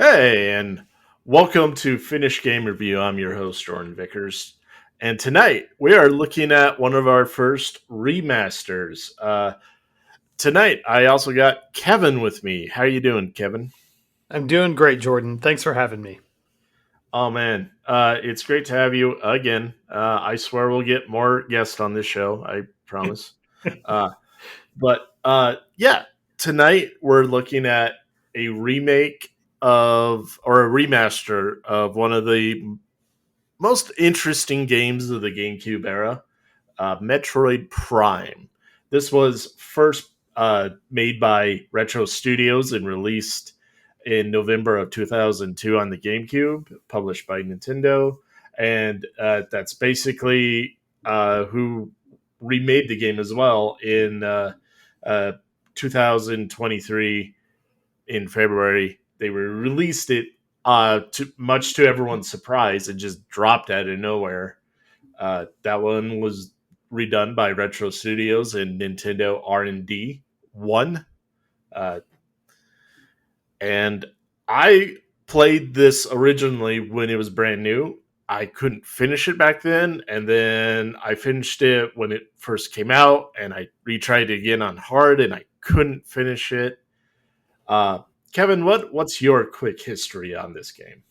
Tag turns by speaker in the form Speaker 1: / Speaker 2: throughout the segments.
Speaker 1: Hey, and welcome to Finish Game Review. I'm your host, Jordan Vickers. And tonight we are looking at one of our first remasters. Tonight I also got Kevin with me. How you doing, Kevin?
Speaker 2: I'm doing great, Jordan. Thanks for having me.
Speaker 1: Oh man, it's great to have you again. I swear we'll get more guests on this show. I promise. Uh, but tonight we're looking at a remake of or a remaster of one of the most interesting games of the GameCube era, Metroid Prime. This was first made by Retro Studios and released in November of 2002 on the GameCube, published by Nintendo. And that's basically who remade the game as well in uh, 2023 in February. They released it much to everyone's surprise and just dropped out of nowhere. That one was redone by Retro Studios and Nintendo R&D 1. Uh, and I played this originally when it was brand new. I couldn't finish it back then, and then I finished it when it first came out, and I retried it again on hard, and I couldn't finish it. Uh, Kevin, what's your quick history on this game?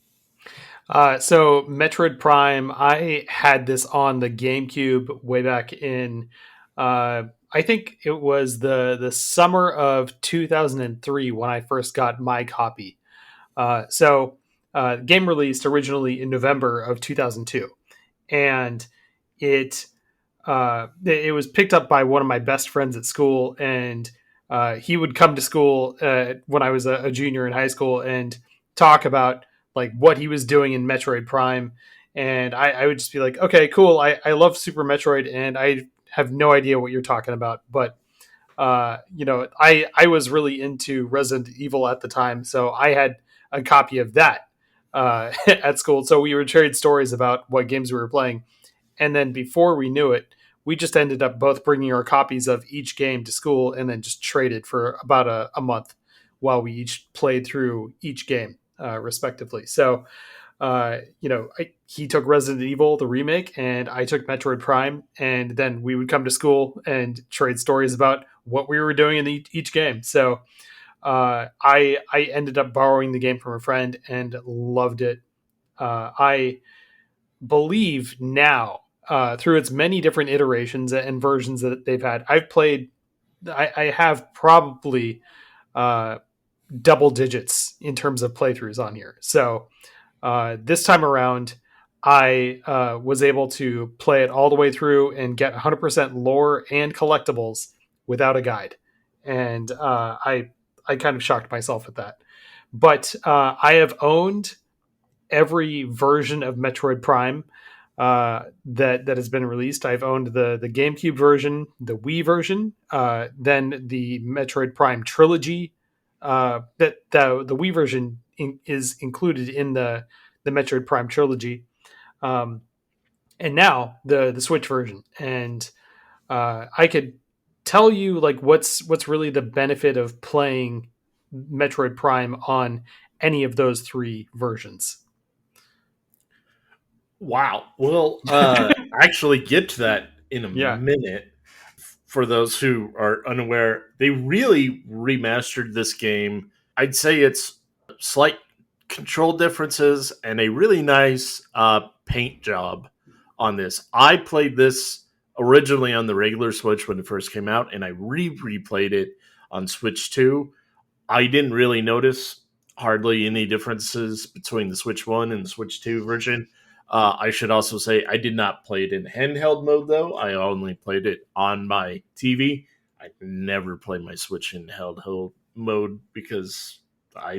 Speaker 2: So Metroid Prime, I had this on the GameCube way back in, I think it was the summer of 2003 when I first got my copy. Game released originally in November of 2002, and it it was picked up by one of my best friends at school, and he would come to school when I was a junior in high school and talk about like what he was doing in Metroid Prime, and I would just be like, okay, cool, I love Super Metroid, and I have no idea what you're talking about, but I was really into Resident Evil at the time, so I had a copy of that at school, so we would trade stories about what games we were playing, and then before we knew it, we just ended up both bringing our copies of each game to school and then just traded for about a month while we each played through each game respectively. So, he took Resident Evil, the remake, and I took Metroid Prime. And then we would come to school and trade stories about what we were doing in each game. So, I ended up borrowing the game from a friend and loved it. I believe now, through its many different iterations and versions that they've had, I have probably uh, double digits in terms of playthroughs on here. So this time around, I was able to play it all the way through and get 100% lore and collectibles without a guide, and I kind of shocked myself at that. But I have owned every version of Metroid Prime that has been released. I've owned the GameCube version, the Wii version, then the Metroid Prime trilogy. That the Wii version is included in the Metroid Prime trilogy, um, and now the Switch version. And I could tell you like what's really the benefit of playing Metroid Prime on any of those three versions.
Speaker 1: Wow. Well, actually get to that in a
Speaker 2: Yeah.
Speaker 1: minute. For those who are unaware, they really remastered this game. I'd say it's slight control differences and a really nice paint job on this. I played this originally on the regular Switch when it first came out, and I replayed it on Switch 2. I didn't really notice hardly any differences between the Switch 1 and the Switch 2 version. I should also say I did not play it in handheld mode, though. I only played it on my TV. I never play my Switch in handheld mode because I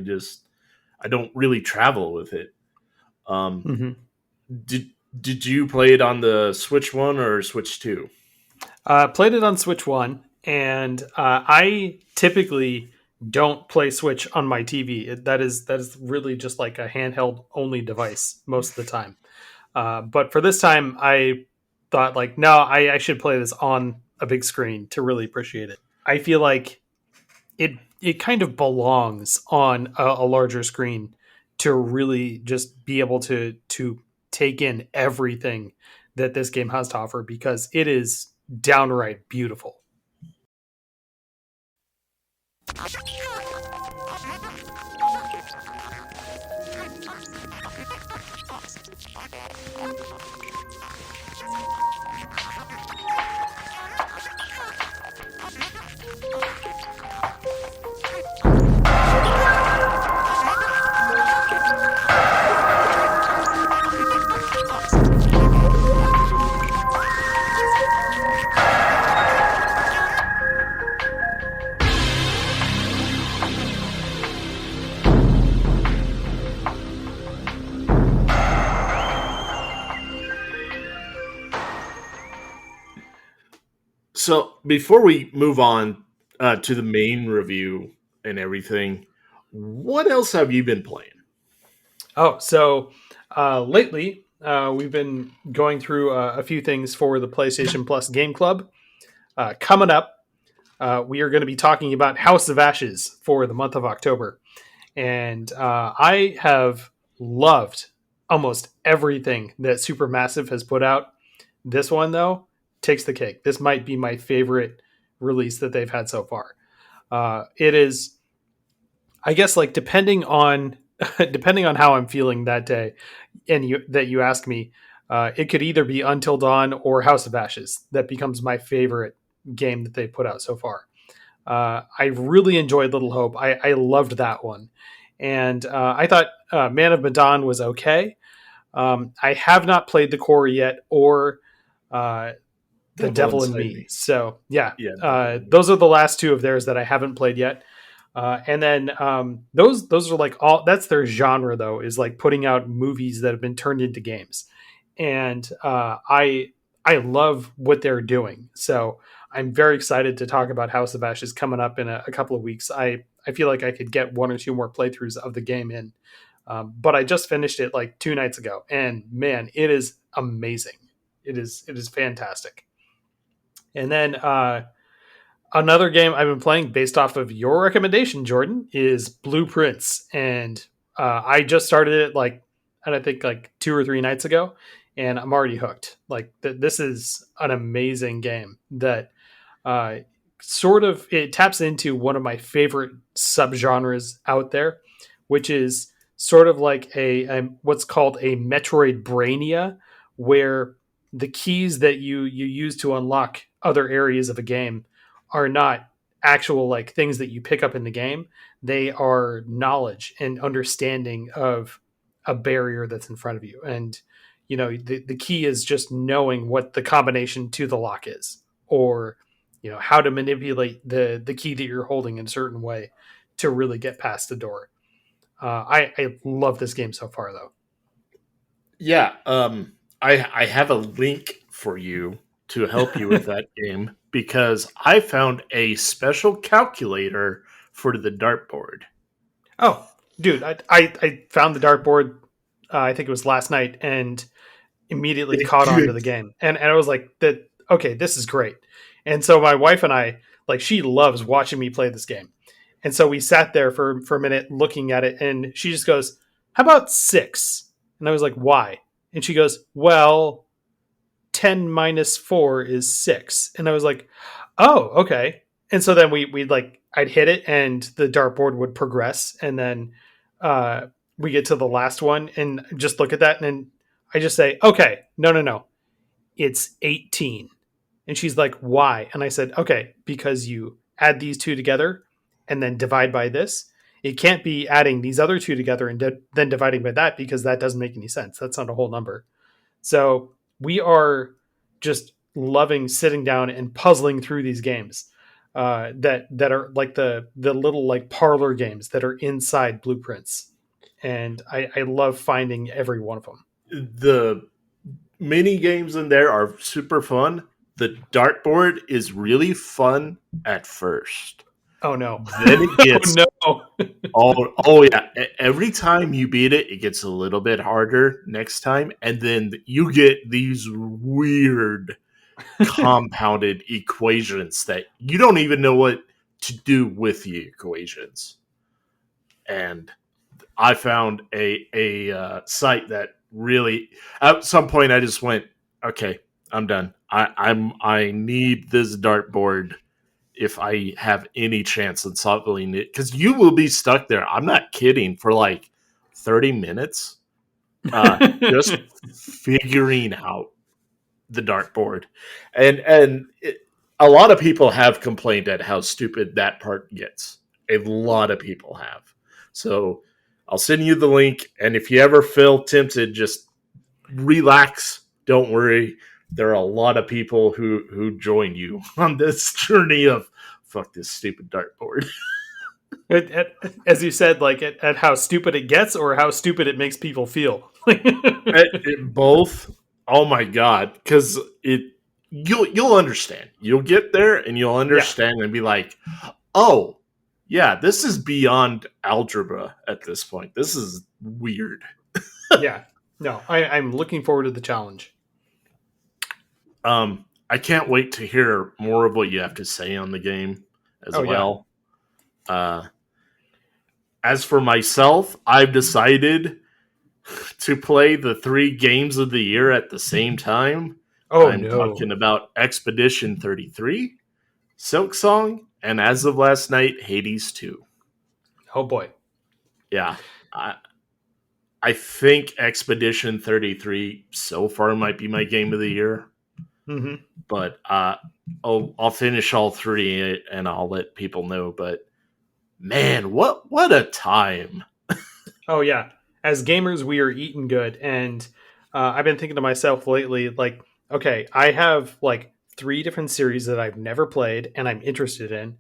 Speaker 1: don't really travel with it. Um,
Speaker 2: Mm-hmm.
Speaker 1: did did you play it on the Switch 1 or Switch 2?
Speaker 2: Played it on Switch One, and I typically don't play Switch on my TV. That is really just like a handheld only device most of the time. But for this time, I thought like, no, I should play this on a big screen to really appreciate it. I feel like it kind of belongs on a larger screen to really just be able to take in everything that this game has to offer, because it is downright beautiful.
Speaker 1: So before we move on to the main review and everything, what else have you been playing?
Speaker 2: Oh, so lately we've been going through a few things for the PlayStation Plus Game Club. Coming up, we are going to be talking about House of Ashes for the month of October. And I have loved almost everything that Supermassive has put out. This one, though, takes the cake. This might be my favorite release that they've had so far. It is, I guess, like depending on depending on how I'm feeling that day, and you ask me, it could either be Until Dawn or House of Ashes that becomes my favorite game that they put out so far. I really enjoyed Little Hope. I loved that one, and I thought Man of Medan was okay. I have not played the core yet, or uh, The
Speaker 1: That
Speaker 2: Devil
Speaker 1: one's
Speaker 2: in Me.
Speaker 1: maybe.
Speaker 2: So yeah,
Speaker 1: Yeah, definitely.
Speaker 2: those are the last two of theirs that I haven't played yet. And then those are like all that's their genre though, is like putting out movies that have been turned into games, and I love what they're doing. So I'm very excited to talk about House of Ashes coming up in a couple of weeks. I feel like I could get one or two more playthroughs of the game in, but I just finished it like 2 nights ago, and man, it is amazing. It is fantastic. And then another game I've been playing based off of your recommendation, Jordan, is Blueprints, and I just started it like I think like 2 or 3 nights ago, and I'm already hooked. Like this is an amazing game that uh, sort of it taps into one of my favorite subgenres out there, which is sort of like a what's called a Metroid Brainia, where the keys that you use to unlock other areas of a game are not actual like things that you pick up in the game. They are knowledge and understanding of a barrier that's in front of you. And the key is just knowing what the combination to the lock is, or how to manipulate the key that you're holding in a certain way to really get past the door. I love this game so far, though.
Speaker 1: Yeah, I have a link for you to help you with that game because I found a special calculator for the dartboard.
Speaker 2: Oh, dude, I found the dartboard. I think it was last night, and immediately caught on to the game, and I was like, "That okay? This is great." And so my wife and I, like, she loves watching me play this game, and so we sat there for a minute looking at it, and she just goes, "How about 6?" And I was like, "Why?" And she goes, "Well, 10 - 4 is 6." And I was like, "Oh, okay." And so then we'd like I'd hit it and the dartboard would progress, and then uh we get to the last one and just look at that, and then I just say, "Okay, no. It's 18." And she's like, "Why?" And I said, "Okay, because you add these two together and then divide by this. It can't be adding these other two together and then dividing by that, because that doesn't make any sense. That's not a whole number." So we are just loving sitting down and puzzling through these games that are like the little like parlor games that are inside Blueprints, and I love finding every one of them.
Speaker 1: The mini games in there are super fun. The dartboard is really fun at first.
Speaker 2: Oh no!
Speaker 1: Then it
Speaker 2: Oh
Speaker 1: gets
Speaker 2: no!
Speaker 1: oh yeah. Every time you beat it, it gets a little bit harder next time, and then you get these weird compounded equations that you don't even know what to do with the equations. And I found a site that really at some point I just went, okay, I'm done. I need this dartboard if I have any chance of solving it, because you will be stuck there. I'm not kidding, for like 30 minutes, just figuring out the dartboard, and a lot of people have complained at how stupid that part gets. A lot of people have. So I'll send you the link, and if you ever feel tempted, just relax. Don't worry. There are a lot of people who join you on this journey of fuck this stupid dartboard.
Speaker 2: As you said, like at how stupid it gets, or how stupid it makes people feel.
Speaker 1: Both. Oh my god, because it you'll understand. You'll get there and you'll
Speaker 2: Yeah,
Speaker 1: understand and be like, oh yeah, this is beyond algebra at this point. This is weird.
Speaker 2: yeah. No, I'm looking forward to the challenge.
Speaker 1: I can't wait to hear more of what you have to say on the game as
Speaker 2: Oh yeah.
Speaker 1: well. Uh, as for myself, I've decided to play the 3 games of the year at the same time.
Speaker 2: Oh
Speaker 1: I'm
Speaker 2: no.
Speaker 1: talking about Expedition 33, Silk Song, and as of last night, Hades 2.
Speaker 2: Oh boy.
Speaker 1: Yeah, I, I think Expedition 33 so far might be my game of the year,
Speaker 2: Hmm.
Speaker 1: but I'll finish all 3 and I'll let people know. But man, what a time!
Speaker 2: Oh yeah. As gamers, we are eating good, and I've been thinking to myself lately, like, okay, I have like 3 different series that I've never played and I'm interested in.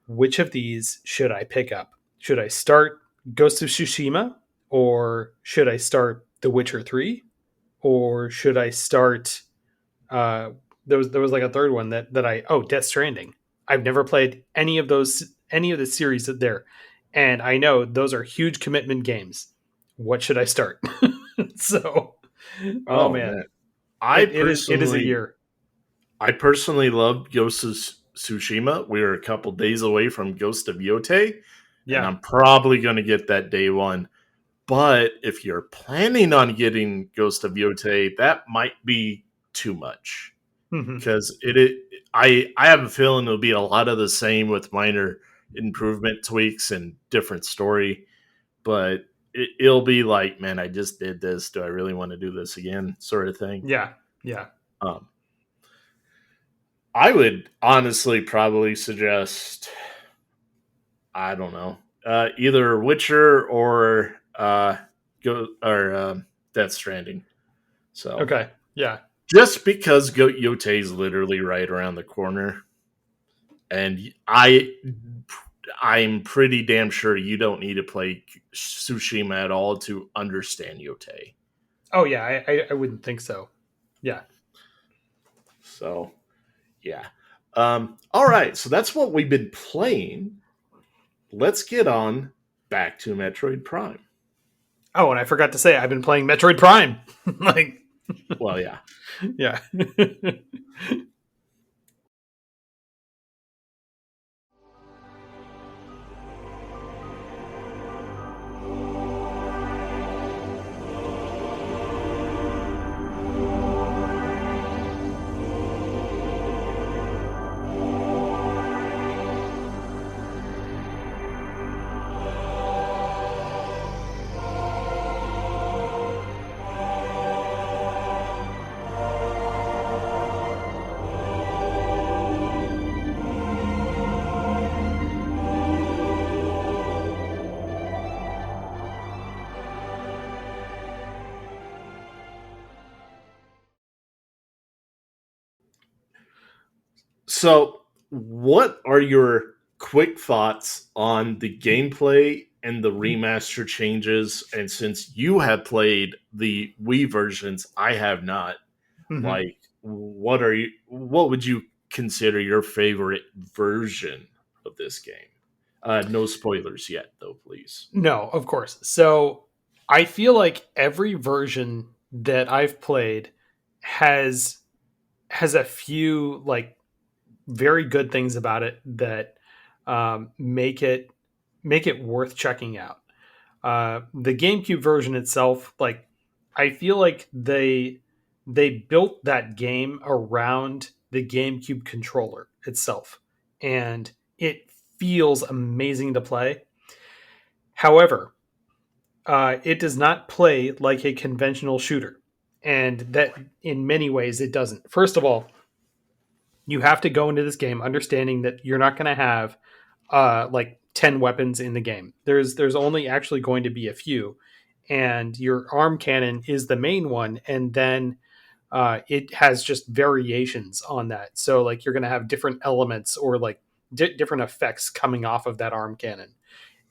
Speaker 2: Which of these should I pick up? Should I start Ghost of Tsushima, or should I start The Witcher 3, or should I start uh there was like a third one that I oh, Death Stranding. I've never played any of the series that there. And I know those are huge commitment games. What should I start? So, oh
Speaker 1: Oh
Speaker 2: man,
Speaker 1: man, I
Speaker 2: it is a
Speaker 1: personally
Speaker 2: year.
Speaker 1: I personally love Ghost of Tsushima. We are a couple days away from Ghost of Yote, and
Speaker 2: Yeah.
Speaker 1: I'm probably going to get that day one. But if you're planning on getting Ghost of Yote, that might be too much,
Speaker 2: Hmm.
Speaker 1: because I have a feeling it'll be a lot of the same with minor improvement tweaks and different story. But it'll be like, man, I just did this. Do I really want to do this again? Sort of thing.
Speaker 2: Yeah. Yeah.
Speaker 1: Um, I would honestly probably suggest, I don't know, either Witcher or go or Death Stranding. So
Speaker 2: Okay. Yeah.
Speaker 1: just because Yote is literally right around the corner, and I'm pretty damn sure you don't need to play Tsushima at all to understand Yote.
Speaker 2: Oh yeah, I wouldn't think so. Yeah.
Speaker 1: So yeah. All right, so that's what we've been playing. Let's get on back to Metroid Prime.
Speaker 2: Oh, and I forgot to say I've been playing Metroid Prime. Like,
Speaker 1: Well, yeah.
Speaker 2: yeah.
Speaker 1: So, what are your quick thoughts on the gameplay and the remaster changes? And since you have played the Wii versions, I have not.
Speaker 2: Hmm.
Speaker 1: Like, what would you consider your favorite version of this game? No spoilers yet, though, please.
Speaker 2: No, of course. So I feel like every version that I've played has a few like very good things about it that make it worth checking out. The GameCube version itself, like I feel like they built that game around the GameCube controller itself, and it feels amazing to play. However, it does not play like a conventional shooter, and that in many ways it doesn't. First of all, you have to go into this game understanding that you're not going to have like 10 weapons in the game. There's only actually going to be a few, and your arm cannon is the main one, and then it has just variations on that. So like you're going to have different elements or like different effects coming off of that arm cannon,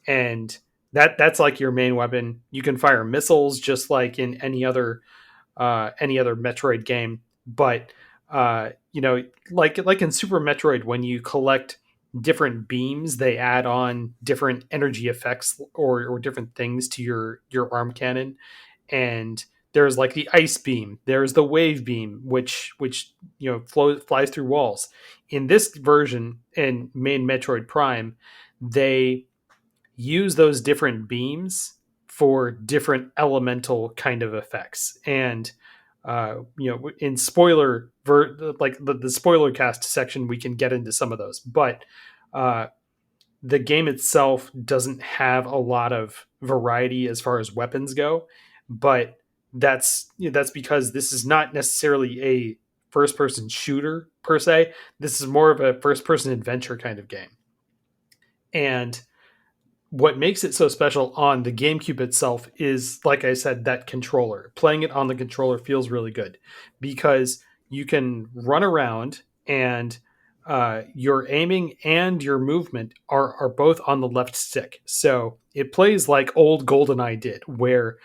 Speaker 2: and that's like your main weapon. You can fire missiles just like in any other Metroid game. But like in Super Metroid, when you collect different beams, they add on different energy effects or different things to your arm cannon. And there's like the ice beam, there's the wave beam, which flies through walls. In this version, in main Metroid Prime, they use those different beams for different elemental kind of effects. And in like the spoiler cast section, we can get into some of those. But uh, the game itself doesn't have a lot of variety as far as weapons go. But that's because this is not necessarily a first person shooter per se. This is more of a first person adventure kind of game. And what makes it so special on the GameCube itself is, like I said, that controller. Playing it on the controller feels really good because you can run around and your aiming and your movement are both on the left stick. So it plays like old GoldenEye did, where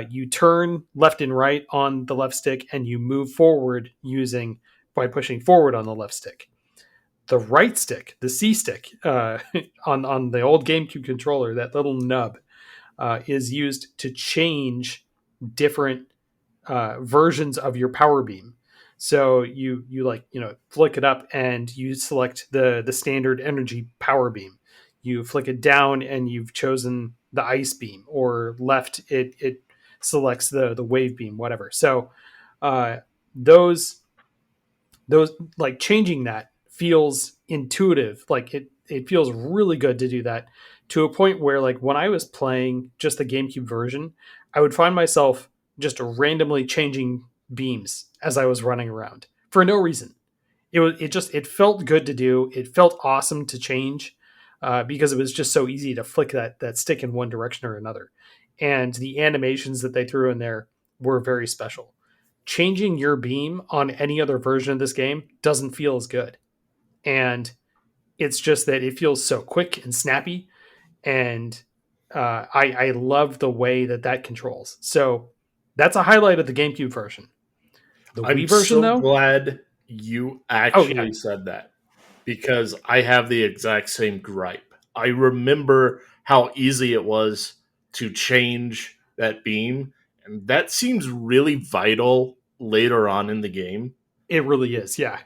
Speaker 2: you turn left and right on the left stick and you move forward using by pushing forward on the left stick. The right stick, the C stick, on the old GameCube controller, that little nub is used to change different versions of your power beam. So you like flick it up and you select the standard energy power beam. You flick it down and you've chosen the ice beam, or left it selects the wave beam, whatever. So uh, those those like changing that feels intuitive. Like it feels really good to do that, to a point where like when I was playing just the GameCube version, I would find myself just randomly changing beams as I was running around for no reason. It felt good to do. It felt awesome to change, because it was just so easy to flick that stick in one direction or another. And the animations that they threw in there were very special. Changing your beam on any other version of this game doesn't feel as good. And it's just that it feels so quick and snappy. And I love the way that controls. So that's a highlight of the GameCube version. The
Speaker 1: I'm
Speaker 2: Wii version,
Speaker 1: so
Speaker 2: though,
Speaker 1: glad you
Speaker 2: oh yeah,
Speaker 1: actually said that because I have the exact same gripe. I remember how easy it was to change that beam, and that seems really vital later on in the game.
Speaker 2: it really is. Yeah.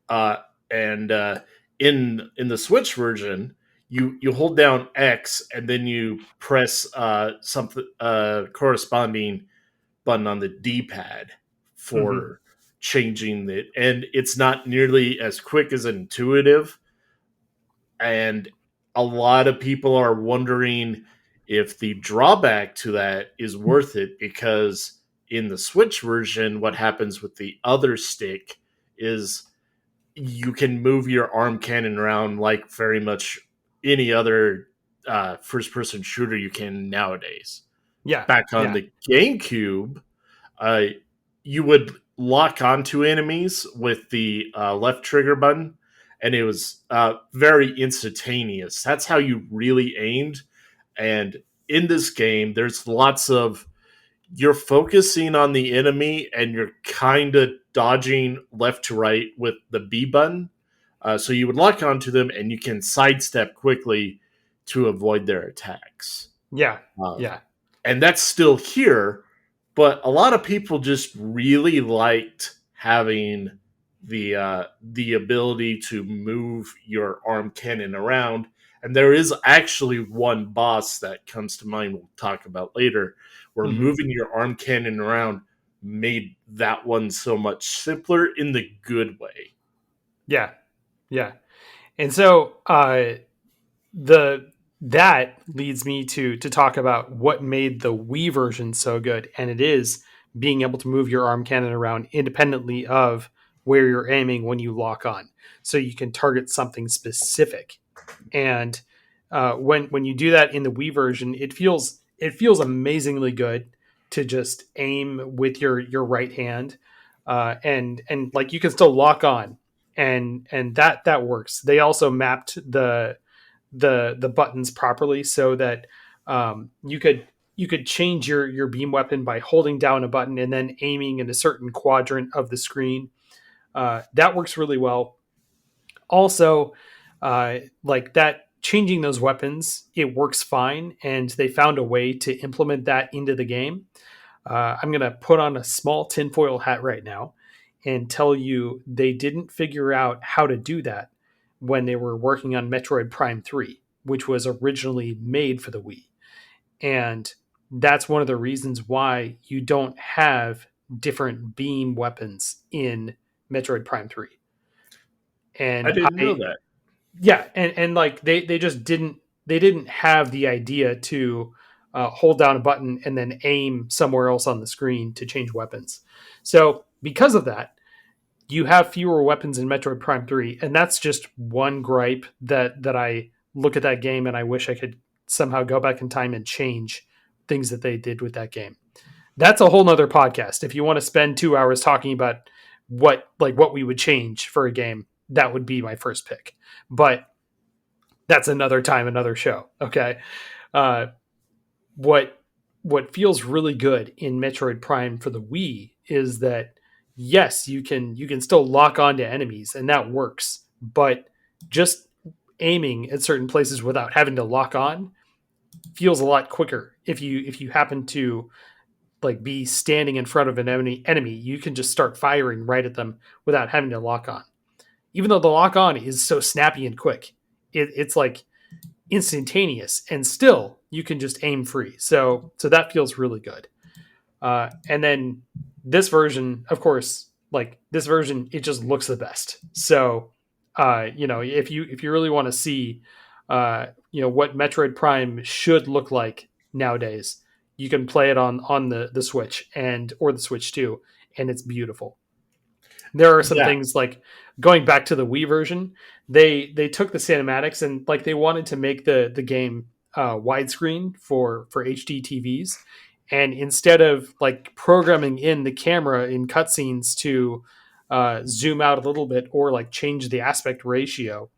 Speaker 1: Uh, and in the Switch version, you hold down X and then you press something corresponding button on the D-pad
Speaker 2: Hmm.
Speaker 1: for changing it, and it's not nearly as quick as intuitive. And a lot of people are wondering if the drawback to that is worth it because in the Switch version, what happens with the other stick is you can move your arm cannon around like very much any other first person shooter you can nowadays.
Speaker 2: Yeah.
Speaker 1: Back on
Speaker 2: Yeah.
Speaker 1: the GameCube, uh, you would lock onto enemies with the left trigger button, and it was very instantaneous. That's how you really aimed. And in this game, there's lots of you're focusing on the enemy and you're kind of dodging left to right with the B button. So you would lock onto them and you can sidestep quickly to avoid their attacks.
Speaker 2: Yeah.
Speaker 1: Uh,
Speaker 2: Yeah.
Speaker 1: and that's still here, but a lot of people just really liked having the ability to move your arm cannon around, And there is actually one boss that comes to mind we'll talk about later, where
Speaker 2: Hmm.
Speaker 1: moving your arm cannon around made that one so much simpler in the good way.
Speaker 2: Yeah, yeah. And so the that leads me to talk about what made the Wii version so good, and it is being able to move your arm cannon around independently of where you're aiming when you lock on, so you can target something specific. And when you do that in the Wii version, it feels amazingly good to just aim with your right hand, and like you can still lock on, and that works. They also mapped the buttons properly so that you could change your beam weapon by holding down a button and then aiming in a certain quadrant of the screen. That works really well. Also, like that changing those weapons, it works fine, and they found a way to implement that into the game. I'm gonna put on a small tinfoil hat right now and tell you they didn't figure out how to do that when they were working on Metroid Prime 3, which was originally made for the Wii. And that's one of the reasons why you don't have different beam weapons in Metroid Prime 3.
Speaker 1: I
Speaker 2: And
Speaker 1: didn't know that.
Speaker 2: yeah, and like they just didn't have the idea to hold down a button and then aim somewhere else on the screen to change weapons. So because of that, you have fewer weapons in Metroid Prime 3, and that's just one gripe that I look at that game and I wish I could somehow go back in time and change things that they did with that game. That's a whole nother podcast. If you want to spend 2 hours talking about what we would change for a game, that would be my first pick. But that's another time, another show. Okay. Uh, what what feels really good in Metroid Prime for the Wii is that yes, you can still lock onto enemies and that works, but just aiming at certain places without having to lock on feels a lot quicker. If you happen to like be standing in front of an enemy, you can just start firing right at them without having to lock on. Even though the lock on is so snappy and quick, it's like instantaneous, and still you can just aim free. So that feels really good. And then this version, of course, like this version, it just looks the best. So if you really want to see what Metroid Prime should look like nowadays, you can play it on the Switch and or the Switch 2, and it's beautiful. There are some
Speaker 1: Yeah,
Speaker 2: things like going back to the Wii version, they took the cinematics and like they wanted to make the game widescreen for HD TVs, and instead of like programming in the camera in cutscenes to zoom out a little bit or like change the aspect ratio,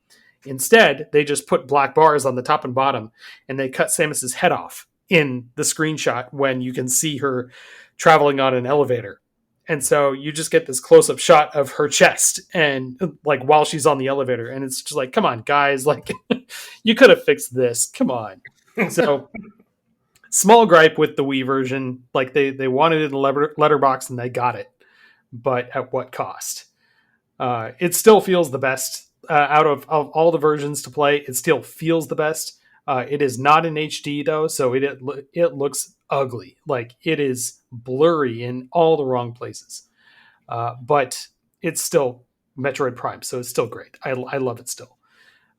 Speaker 2: instead they just put black bars on the top and bottom, and they cut Samus's head off in the screenshot when you can see her traveling on an elevator. And so you just get this close up shot of her chest and like while she's on the elevator. And it's just like, come on, guys, like you could have fixed this. Come on. So small gripe with the Wii version. Like they wanted it in the letterbox and they got it. But at what cost? It still feels the best out of all the versions to play. It still feels the best. It is not in HD though, so it looks ugly. Like it is blurry in all the wrong places. But it's still Metroid Prime, so it's still great. I love it still.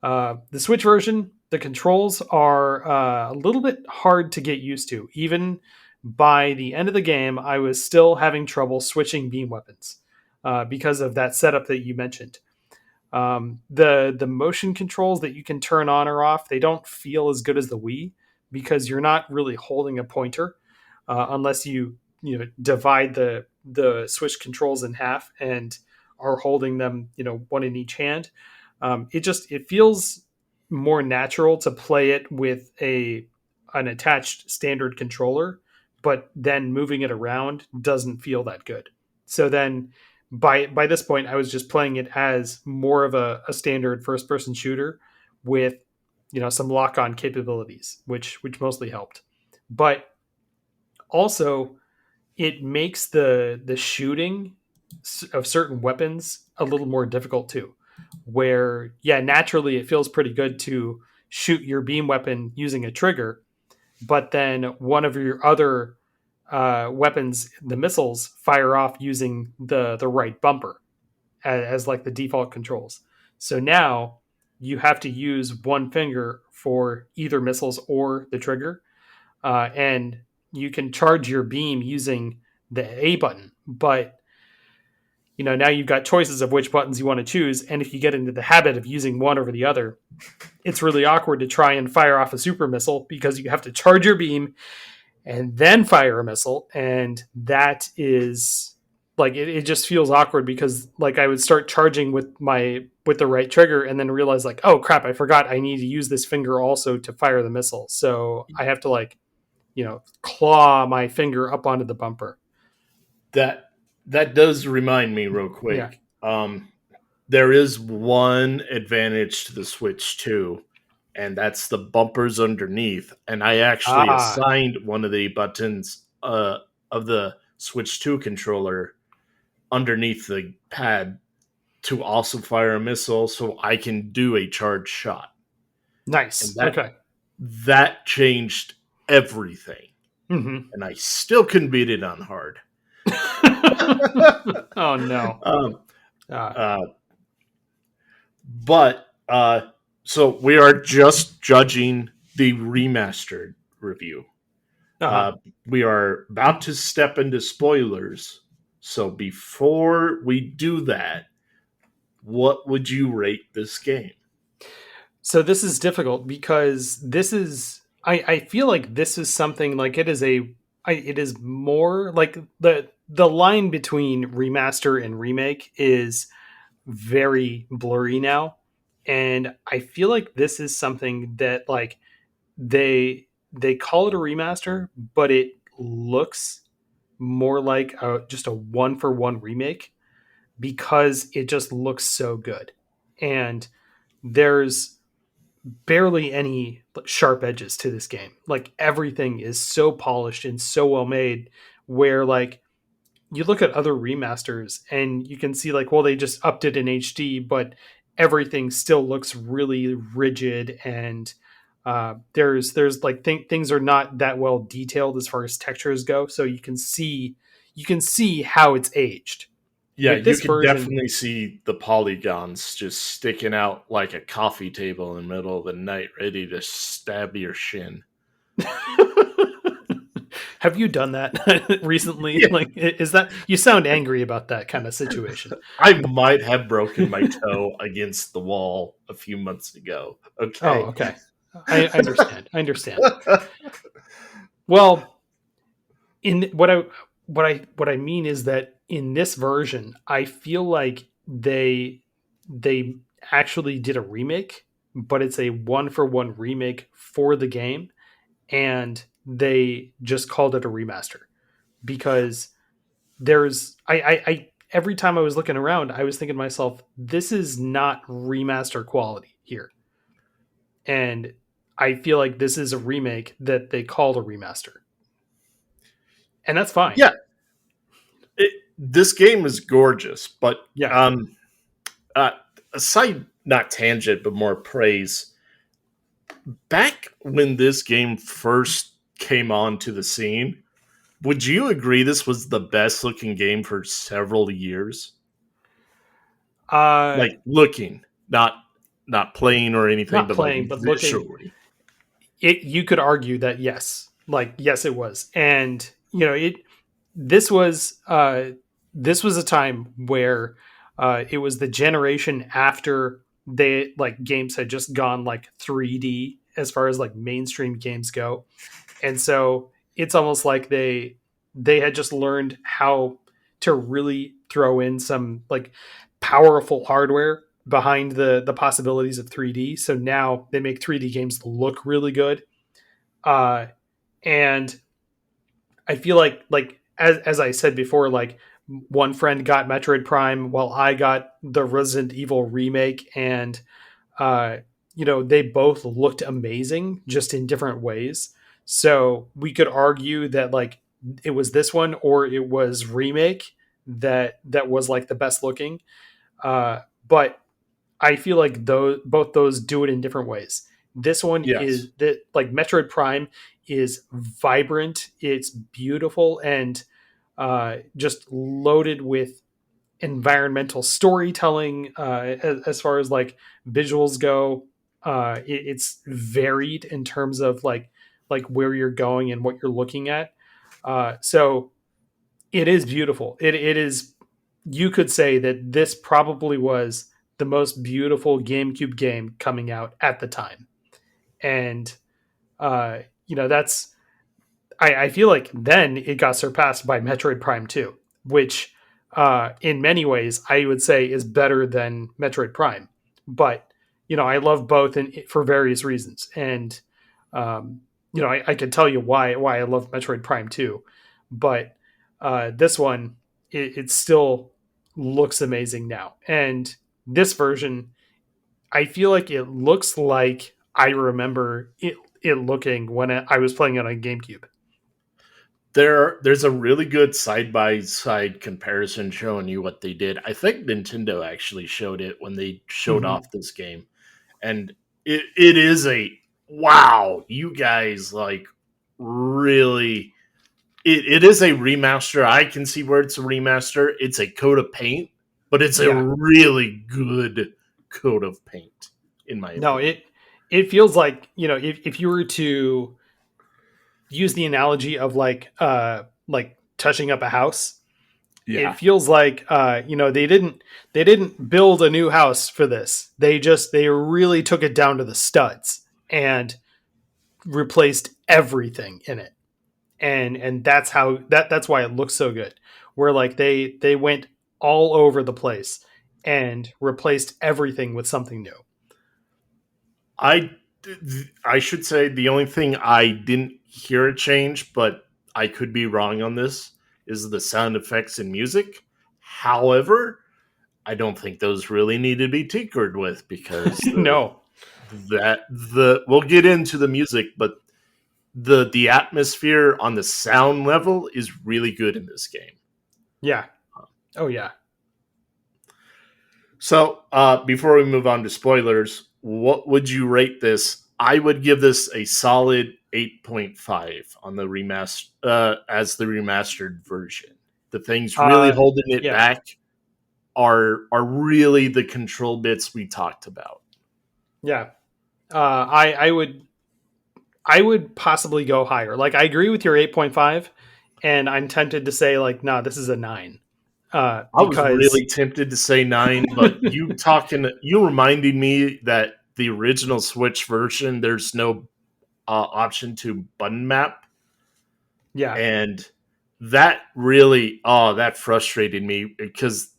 Speaker 2: The Switch version, the controls are a little bit hard to get used to. Even by the end of the game, I was still having trouble switching beam weapons because of that setup that you mentioned. The motion controls that you can turn on or off, they don't feel as good as the Wii because you're not really holding a pointer unless you divide the Switch controls in half and are holding them one in each hand. It feels more natural to play it with an attached standard controller, but then moving it around doesn't feel that good. So then by this point, I was just playing it as more of a standard first person shooter with some lock on capabilities, which mostly helped. But also, it makes the shooting of certain weapons a little more difficult too. Where yeah, naturally it feels pretty good to shoot your beam weapon using a trigger, but then one of your other weapons, the missiles, fire off using the right bumper as like the default controls. So now you have to use one finger for either missiles or the trigger, and you can charge your beam using the A button, but now you've got choices of which buttons you want to choose, and if you get into the habit of using one over the other, it's really awkward to try and fire off a super missile because you have to charge your beam and then fire a missile, and that is like it just feels awkward because like I would start charging with the right trigger and then realize like, oh crap, I forgot I need to use this finger also to fire the missile, so I have to like claw my finger up onto the bumper.
Speaker 1: That does remind me real
Speaker 2: Yeah.
Speaker 1: quick. There is one advantage to the Switch too, and that's the bumpers underneath. And I actually
Speaker 2: Ah,
Speaker 1: assigned one of the buttons of the Switch 2 controller underneath the pad to also fire a missile, so I can do a charged shot. And
Speaker 2: nice.
Speaker 1: that
Speaker 2: Okay.
Speaker 1: that changed everything.
Speaker 2: Mm-hmm.
Speaker 1: And I still couldn't beat it on hard.
Speaker 2: Oh no.
Speaker 1: Um,
Speaker 2: Uh,
Speaker 1: uh, but so we are just judging the remastered review.
Speaker 2: uh-huh.
Speaker 1: Uh, we are about to step into spoilers. So before we do that, what would you rate this game?
Speaker 2: So this is difficult because this is I feel like this is something like it is more like the line between remaster and remake is very blurry now, and I feel like this is something that like they call it a remaster, but it looks more like just a one for one remake because it just looks so good, and there's barely any sharp edges to this game. Like everything is so polished and so well made where like you look at other remasters and you can see like, well, they just upped it in HD, but everything still looks really rigid, and there's like things are not that well detailed as far as textures go, so you can see how it's aged.
Speaker 1: Yeah,
Speaker 2: With
Speaker 1: you
Speaker 2: this
Speaker 1: can
Speaker 2: version,
Speaker 1: definitely see the polygons just sticking out like a coffee table in the middle of the night, ready to stab your shin.
Speaker 2: have you done that recently?
Speaker 1: Yeah,
Speaker 2: Like, is that you sound angry about that kind of situation?
Speaker 1: I might have broken my toe against the wall a few months ago.
Speaker 2: Oh,
Speaker 1: Okay.
Speaker 2: okay. I understand. I understand. Well, in what I mean is that in this version, I feel like they actually did a remake, but it's a one for one remake for the game, and they just called it a remaster because there's I every time I was looking around, I was thinking to myself, this is not remaster quality here. And I feel like this is a remake that they called a remaster. And that's fine.
Speaker 1: Yeah, this game is gorgeous, but
Speaker 2: Yeah.
Speaker 1: uh, aside not tangent but more praise. Back when this game first came onto the scene, would you agree this was the best looking game for several years?
Speaker 2: Uh
Speaker 1: Like looking, not playing or anything,
Speaker 2: Not
Speaker 1: but like
Speaker 2: playing, but looking,
Speaker 1: visually.
Speaker 2: it you could argue that yes. Like yes it was. And this was this was a time where it was the generation after they like games had just gone like 3D as far as like mainstream games go, and so it's almost like they had just learned how to really throw in some like powerful hardware behind the possibilities of 3D. So now they make 3D games look really good, uh, and I feel like as I said before, like one friend got Metroid Prime while I got the Resident Evil remake, and uh, they both looked amazing just in different ways. So we could argue that like it was this one or it was remake that was like the best looking. But I feel like both those do it in different ways. This one is
Speaker 1: Yes.
Speaker 2: that like Metroid Prime is vibrant, it's beautiful, and just loaded with environmental storytelling. As far as like visuals go, it's varied in terms of like where you're going and what you're looking at. So it is beautiful. It is. You could say that this probably was the most beautiful GameCube game coming out at the time, and that's I feel like then it got surpassed by Metroid Prime 2, which in many ways I would say is better than Metroid Prime. But I love both for various reasons, and I could tell you why I love Metroid Prime 2, but this one it still looks amazing now, and this version I feel like it looks like I remember it looking when I was playing it on GameCube.
Speaker 1: There's a really good side by side comparison showing you what they did. I think Nintendo actually showed it when they showed
Speaker 2: Hmm.
Speaker 1: off this game, and it is a wow. You guys like really. It is a remaster. I can see where it's a remaster. It's a coat of paint, but it's a
Speaker 2: Yeah.
Speaker 1: really good coat of paint, in my
Speaker 2: No,
Speaker 1: opinion.
Speaker 2: it feels like, if you were to use the analogy of like touching up a house, it
Speaker 1: Yeah.
Speaker 2: feels like they didn't build a new house for this. They really took it down to the studs and replaced everything in it. And that's why it looks so good. Where like they went all over the place and replaced everything with something new.
Speaker 1: I I should say the only thing I didn't hear a change, but I could be wrong on this, is the sound effects and music. However, I don't think those really need to be tinkered with because
Speaker 2: No.
Speaker 1: the we'll get into the music, but the atmosphere on the sound level is really good in this game.
Speaker 2: Yeah. Oh yeah.
Speaker 1: So, before we move on to spoilers, what would you rate this? I would give this a solid 8.5 on the as the remastered version. The things really
Speaker 2: Uh
Speaker 1: holding it
Speaker 2: yeah.
Speaker 1: back are really the control bits we talked about.
Speaker 2: Yeah. I would possibly go higher. Like I agree with your 8.5, and I'm tempted to say like, nah, this is a 9.
Speaker 1: I was
Speaker 2: Because
Speaker 1: really tempted to say 9, but you reminded me that the original Switch version, there's no option to button map,
Speaker 2: yeah,
Speaker 1: and that really that frustrated me because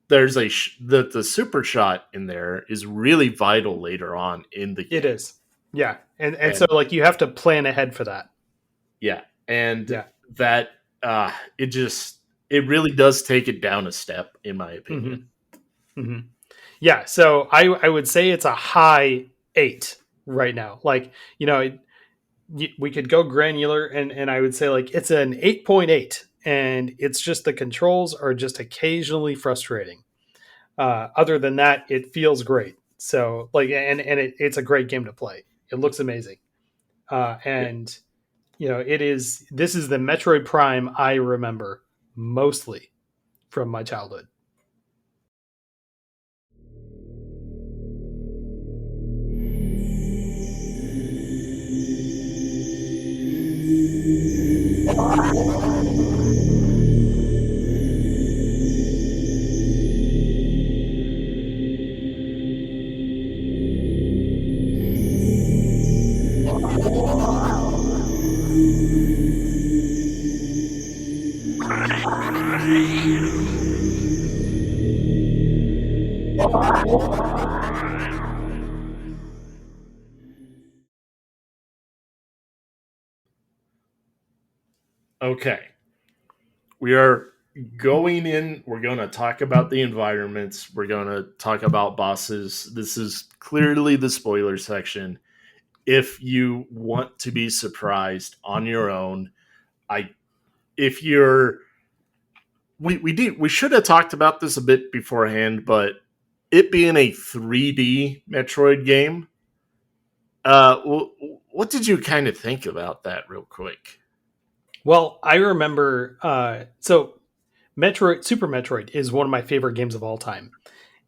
Speaker 1: there's the super shot in there is really vital later on in the
Speaker 2: it
Speaker 1: game.
Speaker 2: is. Yeah. And so
Speaker 1: And
Speaker 2: like you have to plan ahead for that.
Speaker 1: yeah, and
Speaker 2: Yeah.
Speaker 1: that it just it really does take it down a step in my opinion.
Speaker 2: Mhm. Mhm. Yeah, so I would say it's a high 8 right now. Like, we could go granular, and I would say like it's an 8.8, and it's just the controls are just occasionally frustrating. Other than that, it feels great. So like, and it's a great game to play. It looks amazing.
Speaker 1: Yeah.
Speaker 2: And this is the Metroid Prime I remember mostly from my childhood.
Speaker 1: Okay. We are going in. We're going to talk about the environments. We're going to talk about bosses. This is clearly the spoiler section. If you want to be surprised on your own, I if you're we should have talked about this a bit beforehand, but it being a 3D Metroid game, what did you kind of think about that, real quick?
Speaker 2: Well, I remember. So Metroid, Super Metroid, is one of my favorite games of all time,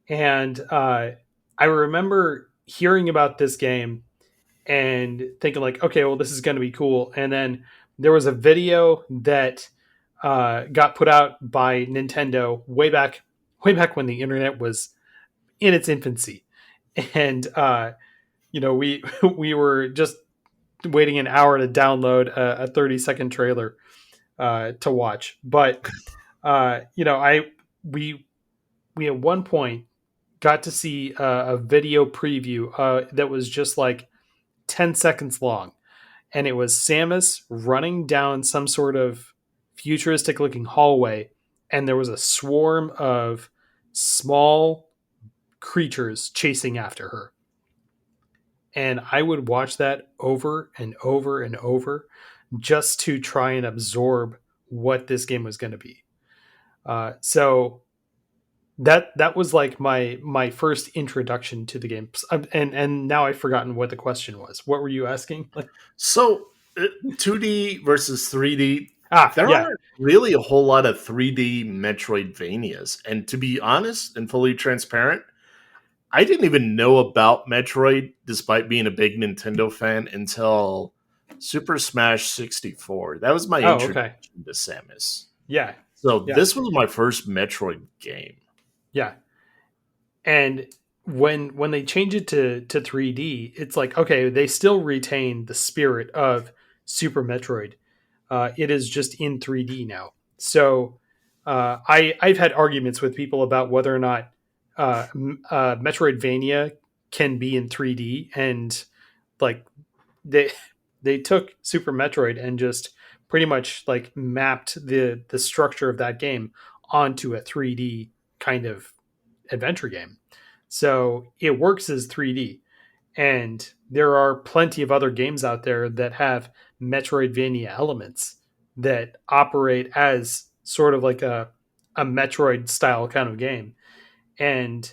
Speaker 2: and I remember hearing about this game and thinking like, okay, well, this is going to be cool. And then there was a video that got put out by Nintendo way back when the internet was in its infancy, and we we were just waiting an hour to download a 30-second trailer to watch. But I we we at one point got to see a video preview that was just like 10 seconds long, and it was Samus running down some sort of futuristic looking hallway, and there was a swarm of small creatures chasing after her. And I would watch that over and over and over just to try and absorb what this game was going to be. So that was like my first introduction to the game. And now I've forgotten what the question was. What were you asking? Like,
Speaker 1: So, 2D versus 3D, there
Speaker 2: yeah.
Speaker 1: aren't really a whole lot of 3D Metroidvanias. And to be honest and fully transparent, I didn't even know about Metroid, despite being a big Nintendo fan, until Super Smash 64. That was my
Speaker 2: Oh, okay.
Speaker 1: introduction to Samus.
Speaker 2: Yeah.
Speaker 1: So
Speaker 2: Yeah.
Speaker 1: this was my first Metroid game.
Speaker 2: Yeah. And when they change it to 3D, it's like, okay, they still retain the spirit of Super Metroid. It is just in 3D now. So I've had arguments with people about whether or not Metroidvania can be in 3D, and like they they took Super Metroid and just pretty much like mapped the structure of that game onto a 3D kind of adventure game. So it works as 3D. And there are plenty of other games out there that have Metroidvania elements that operate as sort of like a Metroid style kind of game. And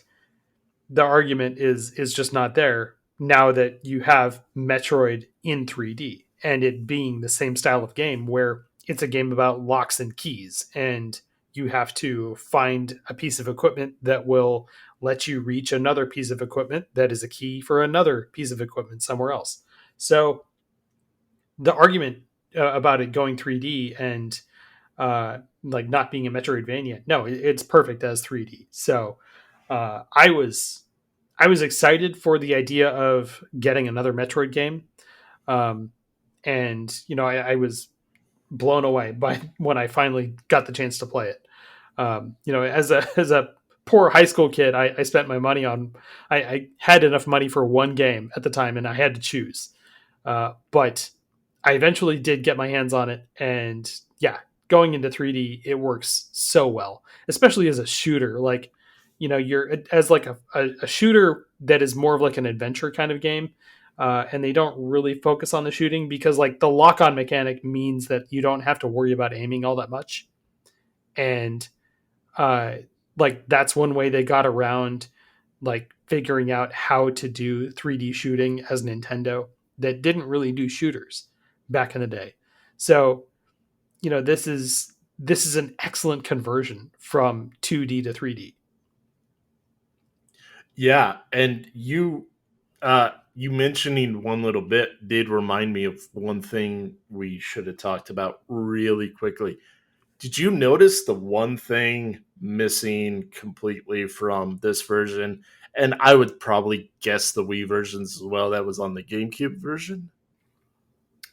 Speaker 2: the argument is just not there now that you have Metroid in 3D and it being the same style of game where it's a game about locks and keys, and you have to find a piece of equipment that will let you reach another piece of equipment that is a key for another piece of equipment somewhere else. So the argument about it going 3D and like not being a Metroidvania, no, it's perfect as 3D. So uh, I was I was excited for the idea of getting another Metroid game, um, and I was blown away by when I finally got the chance to play it. As a poor high school kid, I spent my money on. I had enough money for one game at the time, and I had to choose. But I eventually did get my hands on it, and yeah, going into 3D, it works so well, especially as a shooter. Like, you're as like a shooter that is more of like an adventure kind of game. And they don't really focus on the shooting because like the lock-on mechanic means that you don't have to worry about aiming all that much. And uh, like that's one way they got around like figuring out how to do 3D shooting as Nintendo that didn't really do shooters back in the day. So, this is an excellent conversion from 2D to 3D.
Speaker 1: Yeah, and you mentioning one little bit did remind me of one thing we should have talked about really quickly. Did you notice the one thing missing completely from this version? And I would probably guess the Wii versions as well. That was on the GameCube version.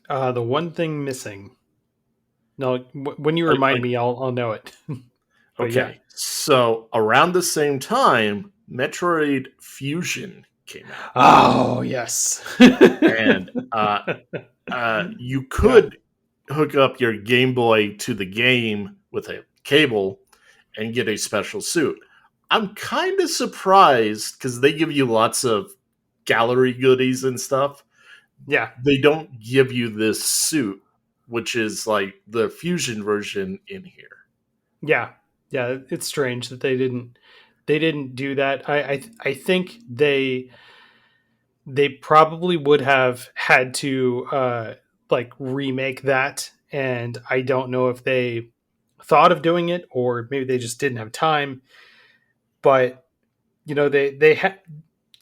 Speaker 2: The one thing missing. No, when you remind
Speaker 1: Like,
Speaker 2: me, I'll know it. But yeah.
Speaker 1: okay, so around the same time, Metroid Fusion came out,
Speaker 2: Oh yes.
Speaker 1: and you
Speaker 2: Yeah.
Speaker 1: could hook up your Game Boy to the game with a cable and get a special suit. I'm kind of surprised because they give you lots of gallery goodies and stuff.
Speaker 2: Yeah.
Speaker 1: They don't give you this suit, which is like the fusion version in here.
Speaker 2: Yeah. Yeah. It's strange that they didn't do that. I think they probably would have had to like remake that, and I don't know if they thought of doing it or maybe they just didn't have time. But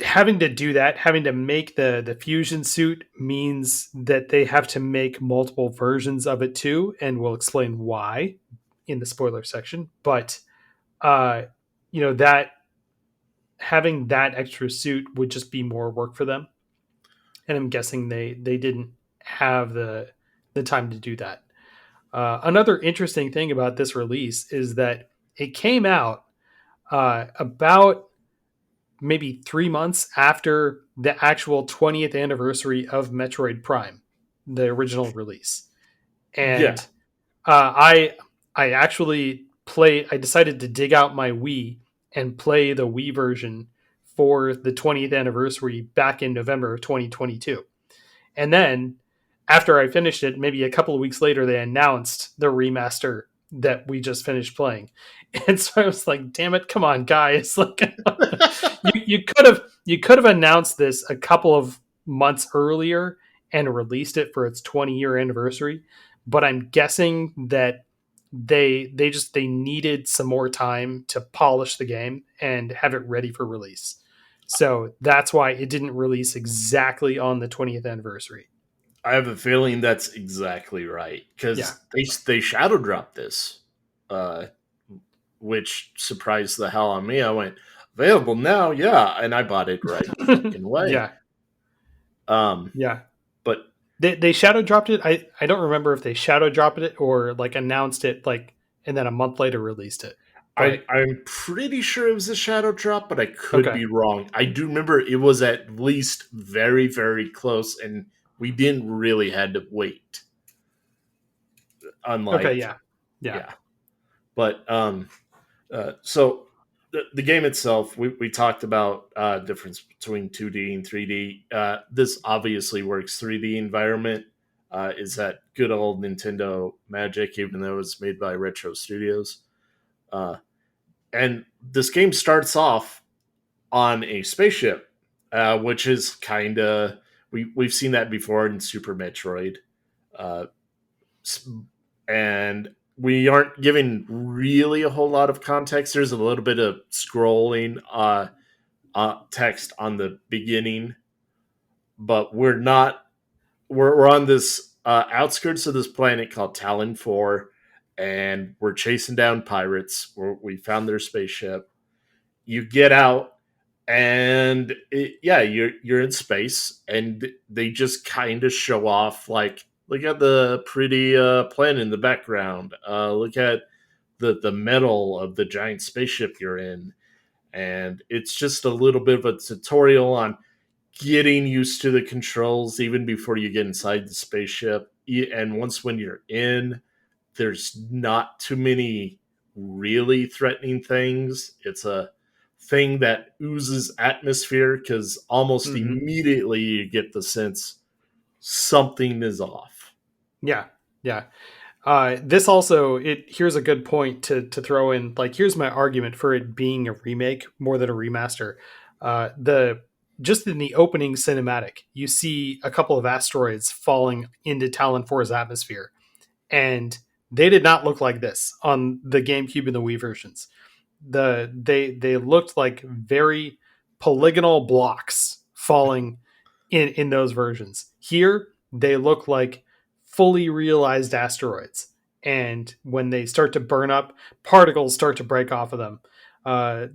Speaker 2: having to do that, having to make the fusion suit means that they have to make multiple versions of it too, and we'll explain why in the spoiler section. But uh, that having that extra suit would just be more work for them, and I'm guessing they didn't have the time to do that. Another interesting thing about this release is that it came out about maybe 3 months after the actual 20th anniversary of Metroid Prime, the original release.
Speaker 1: Yeah.
Speaker 2: And I actually play. I decided to dig out my Wii and play the Wii version for the 20th anniversary back in November of 2022. And then after I finished it, maybe a couple of weeks later, they announced the remaster that we just finished playing. And so I was like, damn it, come on, guys. Like you could have announced this a couple of months earlier and released it for its 20-year anniversary. But I'm guessing that they needed some more time to polish the game and have it ready for release. So that's why it didn't release exactly on the 20th anniversary.
Speaker 1: I have a feeling that's exactly right
Speaker 2: Yeah.
Speaker 1: because they shadow dropped this, uh, which surprised the hell out of me. I went available now, yeah, and I bought it right fucking away.
Speaker 2: Yeah.
Speaker 1: Um,
Speaker 2: Yeah.
Speaker 1: but
Speaker 2: They shadow dropped it. I don't remember if they shadow dropped it or like announced it like and then a month later released it. But
Speaker 1: I'm pretty sure it was a shadow drop, but I could
Speaker 2: okay.
Speaker 1: be wrong. I do remember it was at least very, very close, and we didn't really had to wait.
Speaker 2: Okay,
Speaker 1: Unlike,
Speaker 2: yeah. Yeah.
Speaker 1: yeah, but so the game itself, we talked about difference between 2D and 3D. This obviously works 3D environment. Is that good old Nintendo magic, even though it's made by Retro Studios. Uh, and this game starts off on a spaceship, which is kind of we've seen that before in Super Metroid, uh, and we aren't given really a whole lot of context. There's a little bit of scrolling text on the beginning, but we're not. We're on this outskirts of this planet called Talon 4, and we're chasing down pirates. We found their spaceship. You get out, and yeah, you're in space, and they just kind of show off like look at the pretty planet in the background. Look at the metal of the giant spaceship you're in, and it's just a little bit of a tutorial on getting used to the controls even before you get inside the spaceship. And once when you're in, there's not too many really threatening things. It's a thing that oozes atmosphere because almost
Speaker 2: Hmm.
Speaker 1: immediately you get the sense something is off.
Speaker 2: Yeah. Yeah. This also it here's a good point to throw in. Like, here's my argument for it being a remake more than a remaster. The Just in the opening cinematic, you see a couple of asteroids falling into Talon 4's atmosphere, and they did not look like this on the GameCube and the Wii versions. They looked like very polygonal blocks falling in those versions. Here they look like fully realized asteroids, and when they start to burn up, particles start to break off of them.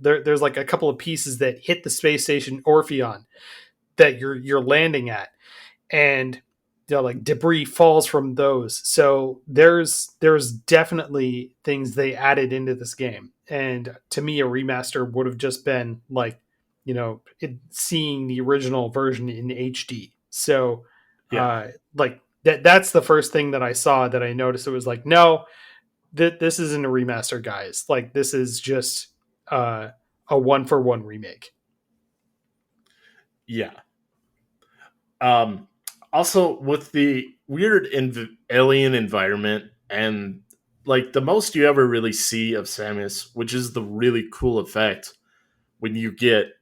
Speaker 2: There's like a couple of pieces that hit the space station Orpheon that you're landing at, and like debris falls from those. So there's definitely things they added into this game, and to me a remaster would have just been like seeing the original version in HD. So
Speaker 1: Yeah.
Speaker 2: like that's the first thing that I saw that I noticed. It was like, no, this isn't a remaster, guys. Like, this is just uh a one for one remake.
Speaker 1: Yeah. Um, Also, with the weird alien environment and like the most you ever really see of Samus, which is the really cool effect when you get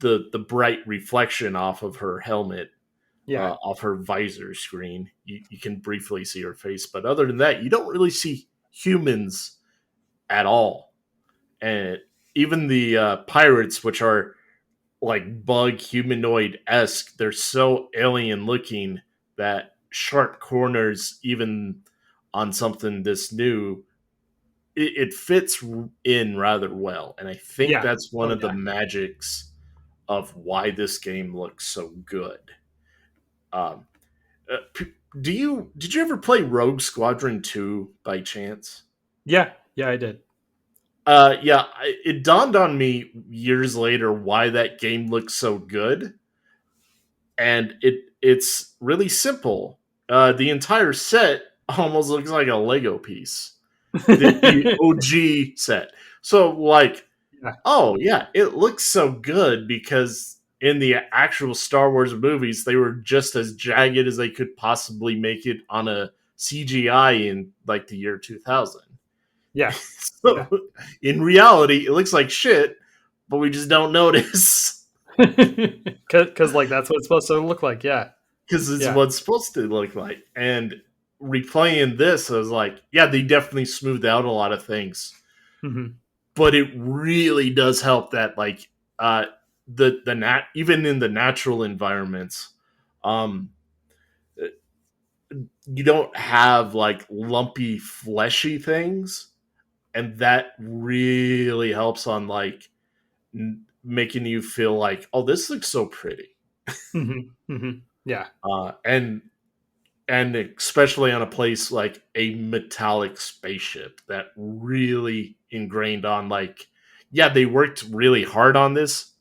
Speaker 1: the bright reflection off of her helmet,
Speaker 2: Yeah.
Speaker 1: off her visor screen. You can briefly see her face, but other than that, you don't really see humans at all. And even the pirates, which are like bug humanoid esque, they're so alien looking that sharp corners, even on something this new, it fits in rather well. And I think
Speaker 2: Yeah.
Speaker 1: that's one
Speaker 2: Oh
Speaker 1: of the
Speaker 2: yeah.
Speaker 1: magics of why this game looks so good. Um, did you ever play Rogue Squadron 2 by chance?
Speaker 2: Yeah. Yeah, I did.
Speaker 1: Yeah, it dawned on me years later why that game looks so good, and it's really simple. The entire set almost looks like a Lego piece. The OG set. So like,
Speaker 2: Yeah.
Speaker 1: oh yeah, it looks so good because in the actual Star Wars movies, they were just as jagged as they could possibly make it on a CGI in like the year 2000.
Speaker 2: Yeah. Yeah.
Speaker 1: So in reality, it looks like shit, but we just don't notice
Speaker 2: Because like that's what it's supposed to look like. Yeah.
Speaker 1: because it's
Speaker 2: Yeah.
Speaker 1: what it's supposed to look like. And replaying this, I was like, yeah, they definitely smoothed out a lot of things,
Speaker 2: Hmm.
Speaker 1: but it really does help that like the nat even in the natural environments, um, you don't have like lumpy fleshy things, and that really helps on like making you feel like, oh, this looks so pretty,
Speaker 2: Hmm. Hmm. Yeah.
Speaker 1: and especially on a place like a metallic spaceship that really ingrained on like, yeah, they worked really hard on this,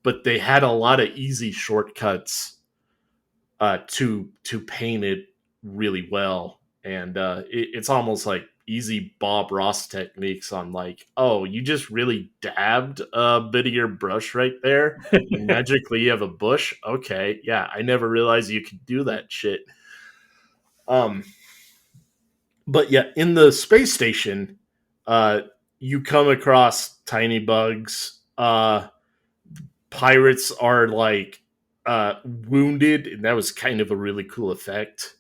Speaker 1: but they had a lot of easy shortcuts to paint it really well, and it's almost like easy Bob Ross techniques on like, oh, you just really dabbed a bit of your brush right there, and magically you have a bush. Okay, yeah, I never realized you could do that shit. Um, but yeah, in the space station, uh, you come across tiny bugs. Pirates are like wounded, and that was kind of a really cool effect.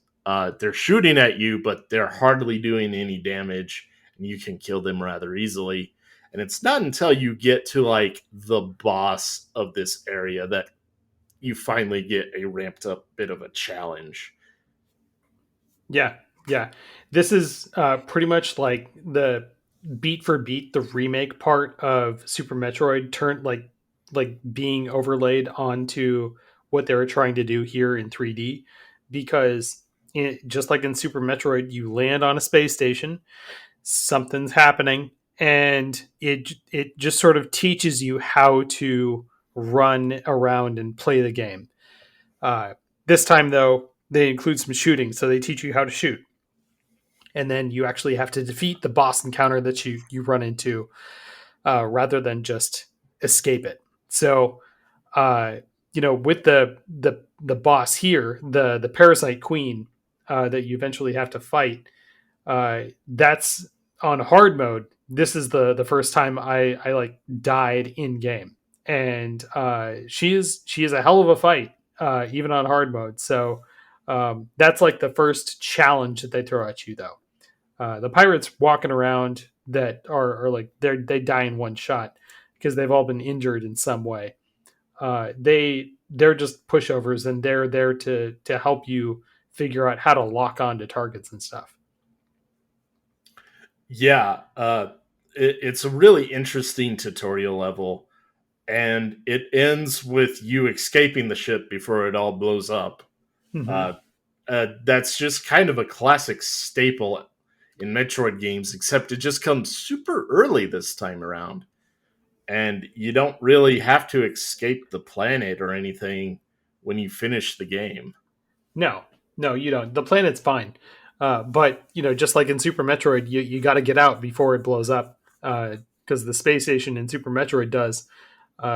Speaker 1: They're shooting at you, but they're hardly doing any damage, and you can kill them rather easily. And it's not until you get to like the boss of this area that you finally get a ramped up bit of a challenge.
Speaker 2: Yeah, yeah. This is pretty much like the beat for beat the remake part of Super Metroid turned like being overlaid onto what they were trying to do here in 3D because just like in Super Metroid you land on a space station, something's happening and it just sort of teaches you how to run around and play the game. Uh, this time though, they include some shooting, so they teach you how to shoot and then you actually have to defeat the boss encounter that you run into rather than just escape it. So, uh, with the boss here, the parasite queen that you eventually have to fight, that's on hard mode. This is the first time I like died in game, and she is a hell of a fight even on hard mode. So that's like the first challenge that they throw at you, though. The pirates walking around that are like they die in one shot because they've all been injured in some way. They're just pushovers and they're there to help you figure out how to lock on to targets and stuff.
Speaker 1: Yeah, it's a really interesting tutorial level, and it ends with you escaping the ship before it all blows up.
Speaker 2: Hmm.
Speaker 1: Uh, that's just kind of a classic staple in Metroid games, except it just comes super early this time around. And you don't really have to escape the planet or anything when you finish the game.
Speaker 2: No, no, you don't. The planet's fine, but just like in Super Metroid, you got to get out before it blows up because the space station in Super Metroid does.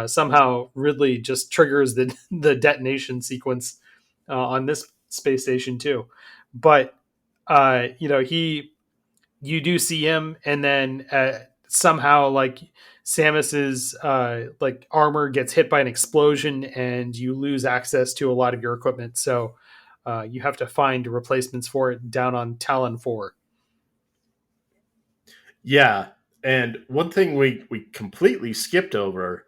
Speaker 2: Somehow Ridley just triggers the the detonation sequence on this space station too. But he you do see him, and then somehow like Samus's like armor gets hit by an explosion and you lose access to a lot of your equipment. So you have to find replacements for it down on Talon 4.
Speaker 1: Yeah, and one thing we completely skipped over,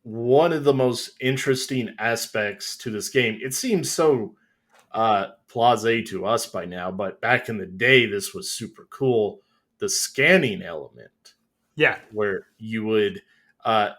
Speaker 1: one of the most interesting aspects to this game. It seems so blase to us by now, but back in the day, this was super cool. The scanning element,
Speaker 2: Yeah,
Speaker 1: where you would uh,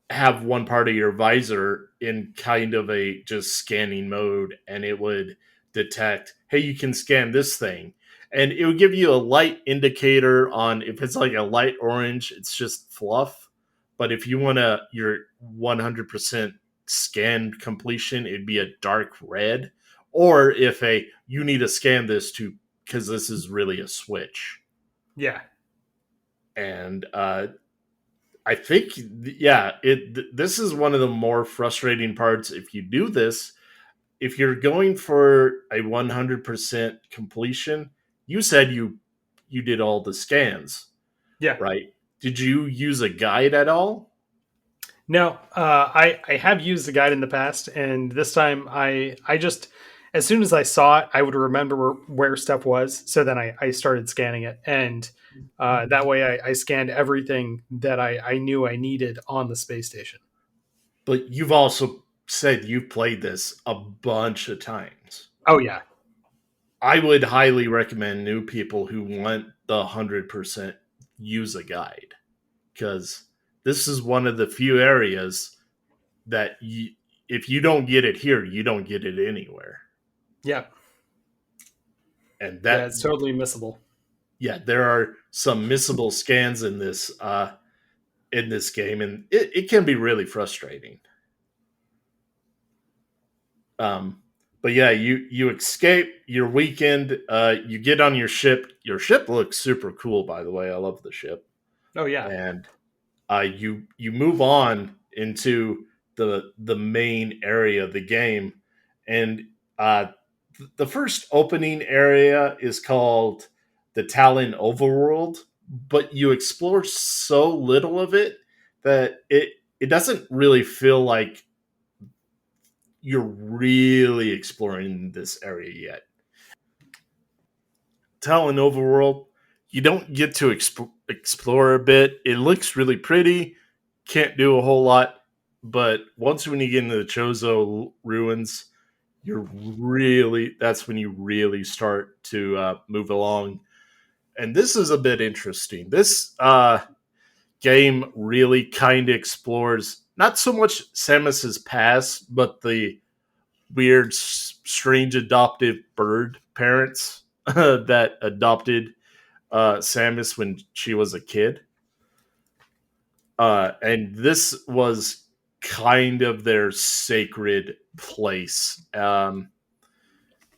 Speaker 1: have one part of your visor in kind of a just scanning mode, and it would detect, hey, you can scan this thing. And it would give you a light indicator on if it's like a light orange, it's just fluff. But if you want your 100% scanned completion, it'd be a dark red. Or if you need to scan this to, because this is really a switch.
Speaker 2: yeah,
Speaker 1: And I think, yeah, this is one of the more frustrating parts. If you do this, if you're going for a 100% completion, you said you did all the scans,
Speaker 2: yeah.
Speaker 1: right? Did you use a guide at all?
Speaker 2: No, I have used the guide in the past, and this time I just as soon as I saw it, I would remember where stuff was. So then I started scanning it, and that way I scanned everything that I knew I needed on the space station.
Speaker 1: But you've also said you've played this a bunch of times.
Speaker 2: Oh yeah,
Speaker 1: I would highly recommend new people who want the 100% use a guide, because this is one of the few areas that if you don't get it here, you don't get it anywhere.
Speaker 2: yeah,
Speaker 1: And
Speaker 2: yeah.
Speaker 1: that,
Speaker 2: It's totally missable.
Speaker 1: yeah, there are some missable scans in this game, and it can be really frustrating. Um, but yeah, you escape your weekend. You get on your ship. Your ship looks super cool, by the way. I love the ship.
Speaker 2: Oh yeah,
Speaker 1: And you move on into the main area of the game, and uh, the first opening area is called the Talon Overworld, but you explore so little of it that it doesn't really feel like you're really exploring this area yet. Talon Overworld, you don't get to explore a bit. It looks really pretty, can't do a whole lot, but once when you get into the Chozo ruins, you're really that's when you really start to move along. And this is a bit interesting. This game really kind of explores not so much Samus's past, but the weird, strange adoptive bird parents that adopted Samus when she was a kid. And this was kind of their sacred place.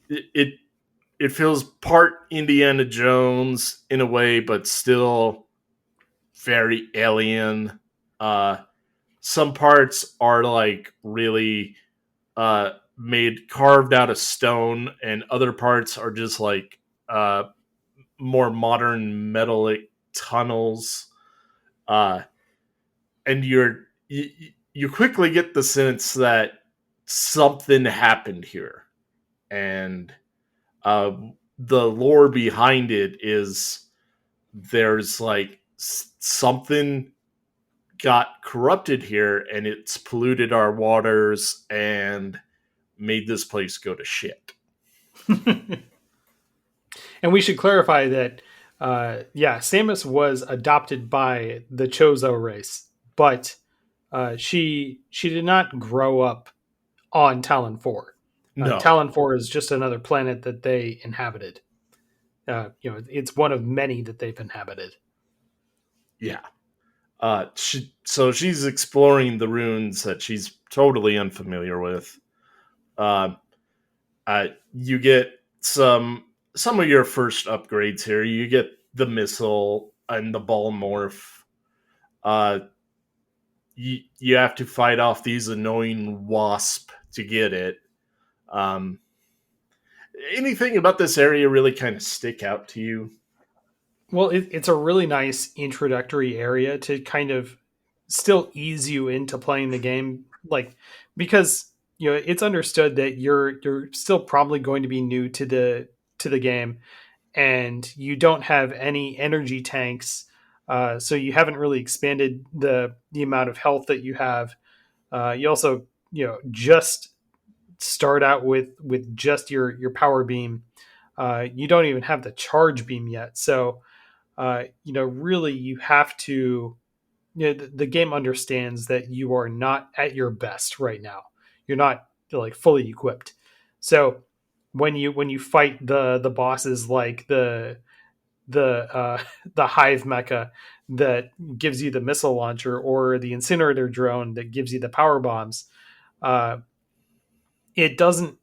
Speaker 1: It it feels part Indiana Jones in a way, but still very alien. Uh, some parts are like really made carved out of stone, and other parts are just like more modern metallic tunnels. Uh, and you quickly get the sense that something happened here, and uh, the lore behind it is there's like something got corrupted here, and it's polluted our waters and made this place go to shit.
Speaker 2: and we should clarify that yeah, Samus was adopted by the Chozo race, but she did not grow up on Talon 4.
Speaker 1: No,
Speaker 2: Talon 4 is just another planet that they inhabited. It's one of many that they've inhabited.
Speaker 1: yeah. So she's exploring the runes that she's totally unfamiliar with. Uh, you get some of your first upgrades here. You get the missile and the ball morph. Uh, you have to fight off these annoying wasp to get it. Anything about this area really kind of stick out to you?
Speaker 2: Well, it's a really nice introductory area to kind of still ease you into playing the game, like because it's understood that you're still probably going to be new to the game, and you don't have any energy tanks, so you haven't really expanded the amount of health that you have. You also just start out with just your power beam. You don't even have the charge beam yet, so really you have to. The game understands that you are not at your best right now. You're not like fully equipped. So when you fight the bosses like the the hive mecha that gives you the missile launcher, or the incinerator drone that gives you the power bombs, uh, it doesn't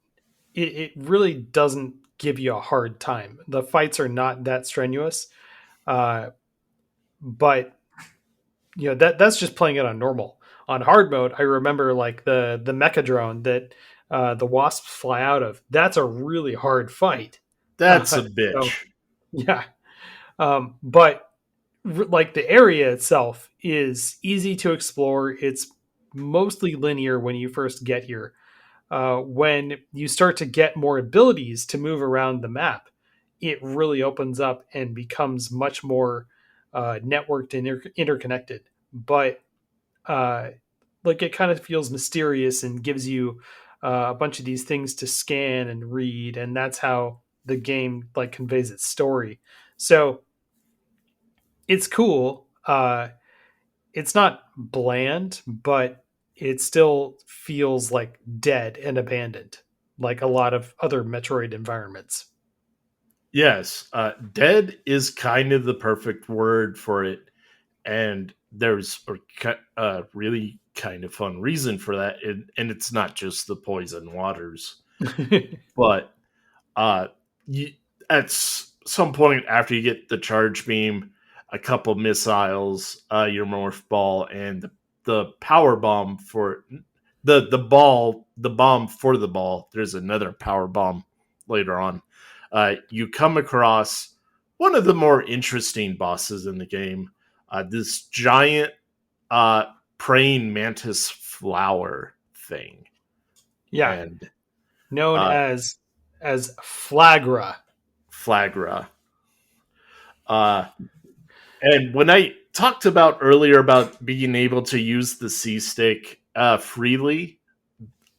Speaker 2: it really doesn't give you a hard time. The fights are not that strenuous, uh, but that's just playing it on normal. On hard mode, I remember like the mecha drone that the wasps fly out of. That's a really hard fight.
Speaker 1: That's a
Speaker 2: So
Speaker 1: bitch.
Speaker 2: yeah, but like the area itself is easy to explore. It's mostly linear when you first get here. When you start to get more abilities to move around the map, it really opens up and becomes much more networked and interconnected. But uh, like it kind of feels mysterious and gives you a bunch of these things to scan and read, and that's how the game like conveys its story. So it's cool. It's not bland, but it still feels like dead and abandoned, like a lot of other Metroid environments.
Speaker 1: Yes, dead is kind of the perfect word for it, and there's a really kind of fun reason for that, and it's not just the poison waters, but uh, you, at some point after you get the charge beam, a couple missiles, your morph ball, and the power bomb for the bomb for the ball. There's another power bomb later on. You come across one of the more interesting bosses in the game. This giant uh, praying mantis flower thing,
Speaker 2: Yeah,
Speaker 1: and
Speaker 2: known
Speaker 1: uh,
Speaker 2: as Flagra.
Speaker 1: Flagra. Uh, and when I talked about earlier about being able to use the C stick freely,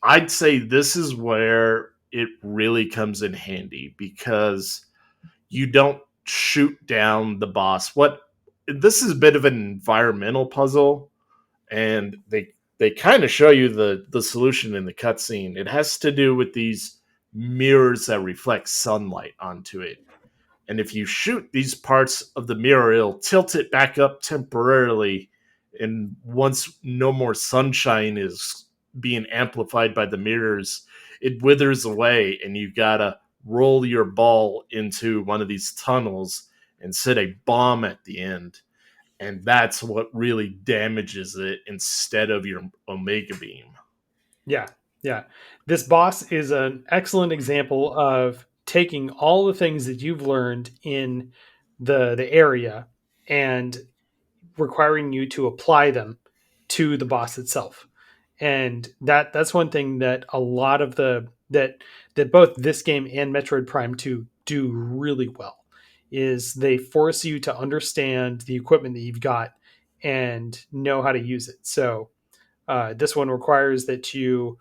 Speaker 1: I'd say this is where it really comes in handy because you don't shoot down the boss. What this is a bit of an environmental puzzle, and they kind of show you the solution in the cutscene. It has to do with these mirrors that reflect sunlight onto it. And if you shoot these parts of the mirror, it'll tilt it back up temporarily. And once no more sunshine is being amplified by the mirrors, it withers away, and you gotta roll your ball into one of these tunnels and set a bomb at the end. And that's what really damages it instead of your Omega Beam.
Speaker 2: Yeah, yeah. This boss is an excellent example of taking all the things that you've learned in the area and requiring you to apply them to the boss itself. And that's one thing that a lot of that both this game and Metroid Prime 2 do really well is they force you to understand the equipment that you've got and know how to use it. So this one requires that you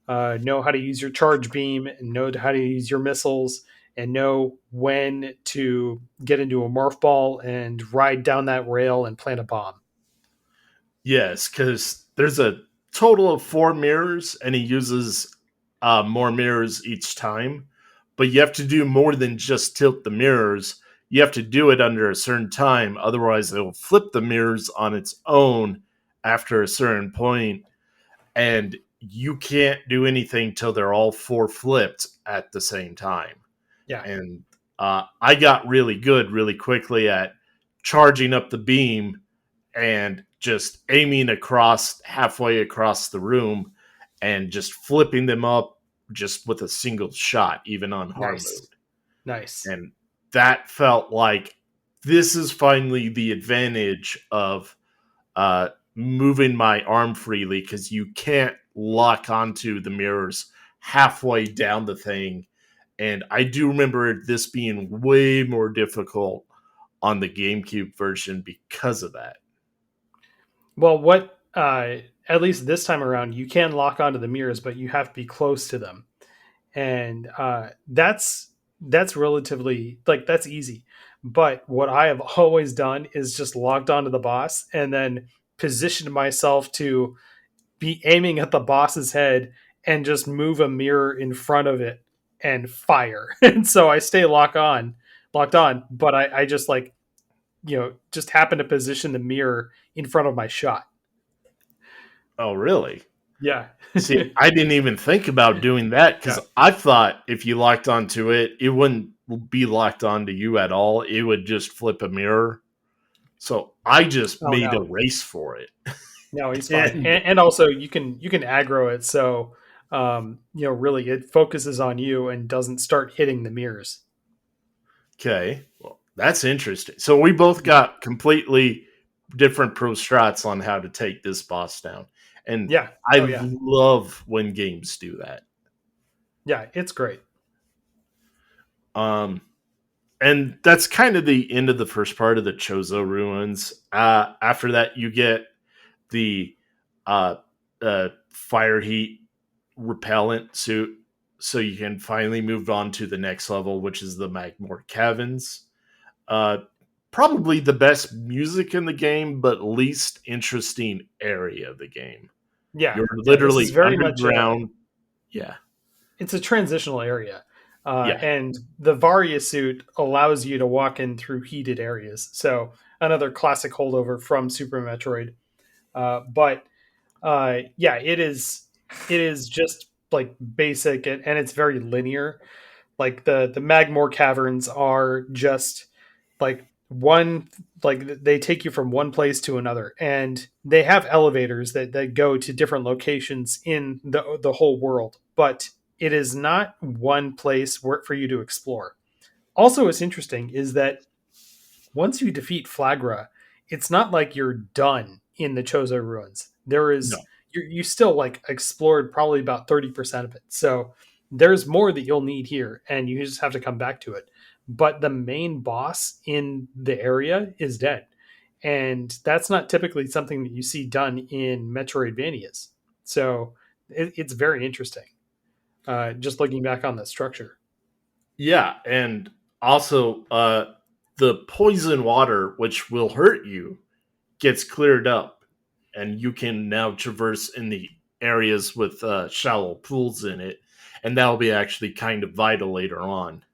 Speaker 2: know how to use your charge beam and know how to use your missiles and know when to get into a morph ball and ride down that rail and plant a bomb.
Speaker 1: Yes, because there's a total of four mirrors, and he uses more mirrors each time. But you have to do more than just tilt the mirrors. You have to do it under a certain time, otherwise, it'll flip the mirrors on its own after a certain point, and you can't do anything till they're all four flipped at the same time.
Speaker 2: Yeah,
Speaker 1: And I got really good really quickly at charging up the beam and just aiming across halfway across the room and just flipping them up just with a single shot, even on hard
Speaker 2: nice,
Speaker 1: mode.
Speaker 2: nice.
Speaker 1: And that felt like this is finally the advantage of moving my arm freely because you can't lock onto the mirrors halfway down the thing. And I do remember this being way more difficult on the GameCube version because of that.
Speaker 2: Well, what at least this time around, you can lock onto the mirrors, but you have to be close to them, and that's relatively like that's easy. But what I have always done is just locked onto the boss and then positioned myself to be aiming at the boss's head and just move a mirror in front of it and fire. And so I stay locked on, but I just like, just happen to position the mirror in front of my shot.
Speaker 1: Oh, really?
Speaker 2: Yeah.
Speaker 1: See, I didn't even think about doing that because
Speaker 2: Yeah.
Speaker 1: I thought if you locked onto it, it wouldn't be locked onto you at all. It would just flip a mirror. So I just
Speaker 2: Oh
Speaker 1: made a
Speaker 2: no.
Speaker 1: race for it.
Speaker 2: No, he's fine.
Speaker 1: And
Speaker 2: And also you can aggro it so really it focuses on you and doesn't start hitting the mirrors.
Speaker 1: okay, well, that's interesting. So we both got completely different pro strats on how to take this boss down. And
Speaker 2: Yeah.
Speaker 1: I
Speaker 2: Oh yeah.
Speaker 1: love when games do that.
Speaker 2: Yeah, it's great.
Speaker 1: Um, and that's kind of the end of the first part of the Chozo ruins. After that, you get the uh, fire heat repellent suit, so you can finally move on to the next level, which is the Magmore Caverns. Uh, Probably the best music in the game, but least interesting area of the game.
Speaker 2: Yeah.
Speaker 1: You're
Speaker 2: Yeah, this is
Speaker 1: literally
Speaker 2: very much a
Speaker 1: underground. Yeah,
Speaker 2: it's a transitional area.
Speaker 1: yeah,
Speaker 2: And the Varia suit allows you to walk in through heated areas. So another classic holdover from Super Metroid. But yeah, it is just like basic and it's very linear. Like the Magmore caverns are just like one like they take you from one place to another, and they have elevators that go to different locations in the whole world, but it is not one place for you to explore. Also, what's interesting is that once you defeat Flagra, it's not like you're done in the Chozo ruins. There is
Speaker 1: no,
Speaker 2: you still like explored probably about 30% of it. So there's more that you'll need here, and you just have to come back to it. But the main boss in the area is dead. And that's not typically something that you see done in Metroidvanias. So it's very interesting. Just looking back on the structure.
Speaker 1: yeah, and also the poison water, which will hurt you, gets cleared up, and you can now traverse in the areas with shallow pools in it, and that'll be actually kind of vital later on.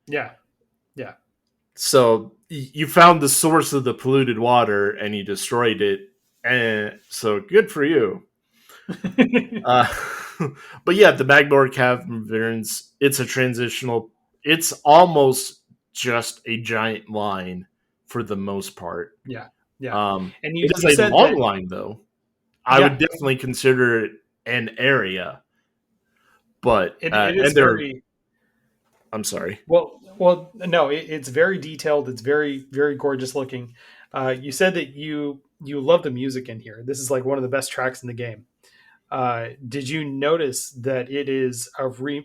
Speaker 2: Yeah. Yeah.
Speaker 1: So you found the source of the polluted water and you destroyed it, and so good for you. Uh, but yeah, the Magmore Caverns, it's a transitional. It's almost just a giant line for the most part.
Speaker 2: Yeah. Yeah. And
Speaker 1: It is
Speaker 2: you
Speaker 1: a
Speaker 2: said
Speaker 1: long
Speaker 2: that,
Speaker 1: line, though. I would
Speaker 2: yeah,
Speaker 1: definitely consider it an area, but
Speaker 2: it is
Speaker 1: and there.
Speaker 2: very
Speaker 1: I'm sorry.
Speaker 2: well, no, it's very detailed. It's very, very gorgeous looking. You said that you love the music in here. This is like one of the best tracks in the game. Did you notice that it is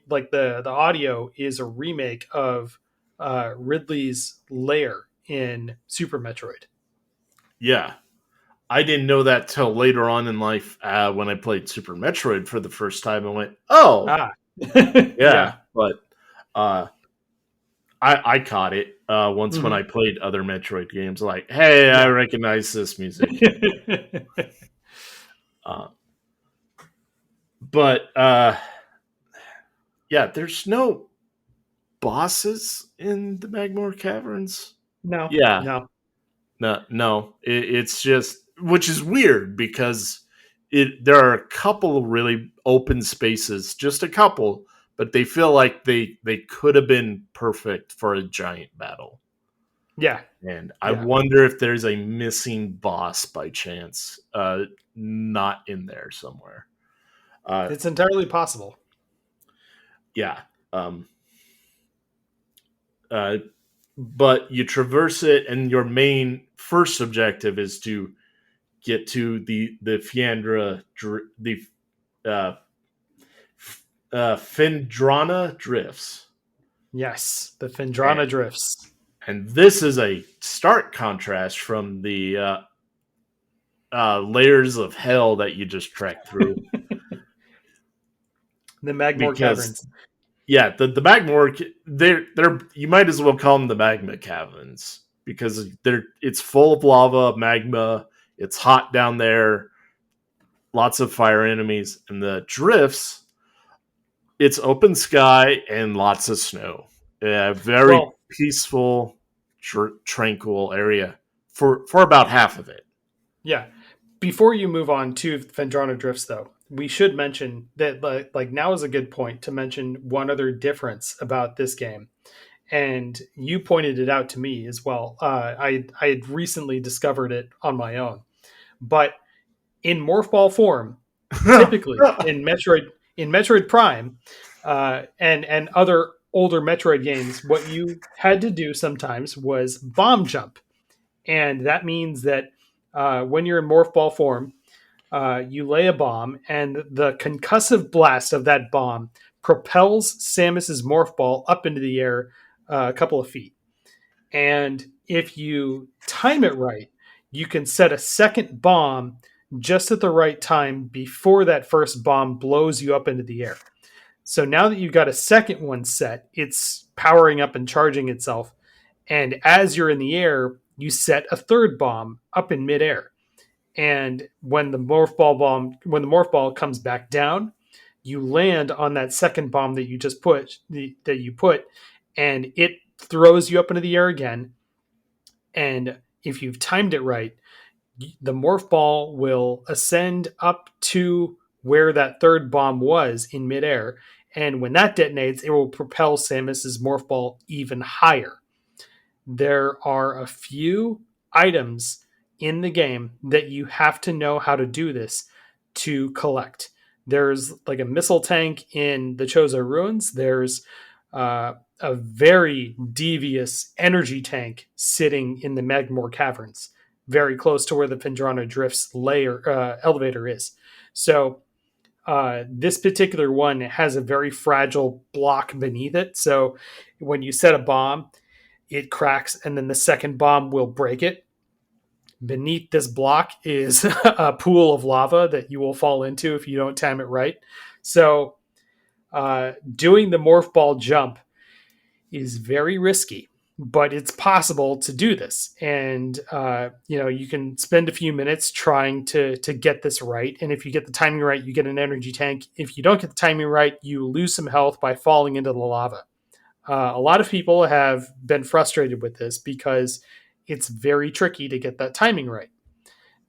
Speaker 2: like the audio is a remake of Ridley's Lair in Super Metroid?
Speaker 1: Yeah, I didn't know that till later on in life when I played Super Metroid for the first time. I went, "Oh,
Speaker 2: Ah,
Speaker 1: yeah,"
Speaker 2: yeah.
Speaker 1: but uh, I caught it once when I
Speaker 2: Mhm.
Speaker 1: played other Metroid games. Like, hey, I
Speaker 2: Yeah.
Speaker 1: recognize this music. Uh, but yeah, there's no bosses in the Magmore Caverns?
Speaker 2: No,
Speaker 1: Yeah,
Speaker 2: no.
Speaker 1: no. It's just, which is weird because there are a couple of really open spaces, just a couple, but they feel like they could have been perfect for a giant battle.
Speaker 2: Yeah,
Speaker 1: And I
Speaker 2: yeah.
Speaker 1: wonder if there's a missing boss by chance, not in there somewhere. Uh,
Speaker 2: It's entirely possible.
Speaker 1: yeah. Um, uh, but you traverse it, and your main first objective is to get to the Fiandra, the uh, Fendrana drifts,
Speaker 2: Yes, the
Speaker 1: and
Speaker 2: Fendrana drifts.
Speaker 1: this is a stark contrast from the layers of hell that you just trekked through.
Speaker 2: The Magmore
Speaker 1: Because
Speaker 2: Caverns.
Speaker 1: yeah, the Magmore, they're you might as well call them the magma caverns because it's full of lava, magma. It's hot down there, lots of fire enemies, and the drifts. It's open sky and lots of snow. A very
Speaker 2: Well,
Speaker 1: peaceful, tranquil area for about half of it.
Speaker 2: yeah. Before you move on to Fendrana drifts, though, we should mention that like now is a good point to mention one other difference about this game, and you pointed it out to me as well. I had recently discovered it on my own, but in morph ball form, typically in Metroid Prime, and other older Metroid games, what you had to do sometimes was bomb jump, and that means that when you're in morph ball form, you lay a bomb, and the concussive blast of that bomb propels Samus's morph ball up into the air a couple of feet. And if you time it right, you can set a second bomb just at the right time before that first bomb blows you up into the air. So now that you've got a second one set, it's powering up and charging itself. And as you're in the air, you set a third bomb up in midair. And when the morph ball comes back down, you land on that second bomb that you just put, and it throws you up into the air again. And if you've timed it right, the morph ball will ascend up to where that third bomb was in midair. And when that detonates, it will propel Samus's morph ball even higher. There are a few items in the game that you have to know how to do this to collect. There's like a missile tank in the Chozo Ruins. There's a very devious energy tank sitting in the Magmore Caverns, very close to where the Fendrana Drifts elevator is. So this particular one has a very fragile block beneath it. So when you set a bomb, it cracks, and then the second bomb will break it. Beneath this block is a pool of lava that you will fall into if you don't time it right. So, doing the morph ball jump is very risky, but it's possible to do this. And you can spend a few minutes trying to get this right. And if you get the timing right, you get an energy tank. If you don't get the timing right, you lose some health by falling into the lava. A lot of people have been frustrated with this because it's very tricky to get that timing right.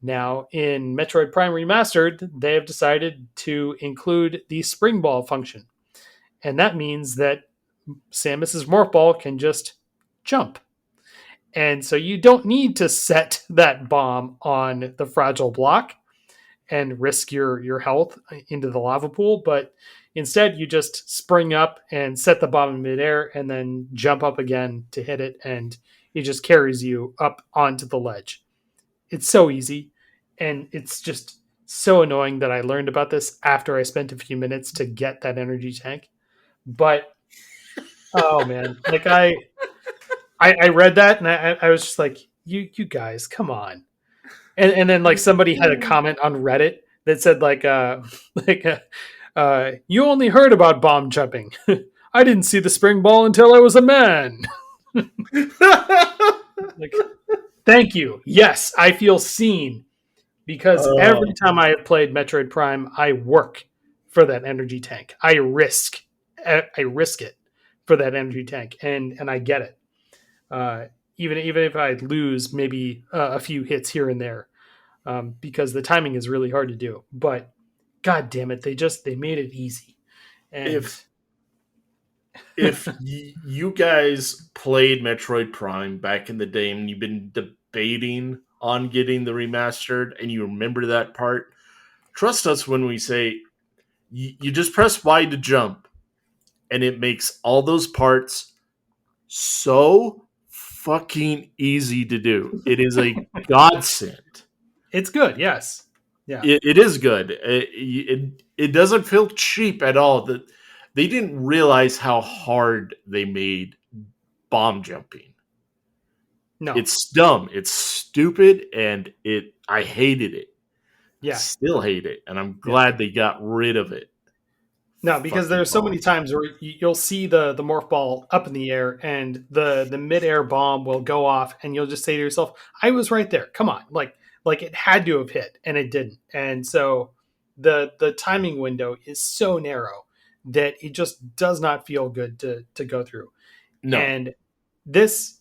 Speaker 2: Now, in Metroid Prime Remastered, they have decided to include the spring ball function. And that means that Samus's morph ball can just jump. And so you don't need to set that bomb on the fragile block and risk your health into the lava pool, but instead you just spring up and set the bomb in midair and then jump up again to hit it, and it just carries you up onto the ledge. It's so easy, and it's just so annoying that I learned about this after I spent a few minutes to get that energy tank. But oh man, like I read that and I was just like, you guys, come on. And then like somebody had a comment on Reddit that said like you only heard about bomb jumping. I didn't see the spring ball until I was a man. Like, thank you. Yes, I feel seen because every
Speaker 1: Oh,
Speaker 2: time I have played Metroid Prime, I work for that energy tank. I risk it for that energy tank, and I get it. Uh, even if I lose maybe a few hits here and there, because the timing is really hard to do. But god damn it, they made it easy. And
Speaker 1: If you guys played Metroid Prime back in the day and you've been debating on getting the remastered and you remember that part, trust us when we say you just press Y to jump and it makes all those parts so fucking easy to do. It is a godsend.
Speaker 2: it's good, yes, yeah,
Speaker 1: It is good. It doesn't feel cheap at all. That they didn't realize how hard they made bomb jumping.
Speaker 2: no,
Speaker 1: It's dumb. It's stupid, and I hated it. I
Speaker 2: yeah,
Speaker 1: still hate it, and I'm
Speaker 2: yeah.
Speaker 1: glad they got rid of it.
Speaker 2: No, because
Speaker 1: Fucking
Speaker 2: there's so many
Speaker 1: bombs.
Speaker 2: times where you'll see the morph ball up in the air, and the midair bomb will go off, and you'll just say to yourself, "I was right there. Come on!" Like it had to have hit, and it didn't. And so the timing window is so narrow that it just does not feel good to go through.
Speaker 1: No,
Speaker 2: And this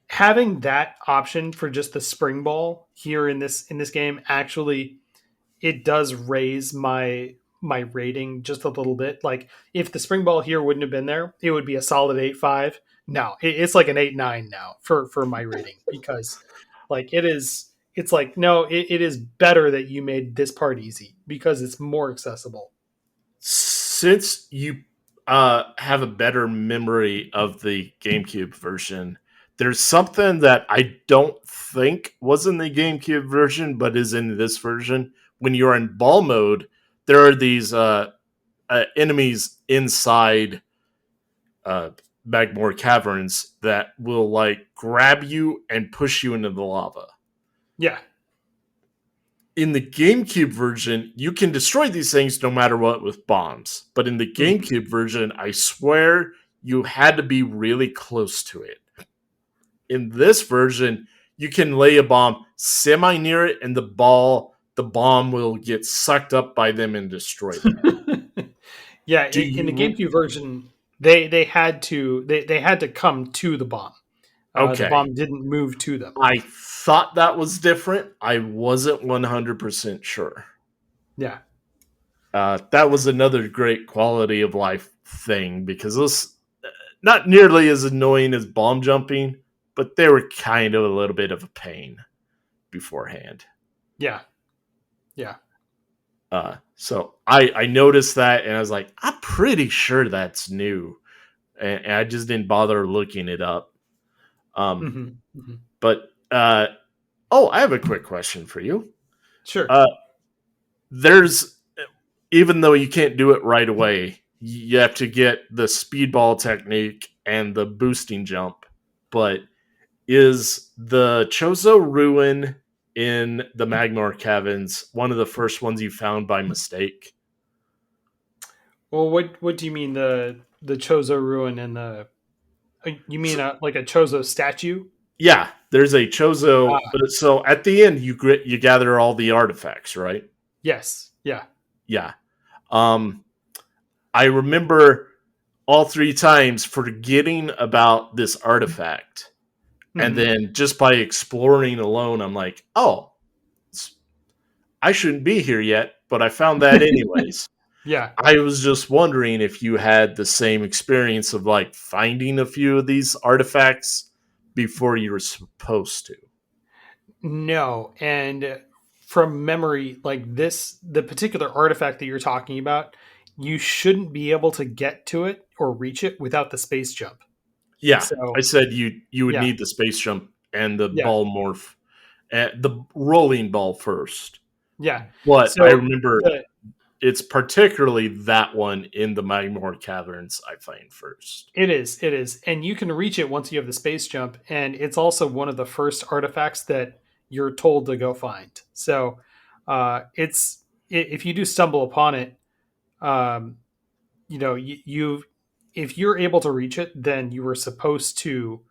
Speaker 2: having that option for just the spring ball here in this game actually it does raise my rating just a little bit. Like if the spring ball here wouldn't have been there, it would be a solid 8.5. No, it's like an 8.9 now for my rating because like it's like no, it is better that you made this part easy because it's more accessible.
Speaker 1: since you have a better memory of the GameCube version, there's something that I don't think was in the GameCube version, but is in this version. When you're in ball mode, there are these enemies inside uh, Magmore caverns that will like grab you and push you into the lava.
Speaker 2: Yeah.
Speaker 1: In the GameCube version, you can destroy these things no matter what with bombs. But in the
Speaker 2: Mhm.
Speaker 1: GameCube version, I swear you had to be really close to it. In this version, you can lay a bomb semi near it, and the bomb will get sucked up by them and destroy them.
Speaker 2: Yeah,
Speaker 1: Do
Speaker 2: in the
Speaker 1: you?
Speaker 2: GameCube version, they had to come to the bomb. The
Speaker 1: Okay.
Speaker 2: bomb didn't move to them.
Speaker 1: I thought that was different. I wasn't 100% sure.
Speaker 2: Yeah.
Speaker 1: That was another great quality of life thing because this not nearly as annoying as bomb jumping, but they were kind of a little bit of a pain beforehand.
Speaker 2: Yeah. Yeah.
Speaker 1: So I noticed that and I was like, I'm pretty sure that's new, and I just didn't bother looking it up. Um,
Speaker 2: Hmm. Hmm.
Speaker 1: but I have a quick question for you.
Speaker 2: Sure.
Speaker 1: Uh, there's even though you can't do it right away, you have to get the speedball technique and the boosting jump. But is the Chozo ruin in the Magmar caverns one of the first ones you found by mistake?
Speaker 2: Well, what do you mean the Chozo ruin and the you mean
Speaker 1: So,
Speaker 2: like a Chozo statue?
Speaker 1: yeah, there's a Chozo.
Speaker 2: Ah,
Speaker 1: So at the end, you gather all the artifacts, right?
Speaker 2: yes. Yeah.
Speaker 1: Yeah. Um, I remember all three times forgetting about this artifact. And
Speaker 2: Hmm.
Speaker 1: then just by exploring alone, I'm like, oh, I shouldn't be here yet, but I found that anyways.
Speaker 2: Yeah.
Speaker 1: I was just wondering if you had the same experience of like finding a few of these artifacts before you were supposed to.
Speaker 2: No, and from memory, like this, the particular artifact that you're talking about, you shouldn't be able to get to it or reach it without the space jump.
Speaker 1: Yeah, I
Speaker 2: So
Speaker 1: said you would
Speaker 2: yeah,
Speaker 1: need the space jump and the
Speaker 2: yeah,
Speaker 1: ball morph, the rolling ball first.
Speaker 2: yeah.
Speaker 1: But I
Speaker 2: So
Speaker 1: remember
Speaker 2: the
Speaker 1: it's particularly that one in the Magmore caverns I find first.
Speaker 2: it is, and you can reach it once you have the space jump, and it's also one of the first artifacts that you're told to go find. So if you do stumble upon it, um, you if you're able to reach it, then you were supposed to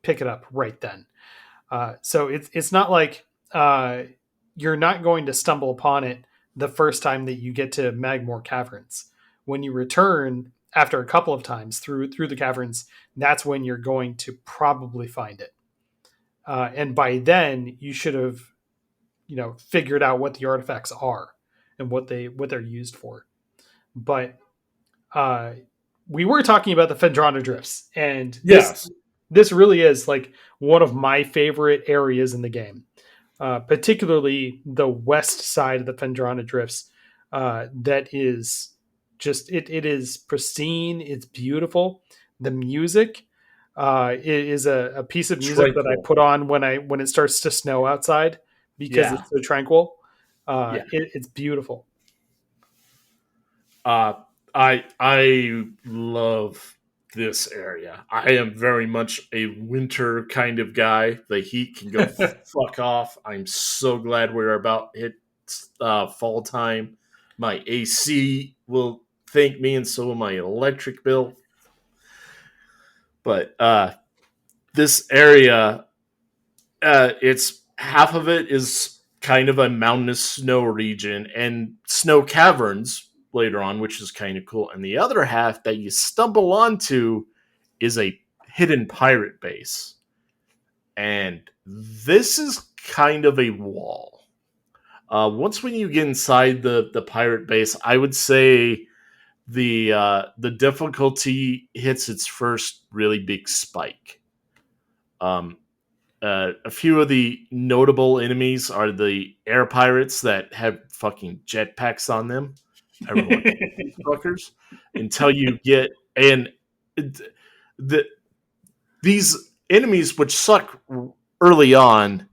Speaker 2: pick it up right then. So it's not like you're not going to stumble upon it the first time that you get to Magmore Caverns. When you return after a couple of times through the caverns, that's when you're going to probably find it. And by then, you should have figured out what the artifacts are and what they're used for. But uh, we were talking about the Phendrana drifts, and
Speaker 1: Yes.
Speaker 2: this really is like one of my favorite areas in the game, particularly the west side of the Phendrana drifts. That is just it is pristine. It's beautiful. The music is a piece of music that I
Speaker 1: Tranquil.
Speaker 2: put on when it starts to snow outside because
Speaker 1: Yeah.
Speaker 2: it's so tranquil.
Speaker 1: Yeah.
Speaker 2: It's beautiful.
Speaker 1: Uh, I love this area. I am very much a winter kind of guy. The heat can go fuck off. I'm so glad we're about to hit fall time. My AC will thank me, and so will my electric bill. But this area, it's half of it is kind of a mountainous snow region and snow caverns later on, which is kind of cool. And the other half that you stumble onto is a hidden pirate base. And this is kind of a wall. Once when you get inside the pirate base, I would say the difficulty hits its first really big spike. Um, a few of the notable enemies are the air pirates that have fucking jetpacks on them. Everyone hates these fuckers until you get and the these enemies which suck early on.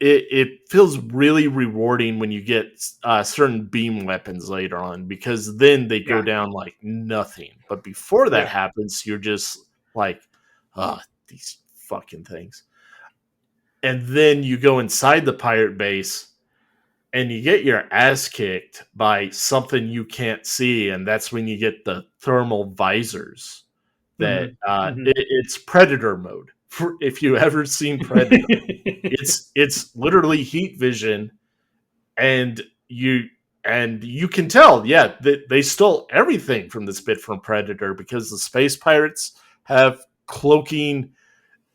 Speaker 1: It feels really rewarding when you get certain beam weapons later on because then they go
Speaker 2: Yeah,
Speaker 1: down like nothing. But before that
Speaker 2: yeah,
Speaker 1: happens, you're just like, ah, these fucking things. And then you go inside the pirate base and you get your ass kicked by something you can't see, and that's when you get the thermal visors. That
Speaker 2: hmm hmm
Speaker 1: it's predator mode. If you ever seen Predator, it's literally heat vision, and you can tell, yeah, they stole everything from this bit from Predator because the space pirates have cloaking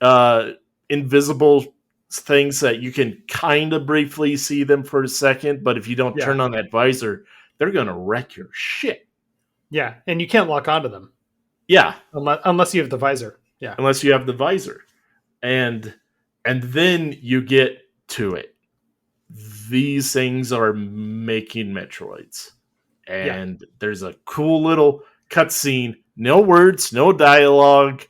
Speaker 1: uh, invisible things that you can kind of briefly see them for a second, but if you don't
Speaker 2: yeah,
Speaker 1: turn on that visor, they're gonna wreck your shit.
Speaker 2: yeah, and you can't lock onto them
Speaker 1: Yeah,
Speaker 2: unless you have the visor. Yeah,
Speaker 1: unless you have the visor, and then you get to it. These things are making Metroids,
Speaker 2: yeah,
Speaker 1: and there's a cool little cutscene. No words, no dialogue.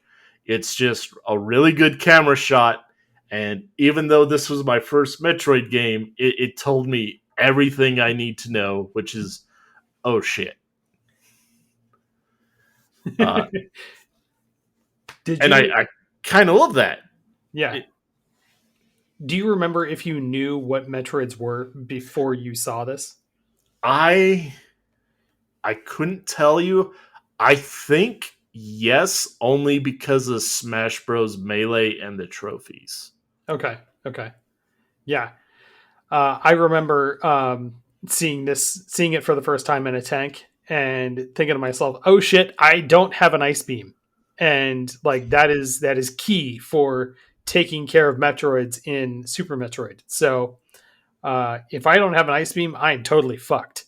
Speaker 1: It's just a really good camera shot. And even though this was my first Metroid game, it told me everything I need to know, which is, oh shit. Uh,
Speaker 2: Did
Speaker 1: and
Speaker 2: you?
Speaker 1: I kind of love that.
Speaker 2: Yeah.
Speaker 1: It,
Speaker 2: Do you remember if you knew what Metroids were before you saw this?
Speaker 1: I I couldn't tell you. I think yes, only because of Smash Bros. Melee and the trophies.
Speaker 2: Okay. Okay. Yeah. I remember seeing it for the first time in a tank and thinking to myself, "Oh shit, I don't have an ice beam," and like that is key for taking care of Metroids in Super Metroid. So if I don't have an ice beam, I am totally fucked.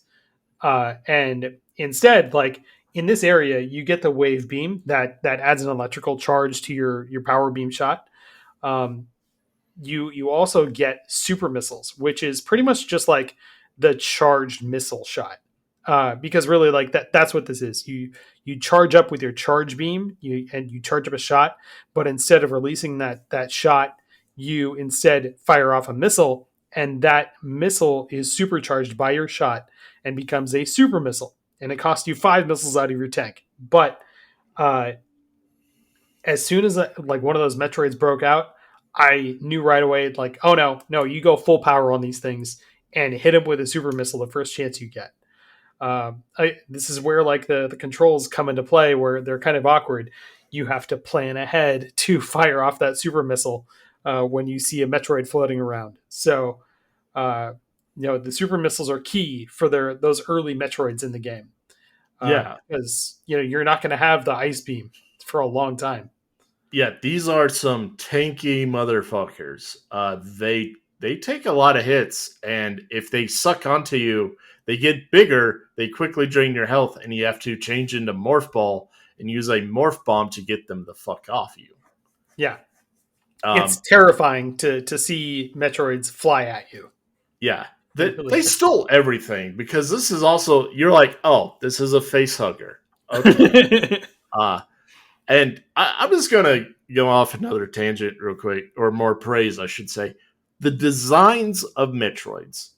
Speaker 2: And instead, like in this area, you get the wave beam that adds an electrical charge to your power beam shot. Um, you also get super missiles, which is pretty much just like the charged missile shot. Because really, like that's what this is. You charge up with your charge beam, you charge up a shot, but instead of releasing that shot, you instead fire off a missile, and that missile is supercharged by your shot and becomes a super missile, and it costs you 5 missiles out of your tank. But uh, as soon as like one of those Metroids broke out, I knew right away, like, oh no, no, you go full power on these things and hit them with a super missile the first chance you get. This is where like the controls come into play, where they're kind of awkward. You have to plan ahead to fire off that super missile when you see a Metroid floating around. So, uh, the super missiles are key for those early Metroids in the game.
Speaker 1: Yeah.
Speaker 2: because you're not going to have the ice beam for a long time.
Speaker 1: Yeah, these are some tanky motherfuckers. They take a lot of hits, and if they suck onto you, they get bigger. They quickly drain your health, and you have to change into morph ball and use a morph bomb to get them the fuck off you.
Speaker 2: Yeah, it's
Speaker 1: Um,
Speaker 2: terrifying to see Metroids fly at you.
Speaker 1: yeah,
Speaker 2: It really
Speaker 1: they
Speaker 2: is.
Speaker 1: stole everything because this is also you're like, oh, this is a face hugger. Okay, uh, and I'm just gonna go off another tangent real quick, or more praise, I should say. The designs of Metroids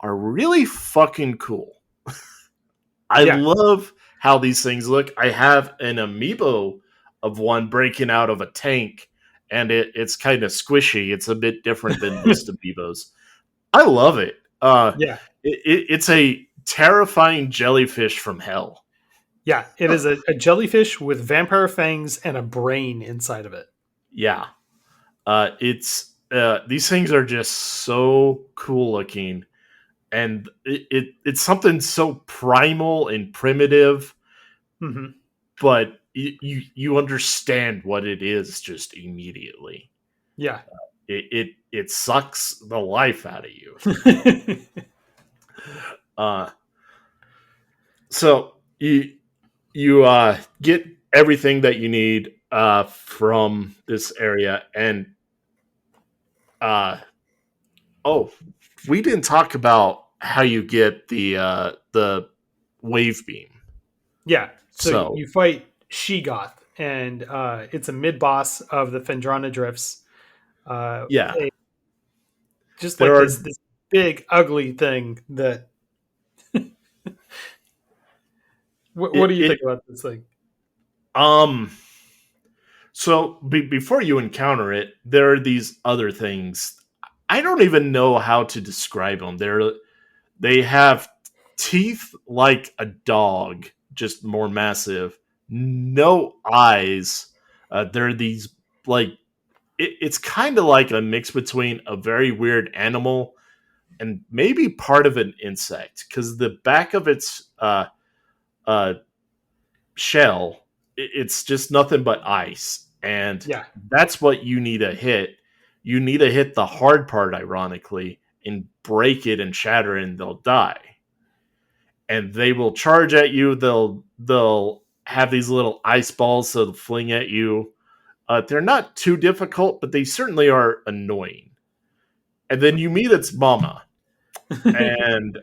Speaker 1: are really fucking cool. I
Speaker 2: Yeah,
Speaker 1: love how these things look. I have an amiibo of one breaking out of a tank, and it's kind of squishy. It's a bit different than most amiibos. I love it.
Speaker 2: yeah,
Speaker 1: It's a terrifying jellyfish from hell.
Speaker 2: yeah. It is a jellyfish with vampire fangs and a brain inside of it.
Speaker 1: Yeah, it's these things are just so cool looking, and it's something so primal and primitive,
Speaker 2: Hmm.
Speaker 1: but you understand what it is just immediately.
Speaker 2: Yeah.
Speaker 1: It sucks the life out of you. Uh, so you get everything that you need from this area, and uh, oh, we didn't talk about how you get the wave beam.
Speaker 2: Yeah. So
Speaker 1: So
Speaker 2: you fight Shegoth, and it's a mid boss of the Fendrana Drifts.
Speaker 1: yeah,
Speaker 2: A, just
Speaker 1: there
Speaker 2: like
Speaker 1: are
Speaker 2: this big ugly thing that. What do you
Speaker 1: it
Speaker 2: think about this thing?
Speaker 1: um so before you encounter it, there are these other things. I don't even know how to describe them. They have teeth like a dog, just more massive. No eyes. They're these like it's kind of like a mix between a very weird animal and maybe part of an insect because the back of its uh, shell, it's just nothing but ice, and
Speaker 2: Yeah.
Speaker 1: that's what you need to hit. You need to hit the hard part, ironically, and break it and shatter it, and they'll die. And they will charge at you. They'll have these little ice balls that'll fling at you. They're not too difficult, but they certainly are annoying. And then you meet its mama, and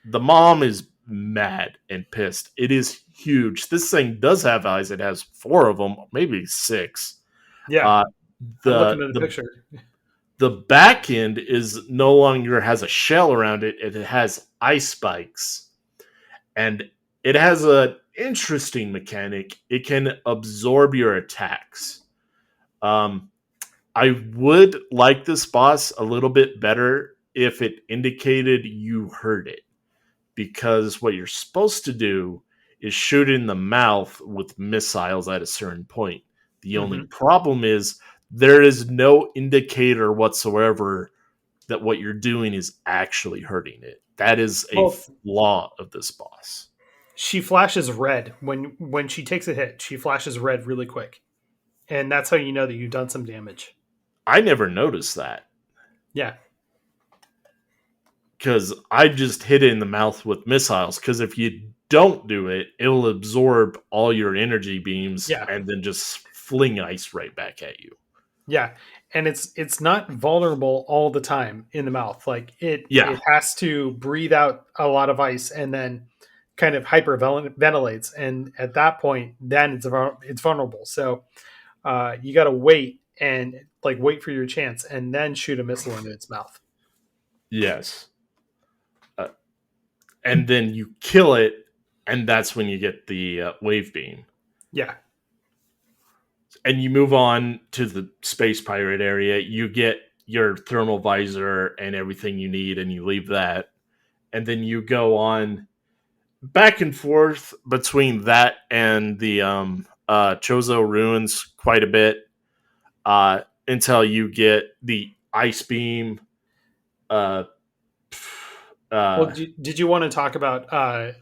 Speaker 1: the mom is mad and pissed. It is huge. This thing does have eyes. It has four of them, maybe six.
Speaker 2: Yeah.
Speaker 1: Uh,
Speaker 2: I'm looking
Speaker 1: the
Speaker 2: at a
Speaker 1: the
Speaker 2: picture.
Speaker 1: the back end is no longer has a shell around it. It has ice spikes, and it has a interesting mechanic. It can absorb your attacks. Um, I would like this boss a little bit better if it indicated you heard it, because what you're supposed to do is shoot in the mouth with missiles at a certain point. The only
Speaker 2: Hmm.
Speaker 1: problem is there is no indicator whatsoever that what you're doing is actually hurting it. That is a
Speaker 2: Well,
Speaker 1: flaw of this boss.
Speaker 2: she flashes red when she takes a hit. She flashes red really quick, and that's how you know that you've done some damage.
Speaker 1: I never noticed that
Speaker 2: Yeah.
Speaker 1: because I just hit it in the mouth with missiles. Because if you don't do it, it'll absorb all your energy beams
Speaker 2: Yeah.
Speaker 1: and then just fling ice right back at you.
Speaker 2: Yeah, and it's not vulnerable all the time in the mouth. Like
Speaker 1: Yeah,
Speaker 2: it has to breathe out a lot of ice and then kind of hyperventilates, and at that point, then it's vulnerable. So you got to wait and like wait for your chance, and then shoot a missile into its mouth.
Speaker 1: yes. Uh, and then you kill it, and that's when you get the wave beam.
Speaker 2: Yeah,
Speaker 1: And you move on to the space pirate area. You get your thermal visor and everything you need, and you leave that. And then you go on back and forth between that and the Chozo ruins quite a bit until you get the ice beam. Uh,
Speaker 2: Well,
Speaker 1: Uh,
Speaker 2: did you want to talk about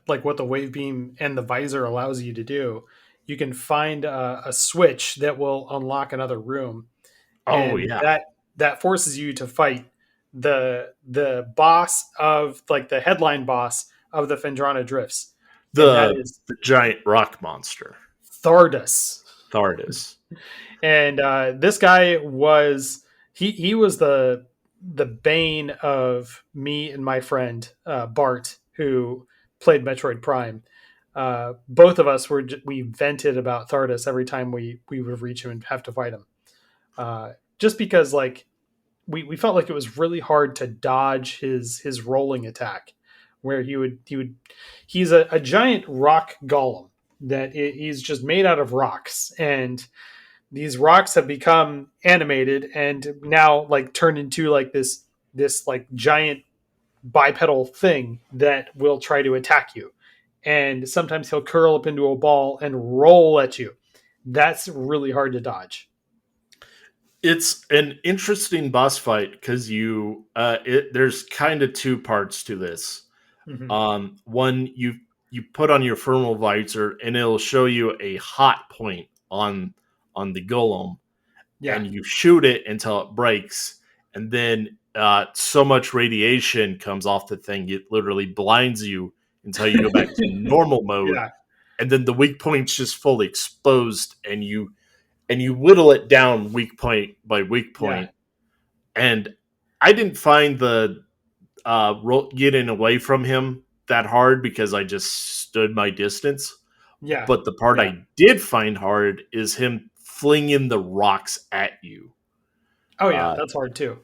Speaker 2: like what the wave beam and the visor allows you to do? You can find a switch that will unlock another room,
Speaker 1: oh
Speaker 2: and
Speaker 1: yeah,
Speaker 2: that forces you to fight the boss of like the headline boss of the Fendrana Drifts, and that
Speaker 1: the
Speaker 2: is
Speaker 1: the giant rock monster,
Speaker 2: Thardus.
Speaker 1: Thardus.
Speaker 2: And this guy was he was the bane of me and my friend Bart, who played Metroid Prime. Both of us we vented about Thardus every time we would reach him and have to fight him, just because like we felt like it was really hard to dodge his rolling attack, where he's a giant rock golem that he's just made out of rocks, and these rocks have become animated and now like turned into like this like giant bipedal thing that will try to attack you, and sometimes he'll curl up into a ball and roll at you. That's really hard to dodge.
Speaker 1: It's an interesting boss fight because there's kind of two parts to this.
Speaker 2: Mm-hmm.
Speaker 1: One, you put on your thermal visor and it'll show you a hot point on the golem,
Speaker 2: Yeah,
Speaker 1: and you shoot it until it breaks, and then so much radiation comes off the thing it literally blinds you until you go back to normal mode,
Speaker 2: yeah,
Speaker 1: and then the weak point's just fully exposed, and you whittle it down weak point by weak
Speaker 2: yeah,
Speaker 1: point. And I didn't find the getting away from him that hard because I just stood my distance.
Speaker 2: yeah,
Speaker 1: But the part
Speaker 2: yeah.
Speaker 1: I did find hard is him flinging the rocks at you.
Speaker 2: Oh yeah,
Speaker 1: Uh,
Speaker 2: that's hard too.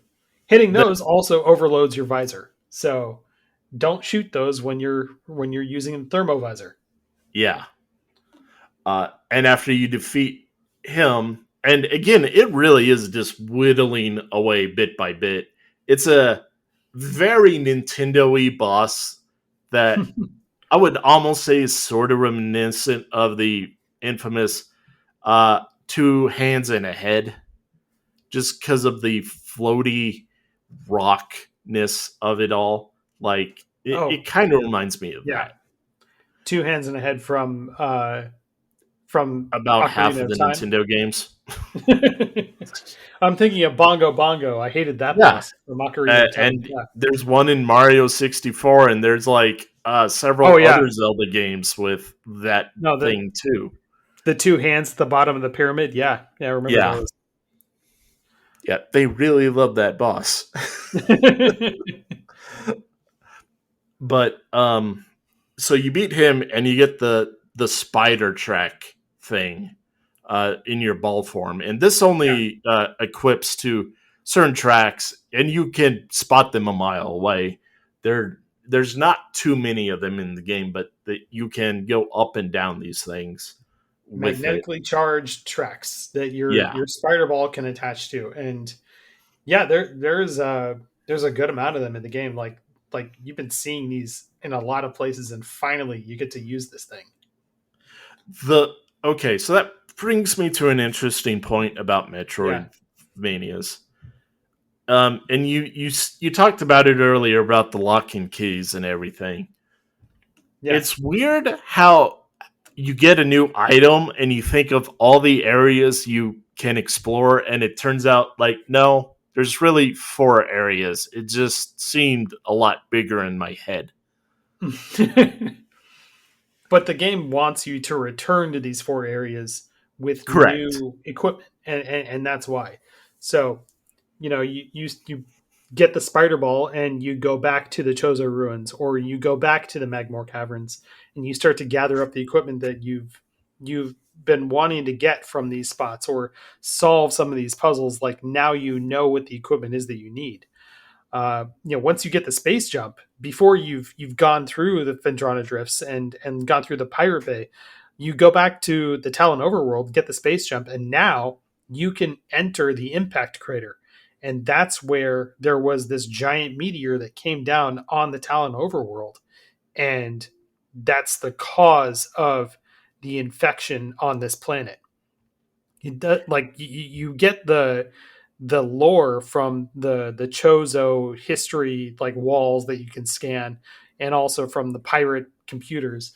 Speaker 2: Hitting
Speaker 1: the
Speaker 2: those also overloads your visor, so don't shoot those when you're using a thermovisor.
Speaker 1: Yeah, and after you defeat him, and again, it really is just whittling away bit by bit. It's a very Nintendo-y boss that I would almost say is sort of reminiscent of the infamous two hands and a head, just because of the floaty rockness of it all. Like
Speaker 2: Oh
Speaker 1: it kind of reminds me of
Speaker 2: yeah,
Speaker 1: that.
Speaker 2: two hands and a head from
Speaker 1: About half
Speaker 2: Ocarina
Speaker 1: of
Speaker 2: of
Speaker 1: the
Speaker 2: Time.
Speaker 1: Nintendo games.
Speaker 2: I'm thinking of Bongo Bongo. I hated that
Speaker 1: Yeah,
Speaker 2: boss from Ocarina of Time.
Speaker 1: and
Speaker 2: Yeah.
Speaker 1: there's one in Mario 64, and there's like
Speaker 2: Oh
Speaker 1: several
Speaker 2: yeah.
Speaker 1: other Zelda games with that
Speaker 2: No,
Speaker 1: thing too.
Speaker 2: the two hands at the bottom of the pyramid. Yeah, yeah, I remember
Speaker 1: Yeah,
Speaker 2: those.
Speaker 1: yeah, they really love that boss. But so you beat him and you get the spider track thing in your ball form, and this
Speaker 2: Yeah,
Speaker 1: only equips to certain tracks, and you can spot them a mile away. There's not too many of them in the game, but you can go up and down these things with it.
Speaker 2: magnetically charged tracks that
Speaker 1: Yeah,
Speaker 2: your spider ball can attach to, and yeah, there's a good amount of them in the game. Like you've been seeing these in a lot of places, and finally you get to use this thing.
Speaker 1: the okay, so that brings me to an interesting point about
Speaker 2: Yeah,
Speaker 1: Metroidvanias. And you talked about it earlier about the lock and keys and everything.
Speaker 2: yeah.
Speaker 1: It's weird how you get a new item and you think of all the areas you can explore, and it turns out like no, there's really four areas. It just seemed a lot bigger in my head.
Speaker 2: But the game wants you to return to these four areas with
Speaker 1: Correct.
Speaker 2: new equipment, and that's why. So you get the spider ball and you go back to the Chozo ruins, or you go back to the Magmore caverns, and you start to gather up the equipment that you've been wanting to get from these spots, or solve some of these puzzles. Like now you know what the equipment is that you need. Once you get the space jump, before you've gone through the Fendrana drifts and gone through the Pirate Bay, you go back to the Talon overworld, get the space jump, and now you can enter the impact crater. And that's where there was this giant meteor that came down on the Talon overworld, and that's the cause of the infection on this planet. It does, like you get the lore from the Chozo history, like walls that you can scan, and also from the pirate computers.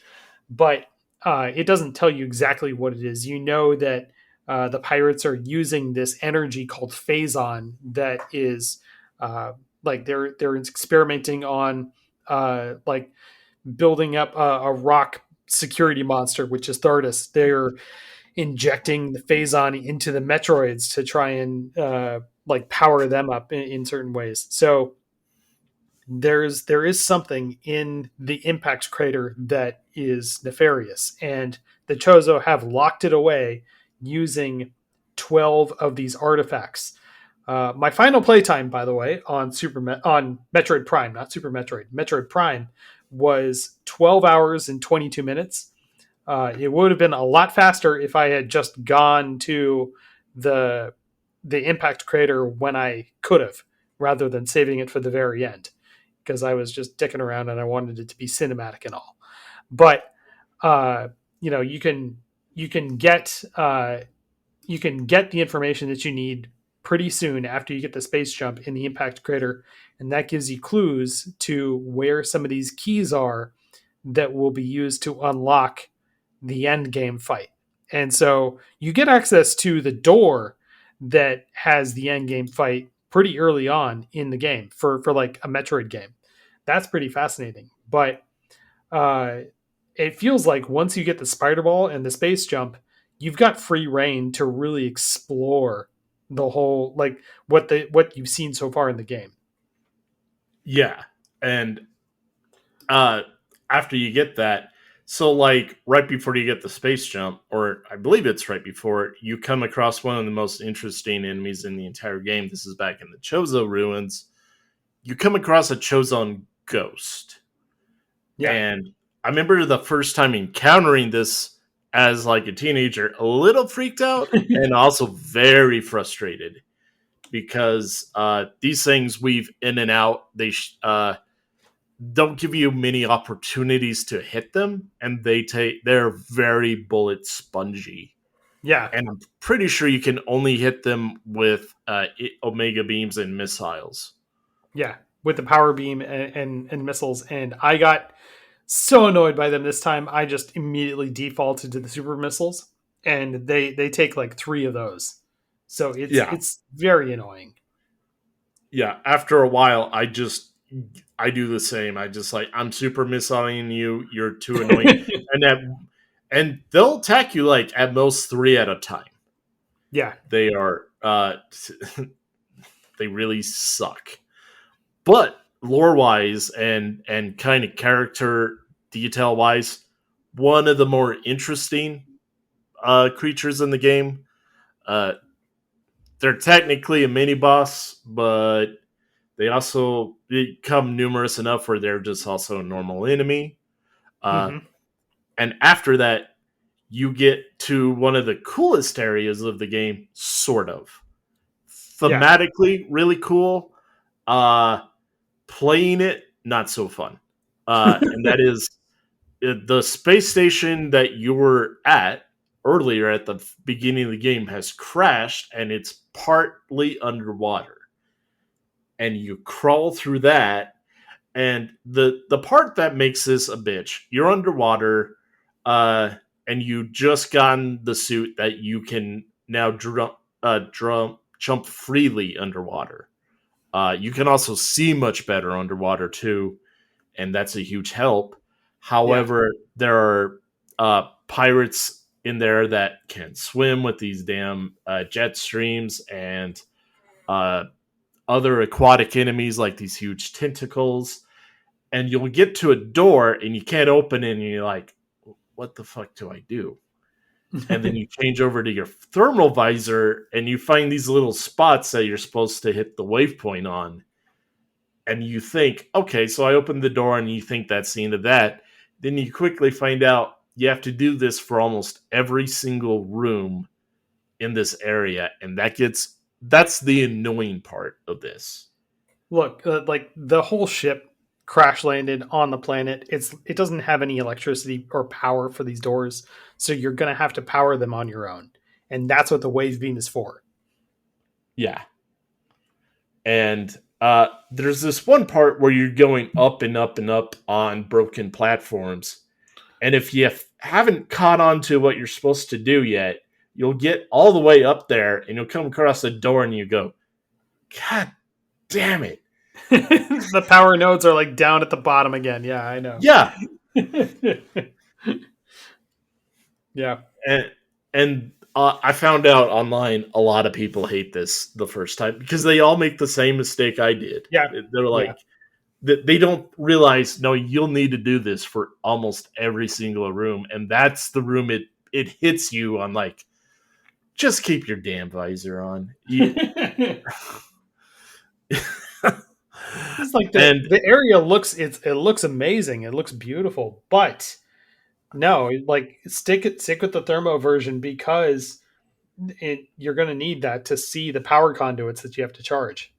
Speaker 2: But it doesn't tell you exactly what it is. You know that the pirates are using this energy called phazon that is like they're experimenting on like building up a rock security monster, which is Thardus. They're injecting the phazon into the Metroids to try and like power them up in certain ways. So there is something in the impact crater that is nefarious, and the Chozo have locked it away using 12 of these artifacts. My final playtime, by the way, on on Metroid Prime, not Super Metroid, Metroid Prime, was 12 hours and 22 minutes. It would have been a lot faster if I had just gone to the the impact crater when I could have, rather than saving it for the very end, because I was just dicking around and I wanted it to be cinematic and all. But uh, you can get you can get the information that you need pretty soon after you get the space jump in the impact crater, and that gives you clues to where some of these keys are that will be used to unlock the end game fight. And so you get access to the door that has the end game fight pretty early on in the game for like a Metroid game. That's pretty fascinating. But uh, it feels like once you get the spider ball and the space jump, you've got free reign to really explore the whole like what you've seen so far in the game.
Speaker 1: Yeah. And uh after you get that, so like right before you get the space jump, or I believe it's right before, you come across one of the most interesting enemies in the entire game. This is back in the Chozo ruins. You come across a Chozon ghost.
Speaker 2: Yeah.
Speaker 1: And I remember the first time encountering this as like a teenager, a little freaked out and also very frustrated because these things weave in and out. They don't give you many opportunities to hit them, and they're very bullet spongy.
Speaker 2: Yeah.
Speaker 1: And I'm pretty sure you can only hit them with omega beams and missiles.
Speaker 2: Yeah. With the power beam and missiles. And I got so annoyed by them this time. I just immediately defaulted to the super missiles, and they take like three of those. So
Speaker 1: Yeah,
Speaker 2: it's very annoying.
Speaker 1: yeah. After a while, I do the same. I just like I'm super missiling you. You're too annoying, and that and they'll attack you like at most three at a time.
Speaker 2: Yeah.
Speaker 1: They are they really suck. But lore wise and kind of character detail wise, one of the more interesting creatures in the game. Uh, they're technically a mini boss, but they also become numerous enough where they're just also a normal enemy. Uh,
Speaker 2: Hmm.
Speaker 1: and after that, you get to one of the coolest areas of the game, sort of.
Speaker 2: Yeah.
Speaker 1: Thematically, really cool. Uh, Playing it, not so fun. And that is the space station that you were at earlier at the beginning of the game has crashed and it's partly underwater. And you crawl through that. And the part that makes this a bitch, you're underwater, and you just gotten the suit that you can now jump freely underwater. You can also see much better underwater too, and that's a huge help.
Speaker 2: Yeah.
Speaker 1: However, there are pirates in there that can swim with these damn jet streams and uh, other aquatic enemies like these huge tentacles. And you'll get to a door and you can't open it, and you're like, what the fuck do I do? And then you change over to your thermal visor and you find these little spots that you're supposed to hit the waypoint on, and you think, okay, so I opened the door, and you think that's the end of that. Then you quickly find out you have to do this for almost every single room in this area, and that's the annoying part of this.
Speaker 2: Look, like the whole ship crash landed on the planet. It doesn't have any electricity or power for these doors, so you're gonna have to power them on your own, and that's what the wave beam is for.
Speaker 1: Yeah. And there's this one part where you're going up and up and up on broken platforms. And if you haven't caught on to what you're supposed to do yet, you'll get all the way up there and you'll come across a door and you go, God damn it.
Speaker 2: The power nodes are like down at the bottom again. Yeah, I know.
Speaker 1: Yeah.
Speaker 2: Yeah.
Speaker 1: And I found out online a lot of people hate this the first time because they all make the same mistake I did.
Speaker 2: Yeah.
Speaker 1: They're
Speaker 2: Yeah.
Speaker 1: like, they don't realize, no, you'll need to do this for almost every single room. And that's the room it hits you on, like, just keep your damn visor on.
Speaker 2: It's like
Speaker 1: And
Speaker 2: the area looks it looks amazing. It looks beautiful, but no, like stick with the thermo version because you're going to need that to see the power conduits that you have to charge.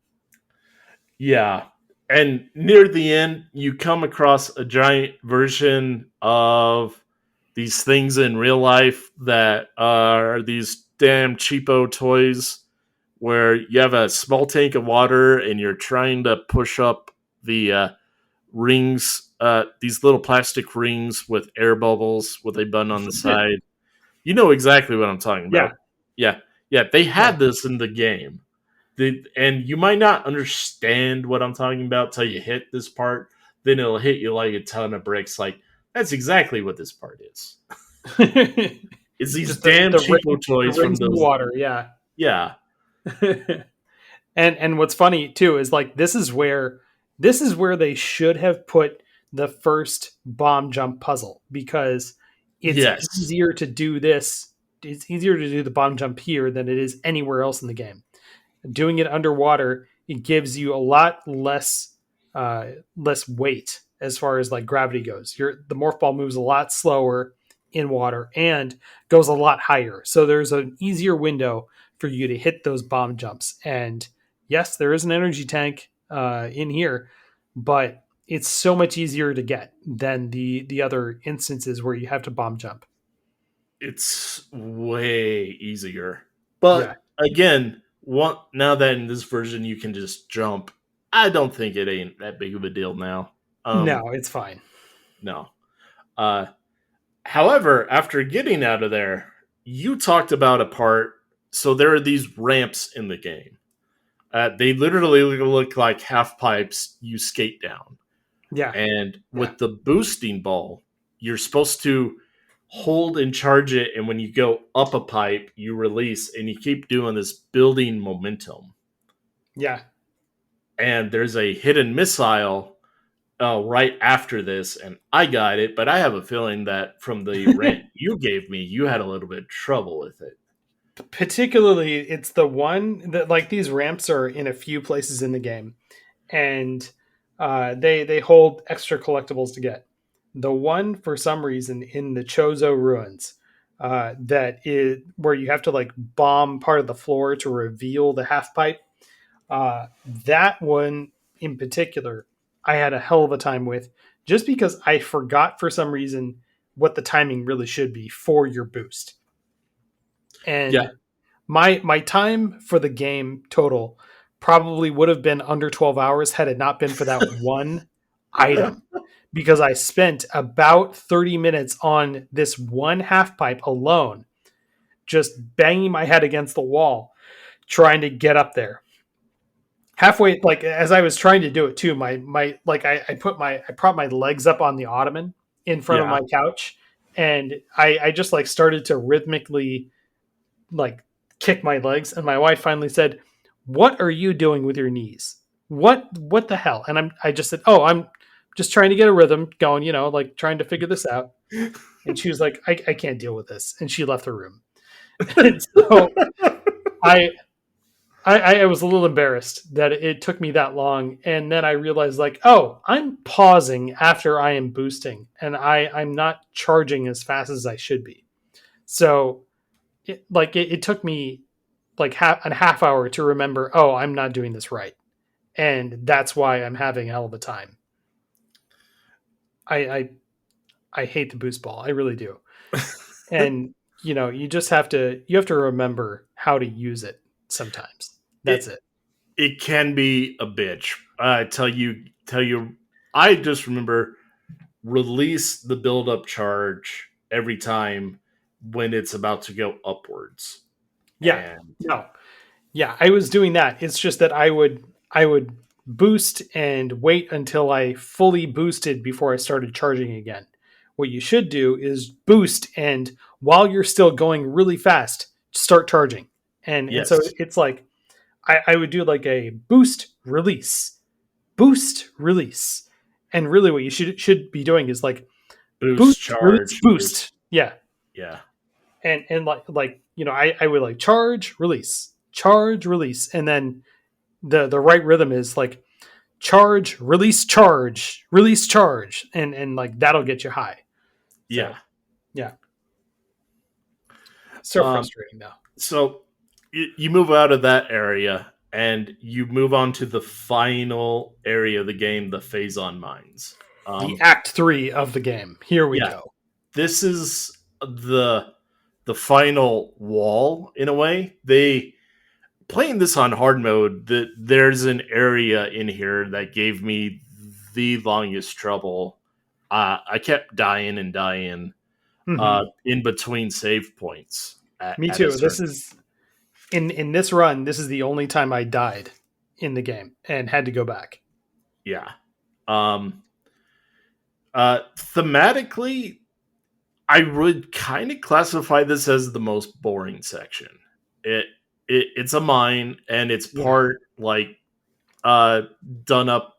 Speaker 1: yeah. And near the end, you come across a giant version of these things in real life that are these damn cheapo toys where you have a small tank of water and you're trying to push up the rings, these little plastic rings with air bubbles with a button on the side. You know exactly what I'm talking
Speaker 2: Yeah,
Speaker 1: about. Yeah. Yeah. They
Speaker 2: yeah.
Speaker 1: had this in the game. And you might not understand what I'm talking about till you hit this part. Then it'll hit you like a ton of bricks. Like, that's exactly what this part is. It's these
Speaker 2: Just
Speaker 1: damn cheapo
Speaker 2: the
Speaker 1: toys from
Speaker 2: rings in the
Speaker 1: those.
Speaker 2: water. Yeah.
Speaker 1: Yeah.
Speaker 2: And what's funny too is like this is where they should have put the first bomb jump puzzle because it's
Speaker 1: Yes.
Speaker 2: easier to do this. It's easier to do the bomb jump here than it is anywhere else in the game. Doing it underwater, it gives you a lot less weight as far as like gravity goes. The morph ball moves a lot slower in water and goes a lot higher. So there's an easier window for you to hit those bomb jumps. And yes, there is an energy tank in here, but it's so much easier to get than the other instances where you have to bomb jump.
Speaker 1: It's way easier.
Speaker 2: Yeah.
Speaker 1: But again, now that in this version you can just jump, I don't think it ain't that big of a deal now.
Speaker 2: No, it's fine.
Speaker 1: No. Uh, However, after getting out of there, you talked about a part. So there are these ramps in the game. They literally look like half pipes you skate down.
Speaker 2: Yeah.
Speaker 1: And
Speaker 2: Yeah.
Speaker 1: with the boosting ball, you're supposed to hold and charge it. And when you go up a pipe, you release and you keep doing this building momentum.
Speaker 2: Yeah.
Speaker 1: And there's a hidden missile right after this, and I got it, but I have a feeling that from the rant you gave me, you had a little bit of trouble with it.
Speaker 2: Particularly, it's the one that like these ramps are in a few places in the game, and they hold extra collectibles to get. The one for some reason in the Chozo ruins that is where you have to like bomb part of the floor to reveal the half pipe. That one in particular, I had a hell of a time with, just because I forgot for some reason what the timing really should be for your boost.
Speaker 1: Yeah.
Speaker 2: And my time for the game total probably would have been under 12 hours had it not been for that one item, because I spent about 30 minutes on this one half pipe alone, just banging my head against the wall trying to get up there. Halfway, like as I was trying to do it too, my like I propped my legs up on the ottoman in front of
Speaker 1: Yeah.
Speaker 2: my couch, and I just like started to rhythmically like kick my legs, and my wife finally said, "What are you doing with your knees? What the hell?" And I just said, "Oh, I'm just trying to get a rhythm going, like trying to figure this out." And she was like, I can't deal with this," and she left the room. And so I I was a little embarrassed that it took me that long, and then I realized like, oh, I'm pausing after I am boosting, and I'm not charging as fast as I should be. So it took me like a half hour to remember, oh, I'm not doing this right, and that's why I'm having a hell of a time. I I hate the boost ball, I really do, and you just have to remember how to use it sometimes.
Speaker 1: it
Speaker 2: That's it.
Speaker 1: it can be a bitch. Tell you. I just remember release the build up charge every time when it's about to go upwards,
Speaker 2: Yeah.
Speaker 1: and
Speaker 2: No. Yeah, I was doing that. It's just that I would boost and wait until I fully boosted before I started charging again. What you should do is boost, and while you're still going really fast, start charging. And so
Speaker 1: yes,
Speaker 2: it's like I would do like a boost, release. And really what you should be doing is like
Speaker 1: boost
Speaker 2: boost, release,
Speaker 1: charge boost.
Speaker 2: boost. Yeah.
Speaker 1: Yeah,
Speaker 2: And like I would like charge, release, and then the right rhythm is like charge, release, charge, and like that'll get you high.
Speaker 1: yeah.
Speaker 2: So yeah, so
Speaker 1: Um,
Speaker 2: frustrating though.
Speaker 1: so you move out of that area and you move on to the final area of the game, the phazon mines.
Speaker 2: The
Speaker 1: Um,
Speaker 2: act 3 of the game. Here we
Speaker 1: yeah,
Speaker 2: go.
Speaker 1: this is the final wall in a way. They playing this on hard mode. There's an area in here that gave me the longest trouble. I kept dying and dying
Speaker 2: Hmm.
Speaker 1: in between save points
Speaker 2: Me
Speaker 1: at a
Speaker 2: too. This
Speaker 1: certain.
Speaker 2: is in this run. This is the only time I died in the game and had to go back.
Speaker 1: Yeah. Um, thematically, I would kind of classify this as the most boring section. It, it's a mine and it's
Speaker 2: Yeah.
Speaker 1: part like uh, done up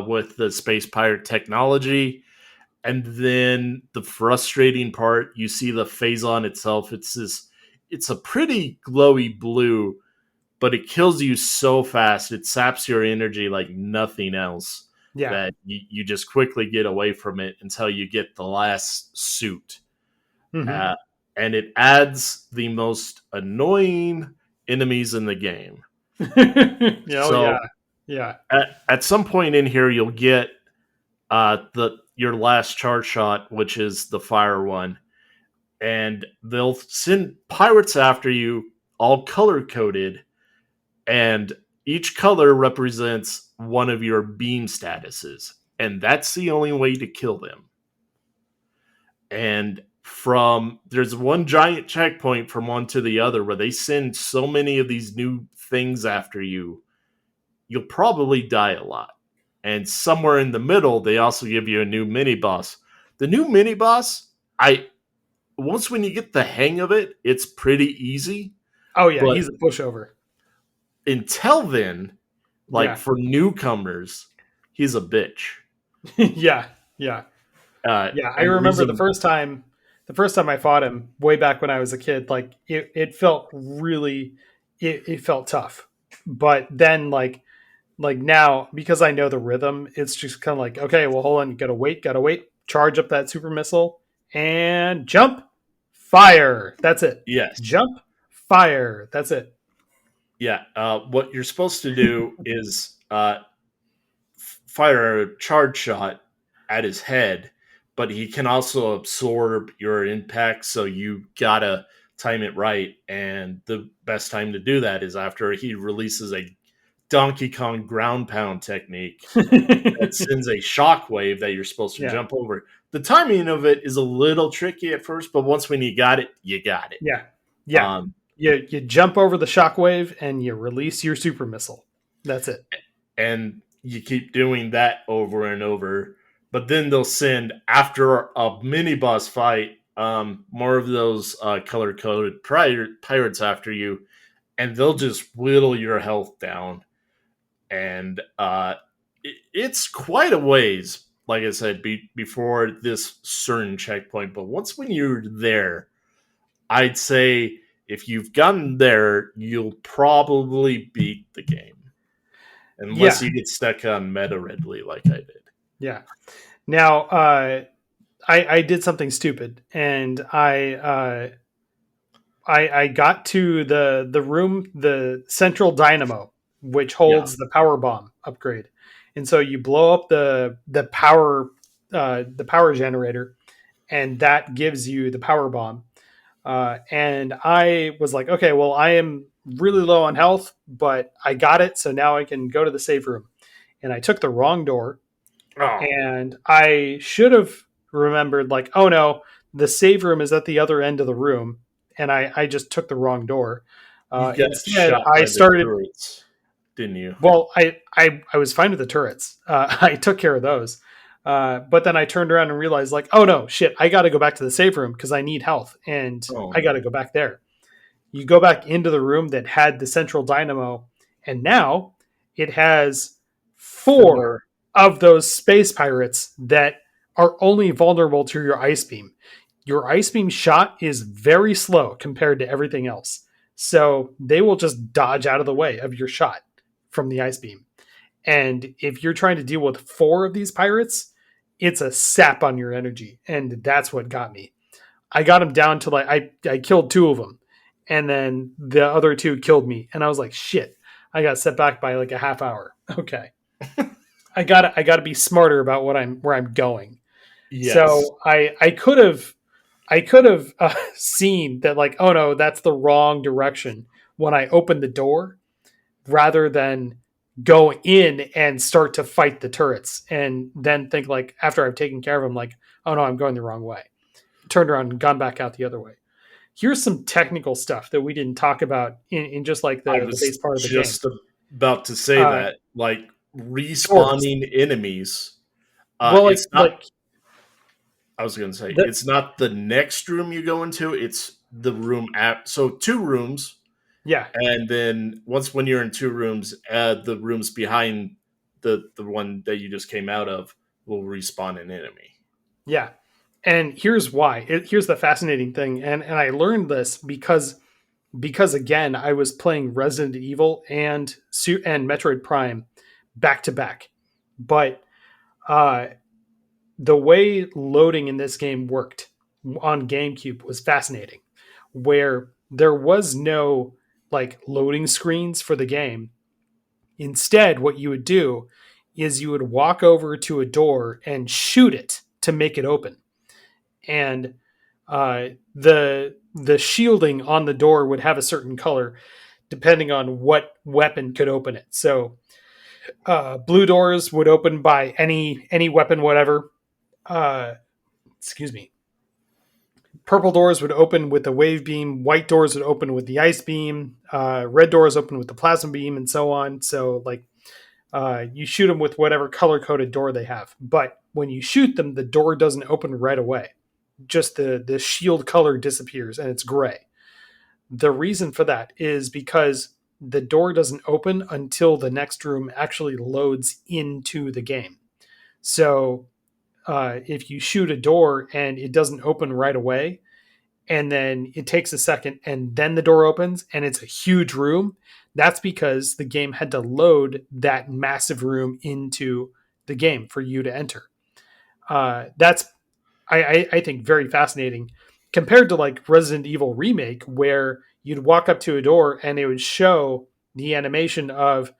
Speaker 1: with the space pirate technology, and then the frustrating part, you see the phazon itself. It's a pretty glowy blue, but it kills you so fast. It saps your energy like nothing else.
Speaker 2: Yeah.
Speaker 1: That you just quickly get away from it until you get the last suit.
Speaker 2: Hmm.
Speaker 1: Uh, and it adds the most annoying enemies in the game.
Speaker 2: Oh yeah.
Speaker 1: So
Speaker 2: Yeah.
Speaker 1: at some point in here, you'll get the your last charge shot, which is the fire one, and they'll send pirates after you, all color coded, and each color represents one of your beam statuses, and that's the only way to kill them. And from there's one giant checkpoint from one to the other where they send so many of these new things after you, you'll probably die a lot. And somewhere in the middle, they also give you a new mini boss. The new mini boss, I once when you get the hang of it, it's pretty easy.
Speaker 2: Oh yeah.
Speaker 1: But
Speaker 2: He's a pushover.
Speaker 1: until then, like
Speaker 2: Yeah.
Speaker 1: for newcomers, he's a bitch.
Speaker 2: Yeah. Yeah. Yeah, I
Speaker 1: And the
Speaker 2: remember
Speaker 1: reason,
Speaker 2: the first time I fought him way back when I was a kid, like it felt really it felt tough. But then like now, because I know the rhythm, it's just kind of like, okay, well hold on, you gotta wait, charge up that super missile and jump, fire. That's it.
Speaker 1: yes,
Speaker 2: Jump, fire. That's it.
Speaker 1: yeah. What you're supposed to do is fire a charge shot at his head, but he can also absorb your impact. So you gotta time it right. And the best time to do that is after he releases a Donkey Kong ground pound technique that sends a shockwave that you're supposed to
Speaker 2: Yeah.
Speaker 1: jump over. The timing of it is a little tricky at first, but once when you got it, you got it.
Speaker 2: Yeah. Yeah.
Speaker 1: Um,
Speaker 2: You jump over the shockwave and you release your super missile. That's it.
Speaker 1: and you keep doing that over and over. But then they'll send after a mini boss fight more of those color coded pirates after you, and they'll just whittle your health down. And it's quite a ways, like I said, before this certain checkpoint. But once when you're there, I'd say if you've gotten there, you'll probably beat the game unless
Speaker 2: Yeah.
Speaker 1: you get stuck on meta Ridley like I did.
Speaker 2: Yeah. Now, I did something stupid, and I got to the room, the central dynamo, which
Speaker 1: Yeah.
Speaker 2: holds the power bomb upgrade, and so you blow up the power generator, and that gives you the power bomb. And I was like, okay, well, really low on health, but I got it, so now I can go to the save room. And I took the wrong door,
Speaker 1: Oh,
Speaker 2: and I should have remembered, like, oh no, the save room is at the other end of the room, and I just took the wrong door.
Speaker 1: you got
Speaker 2: Instead,
Speaker 1: shot
Speaker 2: I
Speaker 1: by the
Speaker 2: started.
Speaker 1: turrets, didn't you?
Speaker 2: Well, I was fine with the turrets. I took care of those. But then I turned around and realized, like, oh no, shit, I got to go back to the save room because I need health, and
Speaker 1: Oh
Speaker 2: I got to
Speaker 1: no.
Speaker 2: go back there. You go back into the room that had the central dynamo, and now it has four
Speaker 1: Four.
Speaker 2: of those space pirates that are only vulnerable to your ice beam. Your ice beam shot is very slow compared to everything else. So they will just dodge out of the way of your shot from the ice beam. And if you're trying to deal with four of these pirates, it's a sap on your energy. And that's what got me. I got him down to like I killed two of them, and then the other two killed me, and I was like, shit, I got set back by like a half hour. Okay, I gotta be smarter about what I'm where I'm going.
Speaker 1: Yes.
Speaker 2: So I could have seen that, like, oh no, that's the wrong direction when I opened the door, rather than go in and start to fight the turrets and then think, like, after I've taken care of them, like, oh no, I'm going the wrong way. Turned around and gone back out the other way. Here's some technical stuff that we didn't talk about in just like
Speaker 1: I
Speaker 2: the base
Speaker 1: was
Speaker 2: part of the game.
Speaker 1: just about to say
Speaker 2: Uh,
Speaker 1: that, like
Speaker 2: Doors.
Speaker 1: respawning enemies.
Speaker 2: Well,
Speaker 1: It's not.
Speaker 2: like
Speaker 1: I was going to say
Speaker 2: the
Speaker 1: it's not the next room you go into. It's the room at. So two rooms,
Speaker 2: yeah,
Speaker 1: and then once when you're in two rooms, the rooms behind the one that you just came out of will respawn an enemy.
Speaker 2: yeah. And here's why. Here's the fascinating thing, and I learned this because again I was playing Resident Evil and Metroid Prime back to back, but uh, the way loading in this game worked on GameCube was fascinating, where there was no like loading screens for the game. Instead, what you would do is you would walk over to a door and shoot it to make it open. And the shielding on the door would have a certain color depending on what weapon could open it. So blue doors would open by any weapon, whatever. Uh, excuse me. Purple doors would open with the wave beam. White doors would open with the ice beam. Red doors open with the plasma beam, and so on. So like you shoot them with whatever color coded door they have. But when you shoot them, the door doesn't open right away. Just the shield color disappears and it's gray. The reason for that is because the door doesn't open until the next room actually loads into the game. So if you shoot a door and it doesn't open right away, and then it takes a second and then the door opens and it's a huge room, that's because the game had to load that massive room into the game for you to enter. That's I think very fascinating compared to like Resident Evil Remake, where you'd walk up to a door and it would show the animation of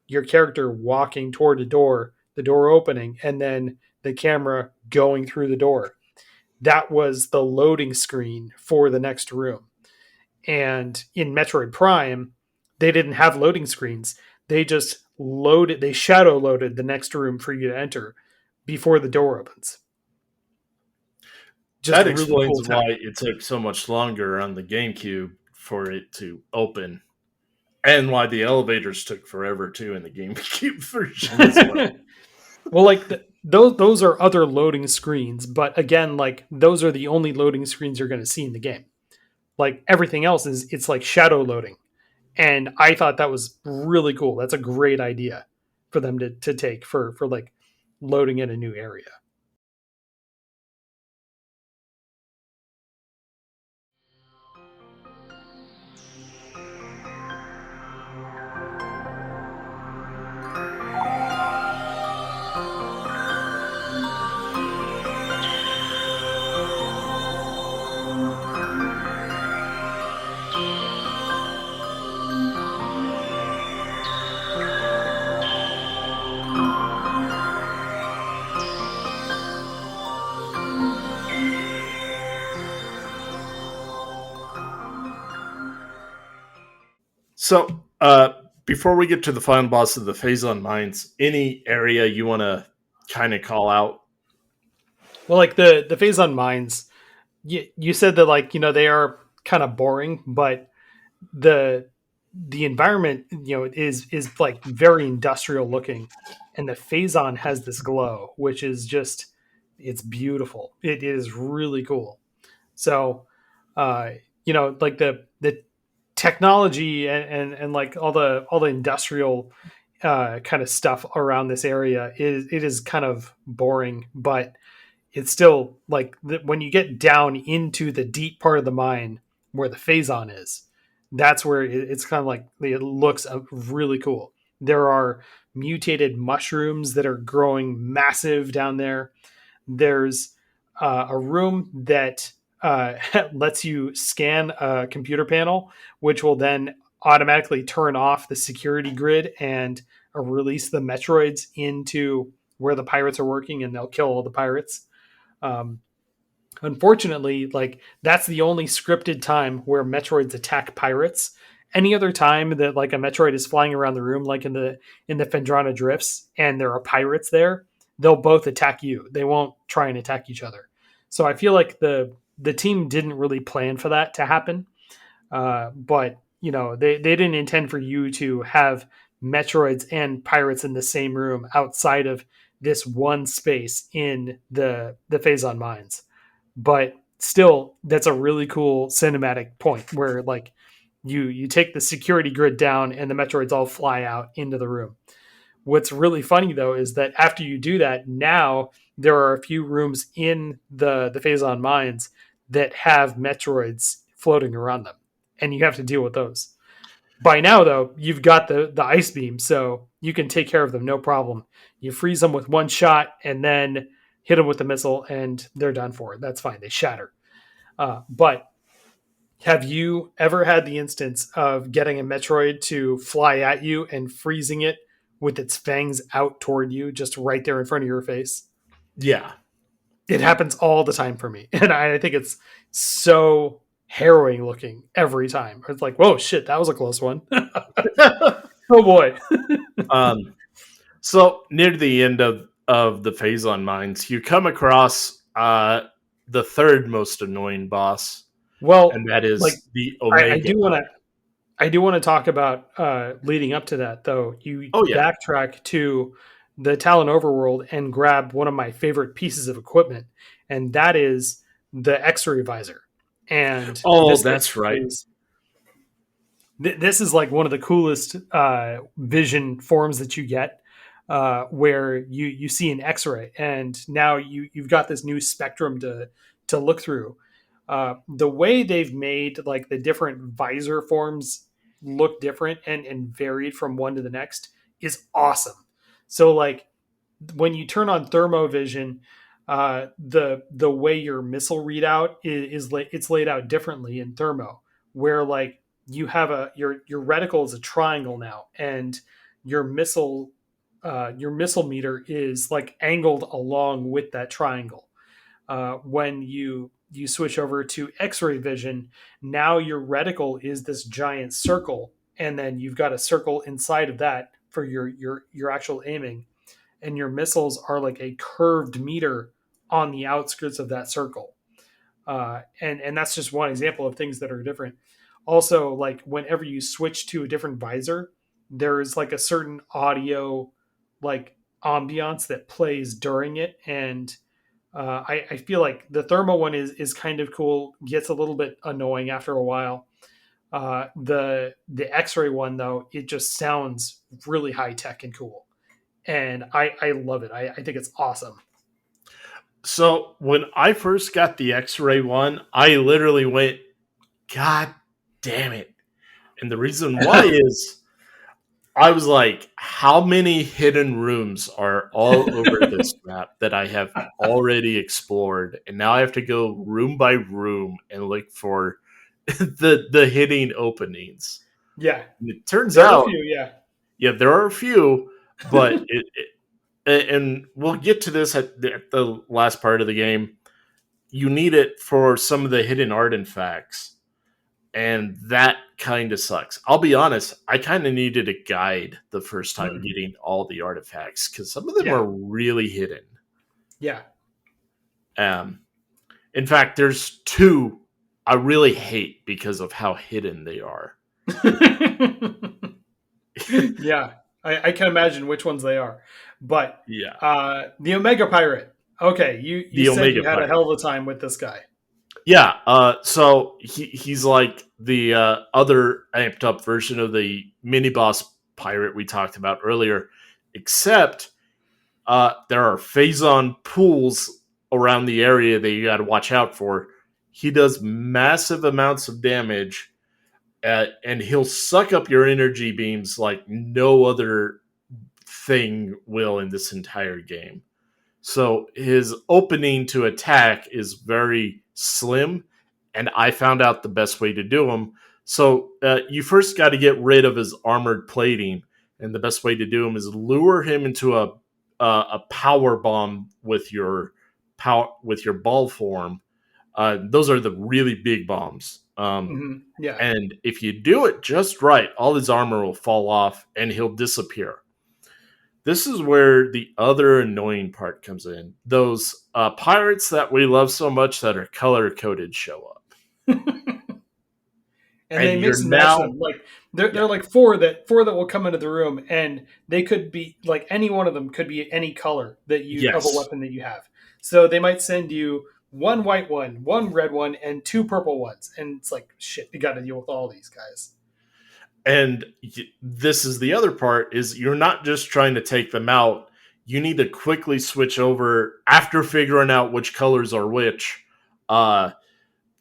Speaker 2: your character walking toward the door opening, and then the camera going through the door. That was the loading screen for the next room. And in Metroid Prime, they didn't have loading screens. They just they shadow loaded the next room for you to enter before the door opens. Just
Speaker 1: That
Speaker 2: really
Speaker 1: explains
Speaker 2: cool
Speaker 1: why
Speaker 2: tech.
Speaker 1: it took so much longer on the GameCube for it to open, and why the elevators took forever too in the GameCube version as well.
Speaker 2: Well, like those are other loading screens, but again, like those are the only loading screens you're going to see in the game. Like everything else is it's like shadow loading, and I thought that was really cool. That's a great idea for them to take for like loading in a new area.
Speaker 1: So, before we get to the final boss of the Phazon Mines, any area you want to kind of call out?
Speaker 2: Well, like the phase on mines, you said that like they are kind of boring, but the the environment is like very industrial looking, and the phazon has this glow, which is just it's beautiful. It is really cool. So, uh, like the technology and like all the industrial kind of stuff around this area is kind of boring, but it's still like when you get down into the deep part of the mine where the phazon is, that's where it's kind of like it looks really cool. There are mutated mushrooms that are growing massive down there. There's a room that lets you scan a computer panel, which will then automatically turn off the security grid and release the Metroids into where the pirates are working, and they'll kill all the pirates. Um, Unfortunately, like that's the only scripted time where Metroids attack pirates. Any other time that like a Metroid is flying around the room, like in the Phendrana drifts, and there are pirates there, they'll both attack you. They won't try and attack each other. So I feel like the team didn't really plan for that to happen. But they didn't intend for you to have Metroids and pirates in the same room outside of this one space in the Phazon mines. But still, that's a really cool cinematic point where like you take the security grid down and the Metroids all fly out into the room. What's really funny though is that after you do that, now there are a few rooms in the Phazon mines that have Metroids floating around them, and you have to deal with those. By now, though, you've got the ice beam, so you can take care of them no problem. You freeze them with one shot, and then hit them with the missile, and they're done for. That's fine; they shatter. But have you ever had the instance of getting a Metroid to fly at you and freezing it with its fangs out toward you, just right there in front of your face?
Speaker 1: Yeah.
Speaker 2: It happens all the time for me, and I think it's so harrowing looking every time. It's like, whoa, shit, that was a close one. Oh boy.
Speaker 1: um, so near the end of the Phazon Mines, you come across the third most annoying boss,
Speaker 2: Well,
Speaker 1: and that
Speaker 2: like
Speaker 1: is the
Speaker 2: I
Speaker 1: Omega
Speaker 2: do want to
Speaker 1: Eye.
Speaker 2: I do want to talk about leading up to that though. You
Speaker 1: Oh yeah.
Speaker 2: backtrack to the Talon overworld and grab one of my favorite pieces of equipment, and that is the X-ray visor. And
Speaker 1: Oh, that's right.
Speaker 2: this is like one of the coolest vision forms that you get, where you see an X-ray, and now you've got this new spectrum to look through. The way they've made like the different visor forms look different and varied from one to the next is awesome. So like when you turn on thermovision, the way your missile readout it's laid out differently in thermo, where like you have your reticle is a triangle now, and your missile meter is like angled along with that triangle. When you switch over to X-ray vision, now your reticle is this giant circle, and then you've got a circle inside of that for your actual aiming, and your missiles are like a curved meter on the outskirts of that circle. And that's just one example of things that are different. Also, like whenever you switch to a different visor, there's like a certain audio like ambiance that plays during it, and I feel like the thermal one is kind of cool, gets a little bit annoying after a while. The X-ray one though, it just sounds really high tech and cool, and I love it. I think it's awesome.
Speaker 1: So when I first got the X-ray one, I literally went, "God damn it!" And the reason why is I was like, "How many hidden rooms are all over this map that I have already explored, and now I have to go room by room and look for the hidden openings?"
Speaker 2: Yeah,
Speaker 1: And it turns
Speaker 2: there are a
Speaker 1: out,
Speaker 2: few. Yeah,
Speaker 1: yeah, there are a few, but and we'll get to this at the last part of the game. You need it for some of the hidden artifacts, and that kind of sucks. I'll be honest, I kind of needed a guide the first time
Speaker 2: Mm.
Speaker 1: getting all the artifacts because some of them
Speaker 2: Yeah.
Speaker 1: are really hidden.
Speaker 2: Yeah.
Speaker 1: Um, in fact, there's two I really hate because of how hidden they are.
Speaker 2: Yeah. I can imagine which ones they are. But
Speaker 1: Yeah,
Speaker 2: the Omega Pirate. Okay, you
Speaker 1: the
Speaker 2: said
Speaker 1: Omega
Speaker 2: you had a
Speaker 1: Pirate.
Speaker 2: hell of a time with this guy.
Speaker 1: Yeah, so he's like the other amped up version of the mini boss pirate we talked about earlier, except there are phazon pools around the area that you got to watch out for. He does massive amounts of damage, and he'll suck up your energy beams like no other thing will in this entire game. So his opening to attack is very slim, and I found out the best way to do them. So you first got to get rid of his armored plating, and the best way to do him is lure him into a power bomb with your ball form. Those are the really big bombs.
Speaker 2: Yeah.
Speaker 1: And if you do it just right, all his armor will fall off and he'll disappear. This is where the other annoying part comes in. Those pirates that we love so much that are color coded show up.
Speaker 2: And they
Speaker 1: And you're
Speaker 2: mix and match
Speaker 1: now,
Speaker 2: them. Like they're
Speaker 1: yeah,
Speaker 2: like four that will come into the room, and they could be like any one of them could be any color that you of a
Speaker 1: yes.
Speaker 2: weapon that you have. So they might send you one white one red one, and two purple ones, and it's like shit. You got to deal with all these guys.
Speaker 1: And this is the other part is you're not just trying to take them out. You need to quickly switch over after figuring out which colors are which. Uh,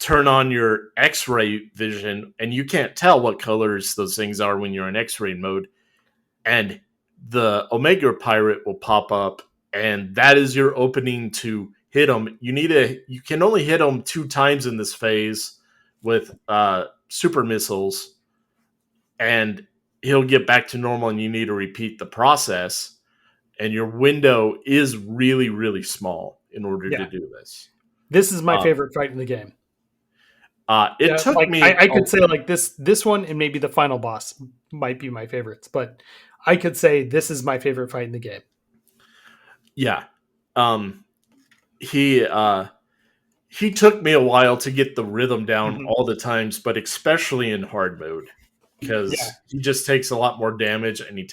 Speaker 1: Turn on your X-ray vision, and you can't tell what colors those things are when you're in X-ray mode. And the Omega Pirate will pop up, and that is your opening to hit them. You can only hit them 2 times in this phase with super missiles, and he'll get back to normal, and you need to repeat the process. And your window is really, really small in order to
Speaker 2: Yeah,
Speaker 1: do this.
Speaker 2: this is my
Speaker 1: Um,
Speaker 2: favorite fight in the game.
Speaker 1: it
Speaker 2: Yeah,
Speaker 1: took
Speaker 2: like
Speaker 1: me,
Speaker 2: I could say like this one and maybe the final boss might be my favorites, but I could say this is my favorite fight in the game.
Speaker 1: yeah. Um, he he took me a while to get the rhythm down
Speaker 2: Mhm.
Speaker 1: all the times, but especially in hard mode
Speaker 2: Yeah.
Speaker 1: because he just takes a lot more damage and he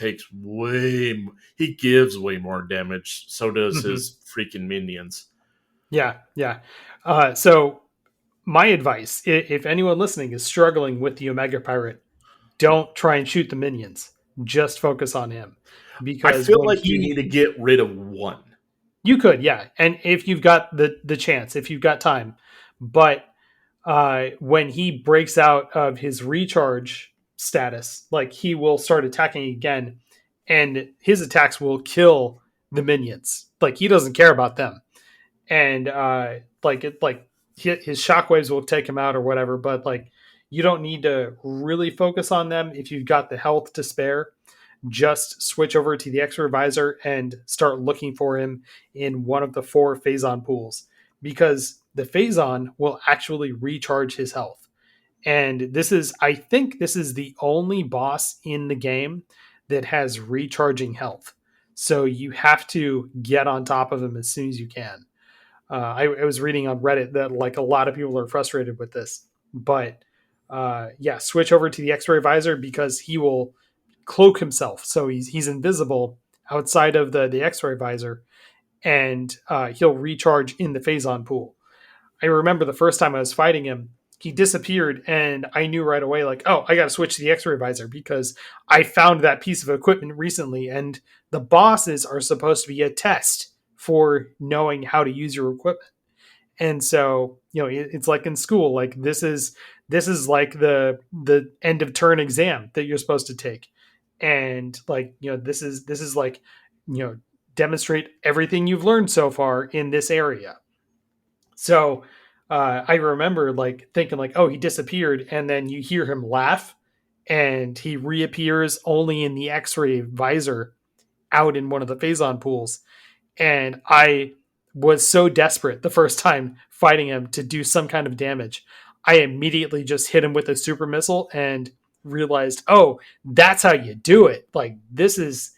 Speaker 1: gives way more damage. So does
Speaker 2: Mhm.
Speaker 1: his freaking minions.
Speaker 2: Yeah, yeah. So my advice, if anyone listening is struggling with the Omega Pirate, don't try and shoot the minions. Just focus on him,
Speaker 1: I
Speaker 2: because
Speaker 1: feel
Speaker 2: when
Speaker 1: like you need to get rid of one.
Speaker 2: you could, yeah, and if you've got the chance, if you've got time, but when he breaks out of his recharge status, like he will start attacking again, and his attacks will kill the minions. Like he doesn't care about them, and his shockwaves will take him out or whatever. But like you don't need to really focus on them if you've got the health to spare. Just switch over to the X-ray visor and start looking for him in one of the four phazon pools, because the phazon will actually recharge his health. And I think this is the only boss in the game that has recharging health. So you have to get on top of him as soon as you can. I was reading on Reddit that like a lot of people are frustrated with this, but yeah, switch over to the X-ray visor because he will cloak himself, so he's invisible outside of the X-ray visor, and he'll recharge in the phazon pool. I remember the first time I was fighting him, he disappeared, and I knew right away, like, oh, I got to switch to the X-ray visor because I found that piece of equipment recently, and the bosses are supposed to be a test for knowing how to use your equipment. And so, it's like in school, like this is like the end of turn exam that you're supposed to take, and like this is like demonstrate everything you've learned so far in this area. So I remember like thinking like, oh, he disappeared, and then you hear him laugh, and he reappears only in the X-ray visor out in one of the phazon pools. And I was so desperate the first time fighting him to do some kind of damage. I immediately just hit him with a super missile and realized, oh, that's how you do it. Like this is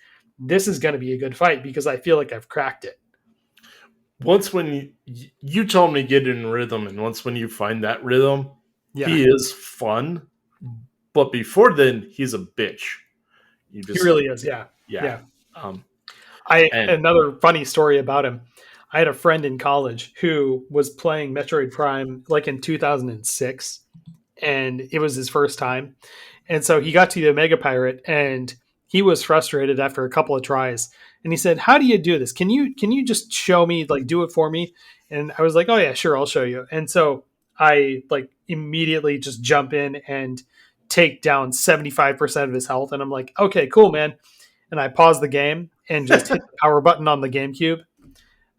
Speaker 2: going to be a good fight because I feel like I've cracked it.
Speaker 1: Once when you told me to get in rhythm, and once when you find that rhythm,
Speaker 2: Yeah,
Speaker 1: he is fun. But before then, he's a bitch. You
Speaker 2: he
Speaker 1: just
Speaker 2: really is. Yeah,
Speaker 1: yeah.
Speaker 2: yeah.
Speaker 1: Um,
Speaker 2: I
Speaker 1: and
Speaker 2: Another funny story about him. I had a friend in college who was playing Metroid Prime like in 2006, and it was his first time. And so he got to the Omega Pirate, and he was frustrated after a couple of tries. And he said, "How do you do this? Can you just show me, like, do it for me?" And I was like, "Oh yeah, sure, I'll show you." And so I like immediately just jump in and take down 75% of his health, and I'm like, "Okay, cool, man." And I paused the game and just hit the power button on the GameCube,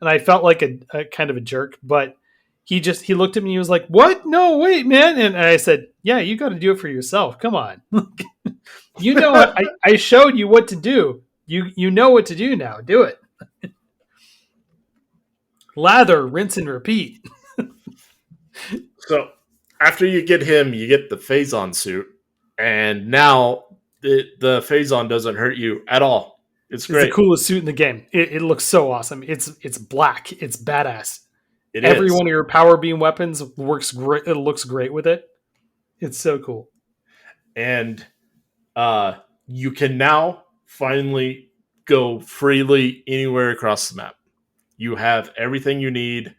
Speaker 2: and I felt like a kind of a jerk, but he looked at me and he was like, "What? No, wait, man." And I said, "Yeah, you got to do it for yourself. Come on, you know what? I showed you what to do. You know what to do now. Do it. Lather, rinse, and repeat."
Speaker 1: so after you get him, you get the Phazon suit, and now the Phazon doesn't hurt you at all. It's
Speaker 2: It's the
Speaker 1: great.
Speaker 2: coolest suit in the game. It looks so awesome. It's black. It's badass.
Speaker 1: It
Speaker 2: Every
Speaker 1: is.
Speaker 2: one of your power beam weapons works great. It looks great with it. It's so cool.
Speaker 1: And uh, you can now finally go freely anywhere across the map. You have everything you need,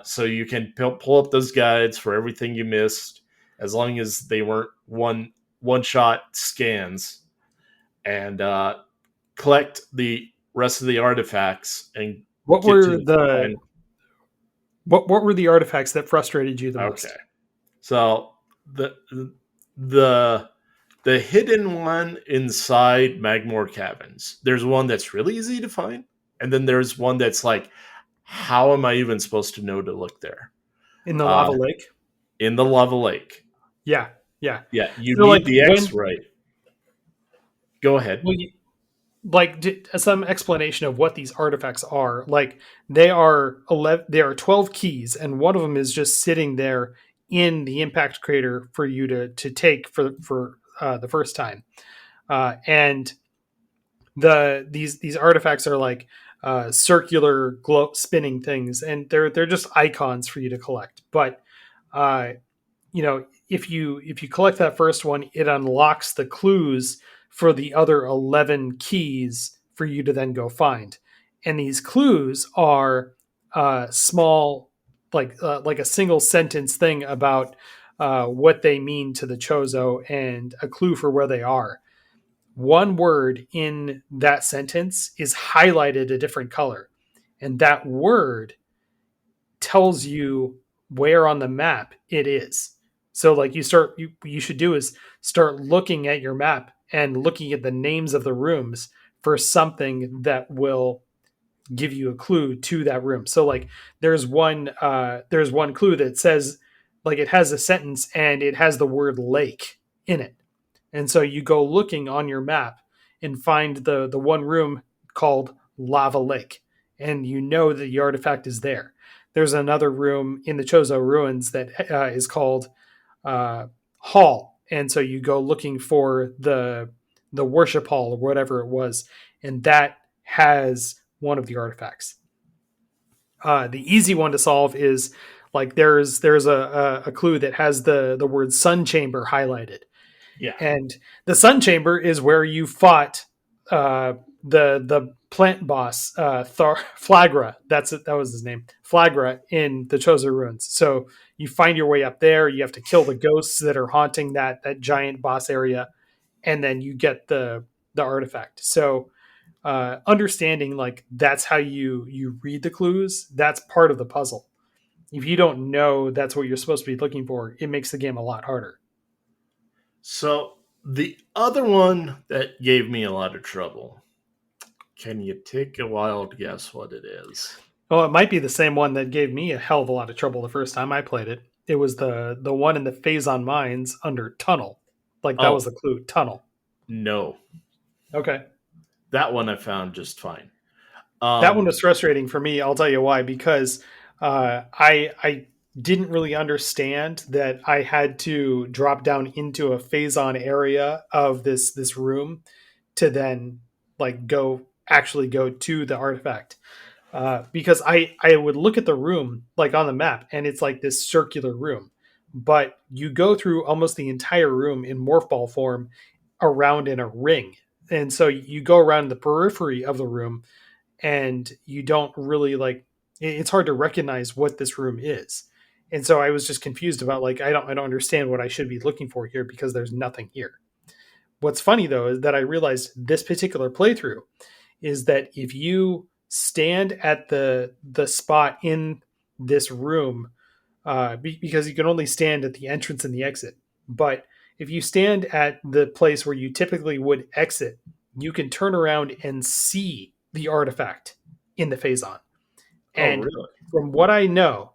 Speaker 1: so you can pull up those guides for everything you missed, as long as they weren't one shot scans, and collect the rest of the artifacts and
Speaker 2: What
Speaker 1: get
Speaker 2: were
Speaker 1: to the
Speaker 2: the
Speaker 1: final.
Speaker 2: what were the artifacts that frustrated you the
Speaker 1: Okay,
Speaker 2: most?
Speaker 1: so the the hidden one inside Magmore Caverns. There's one that's really easy to find, and then there's one that's like, how am I even supposed to know to look there?
Speaker 2: In the
Speaker 1: Uh,
Speaker 2: lava lake?
Speaker 1: in the lava lake.
Speaker 2: Yeah, yeah.
Speaker 1: Yeah, you
Speaker 2: So like
Speaker 1: need the X-ray. Go ahead.
Speaker 2: well, some explanation of what these artifacts are. Like they are 11, there are 12 keys, and one of them is just sitting there in the impact crater for you to take for the first time. And these artifacts are like circular glow spinning things, and they're just icons for you to collect. But uh, if you collect that first one, it unlocks the clues for the other 11 keys for you to then go find. And these clues are small, like a single sentence thing about what they mean to the Chozo and a clue for where they are. One word in that sentence is highlighted a different color, and that word tells you where on the map it is. So like you should do is start looking at your map and looking at the names of the rooms for something that will give you a clue to that room. So like there's one clue that says, like, it has a sentence and it has the word lake in it. And so you go looking on your map and find the one room called Lava Lake, and you know that the artifact is there. There's another room in the Chozo ruins that is called Hall, and so you go looking for the worship hall or whatever it was, and that has one of the artifacts. The easy one to solve is like there's a clue that has the word sun chamber highlighted,
Speaker 1: Yeah.
Speaker 2: and the Sun Chamber is where you fought the plant boss Flagra. That was his name, Flagra, in the Chozo Ruins. So you find your way up there. You have to kill the ghosts that are haunting that giant boss area, and then you get the artifact. So understanding, like, that's how you read the clues. That's part of the puzzle. If you don't know that's what you're supposed to be looking for, it makes the game a lot harder.
Speaker 1: So the other one that gave me a lot of trouble. Can you take a wild guess what it is?
Speaker 2: Oh, it might be the same one that gave me a hell of a lot of trouble the first time I played it. It was the one in the Phazon Mines under Tunnel. Like that was
Speaker 1: Oh,
Speaker 2: the clue, Tunnel.
Speaker 1: no.
Speaker 2: Okay.
Speaker 1: That one I found just fine.
Speaker 2: That one
Speaker 1: Um
Speaker 2: was frustrating for me. I'll tell you why. Because I didn't really understand that I had to drop down into a phazon area of this room to then like go actually go to the artifact. Because I would look at the room like on the map and it's like this circular room, but you go through almost the entire room in morph ball form around in a ring, and so you go around the periphery of the room and you don't really like it's hard to recognize what this room is. And so I was just confused about like I don't understand what I should be looking for here because there's nothing here. What's funny though is that I realized this particular playthrough is that if you stand at the spot in this room, because you can only stand at the entrance and the exit, but if you stand at the place where you typically would exit, you can turn around and see the artifact in the phazon.
Speaker 1: Oh,
Speaker 2: And
Speaker 1: really?
Speaker 2: from what I know,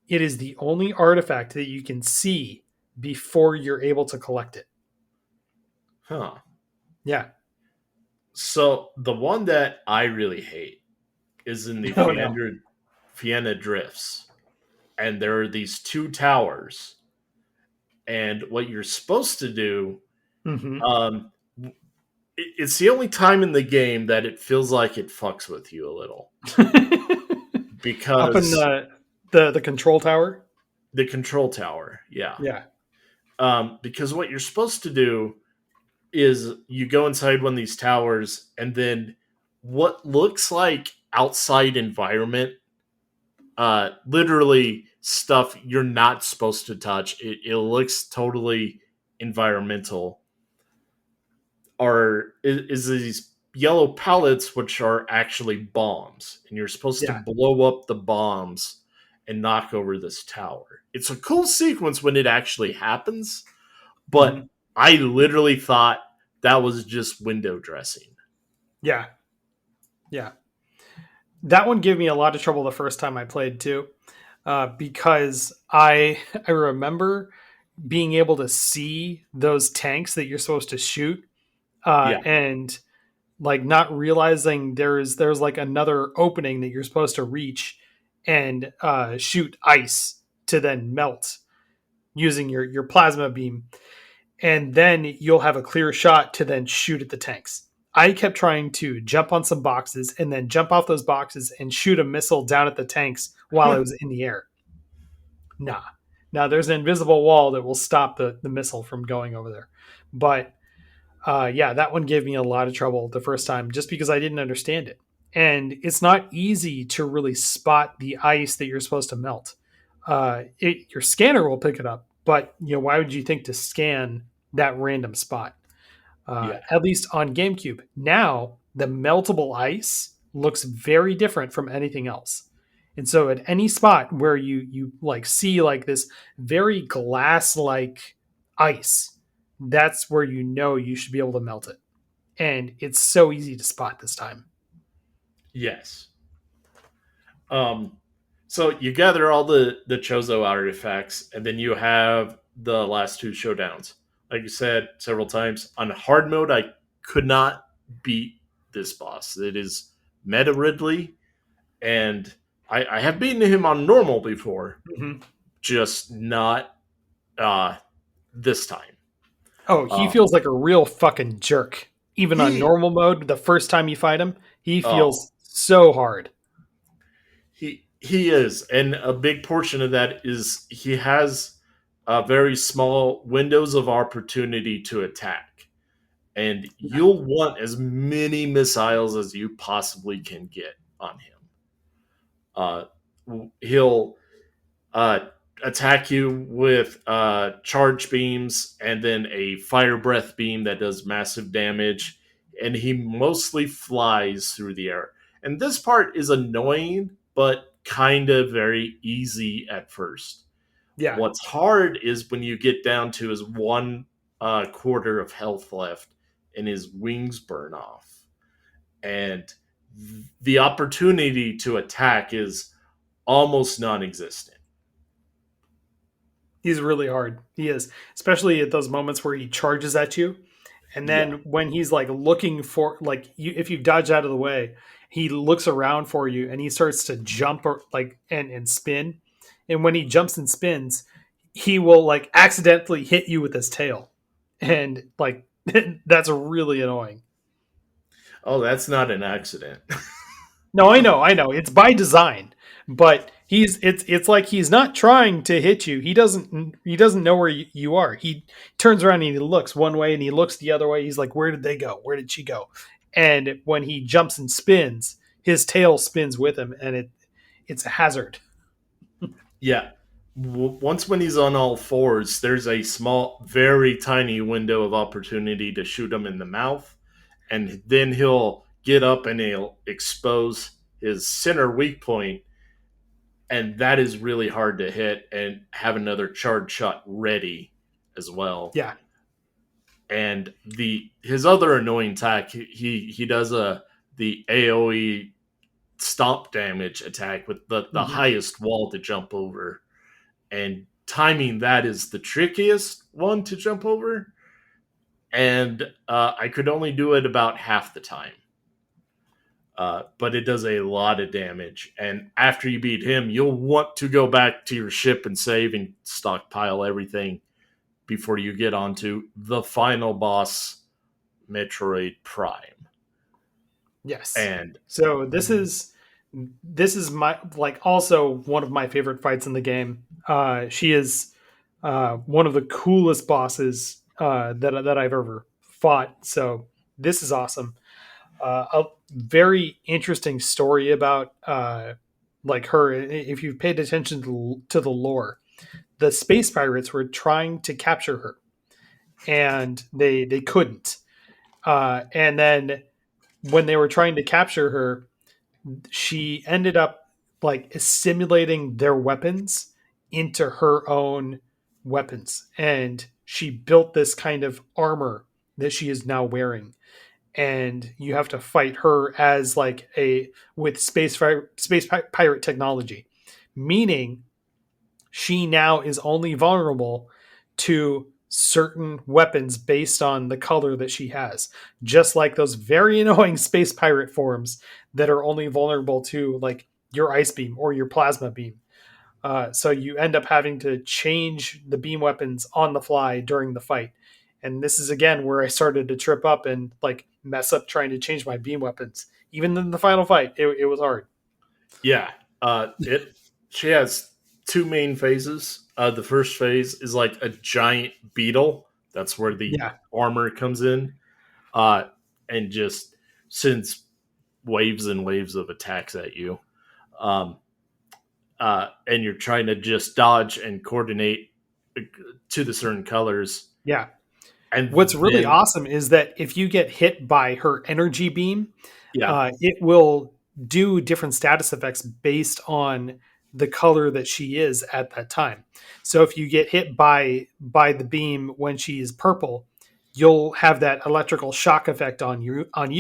Speaker 2: it is the only artifact that you can see before you're able to collect it.
Speaker 1: Huh.
Speaker 2: Yeah.
Speaker 1: So the one that I really hate is in the
Speaker 2: Oh no.
Speaker 1: Fianna Drifts, and there are these two towers, and what you're supposed to do,
Speaker 2: Hmm.
Speaker 1: um, it's the only time in the game that it feels like it fucks with you a little
Speaker 2: Up in
Speaker 1: because
Speaker 2: the control tower.
Speaker 1: the control tower, yeah.
Speaker 2: Yeah.
Speaker 1: Because what you're supposed to do is you go inside one of these towers, and then what looks like outside environment, literally stuff you're not supposed to touch. It looks totally environmental. Is these yellow pellets which are actually bombs, and you're supposed to
Speaker 2: Yeah.
Speaker 1: blow up the bombs and knock over this tower. It's a cool sequence when it actually happens, but
Speaker 2: Hmm.
Speaker 1: I literally thought that was just window dressing.
Speaker 2: Yeah. Yeah. That one gave me a lot of trouble the first time I played too, because I remember being able to see those tanks that you're supposed to shoot,
Speaker 1: Yeah.
Speaker 2: and like not realizing there's like another opening that you're supposed to reach and shoot ice to then melt using your plasma beam, and then you'll have a clear shot to then shoot at the tanks. I kept trying to jump on some boxes and then jump off those boxes and shoot a missile down at the tanks while I was in the air. Nah. Now there's an invisible wall that will stop the missile from going over there. But yeah, that one gave me a lot of trouble the first time just because I didn't understand it. And it's not easy to really spot the ice that you're supposed to melt. Your scanner will pick it up, but why would you think to scan that random spot?
Speaker 1: Yeah.
Speaker 2: At least on GameCube. Now the meltable ice looks very different from anything else. And so at any spot where you like see like this very glass like ice, that's where you should be able to melt it. And it's so easy to spot this time.
Speaker 1: Yes. Um, so you gather all the Chozo artifacts, and then you have the last two showdowns. Like you said several times, on hard mode, I could not beat this boss. It is Meta Ridley, and I have beaten him on normal before,
Speaker 2: Mhm.
Speaker 1: just not uh, this time.
Speaker 2: Oh, he
Speaker 1: Um,
Speaker 2: feels like a real fucking jerk. Even on
Speaker 1: he
Speaker 2: normal mode, the first time you fight him, he
Speaker 1: oh
Speaker 2: feels so hard.
Speaker 1: he is, and a big portion of that is he has very small windows of opportunity to attack, and
Speaker 2: Yeah.
Speaker 1: you'll want as many missiles as you possibly can get on him. Uh, he'll uh, attack you with charge beams and then a fire breath beam that does massive damage, and he mostly flies through the air. And this part is annoying, but kind of very easy at first.
Speaker 2: Yeah.
Speaker 1: What's hard is when you get down to his one quarter of health left and his wings burn off. And the opportunity to attack is almost non existent.
Speaker 2: He's really hard. He is, especially at those moments where he charges at you, and
Speaker 1: Yeah.
Speaker 2: then when he's like looking for like you, if you dodge out of the way, he looks around for you and he starts to jump or like and spin. and when he jumps and spins, he will like accidentally hit you with his tail, and like that's really annoying.
Speaker 1: Oh, that's not an accident.
Speaker 2: No, I know, it's by design, but it's like he's not trying to hit you. He doesn't know where you are. He turns around and he looks one way and he looks the other way. He's like, where did they go? Where did she go? And when he jumps and spins, his tail spins with him, and it's a hazard.
Speaker 1: Yeah. Once when he's on all fours, there's a small, very tiny window of opportunity to shoot him in the mouth, and then he'll get up and he'll expose his center weak point, and that is really hard to hit and have another charge shot ready as well.
Speaker 2: Yeah.
Speaker 1: And the his other annoying attack, he does the AOE stomp damage attack with the
Speaker 2: Hmm.
Speaker 1: highest wall to jump over, and timing that is the trickiest one to jump over, and I could only do it about half the time. But it does a lot of damage, and after you beat him, you'll want to go back to your ship and save and stockpile everything before you get onto the final boss, Metroid Prime.
Speaker 2: Yes.
Speaker 1: And
Speaker 2: So this is my like also one of my favorite fights in the game. She is one of the coolest bosses that I've ever fought. So this is awesome. A very interesting story about like her. If you've paid attention to the lore, the space pirates were trying to capture her, and they couldn't. And then when they were trying to capture her, she ended up like assimilating their weapons into her own weapons, and she built this kind of armor that she is now wearing. And you have to fight her as like a with pirate technology, meaning she now is only vulnerable to certain weapons based on the color that she has, just like those very annoying space pirate forms that are only vulnerable to like your ice beam or your plasma beam. So you end up having to change the beam weapons on the fly during the fight. And this is again where I started to trip up and like mess up trying to change my beam weapons. Even in the final fight, it was hard.
Speaker 1: yeah, it she has two main phases. The first phase is like a giant beetle. That's where the
Speaker 2: Yeah,
Speaker 1: armor comes in, uh, and just sends waves and waves of attacks at you. Um, and you're trying to just dodge and coordinate to the certain colors,
Speaker 2: yeah.
Speaker 1: and
Speaker 2: What's really
Speaker 1: then
Speaker 2: awesome is that if you get hit by her energy beam,
Speaker 1: yeah,
Speaker 2: it will do different status effects based on the color that she is at that time. So if you get hit by the beam when she is purple, you'll have that electrical shock effect on you, and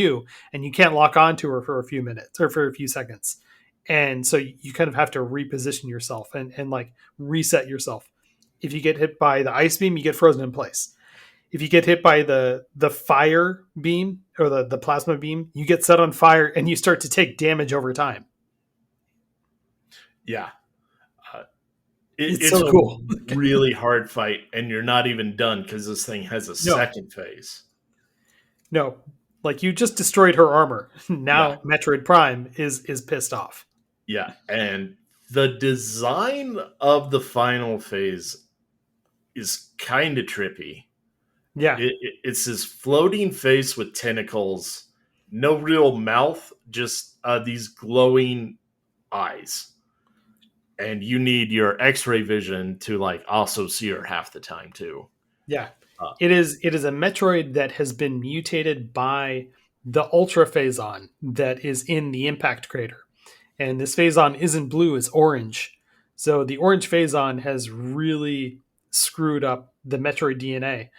Speaker 2: you can't lock onto her for a few minutes or for a few seconds. And so you kind of have to reposition yourself and like reset yourself. If you get hit by the ice beam, you get frozen in place. If you get hit by the fire beam or the plasma beam, you get set on fire and you start to take damage over time.
Speaker 1: yeah. Uh,
Speaker 2: It's
Speaker 1: it's
Speaker 2: so
Speaker 1: a
Speaker 2: cool.
Speaker 1: really hard fight, and you're not even done because this thing has a
Speaker 2: No,
Speaker 1: second phase.
Speaker 2: no, like you just destroyed her armor.
Speaker 1: Yeah,
Speaker 2: Now Metroid Prime is pissed off.
Speaker 1: yeah, and the design of the final phase is kind of trippy.
Speaker 2: Yeah,
Speaker 1: It's this floating face with tentacles, no real mouth, just these glowing eyes, and you need your X-ray vision to like also see her half the time too.
Speaker 2: yeah.
Speaker 1: Uh,
Speaker 2: It is a Metroid that has been mutated by the Ultra Phazon that is in the impact crater. And this Phazon isn't blue, it's orange. So the orange Phazon has really screwed up the Metroid DNA.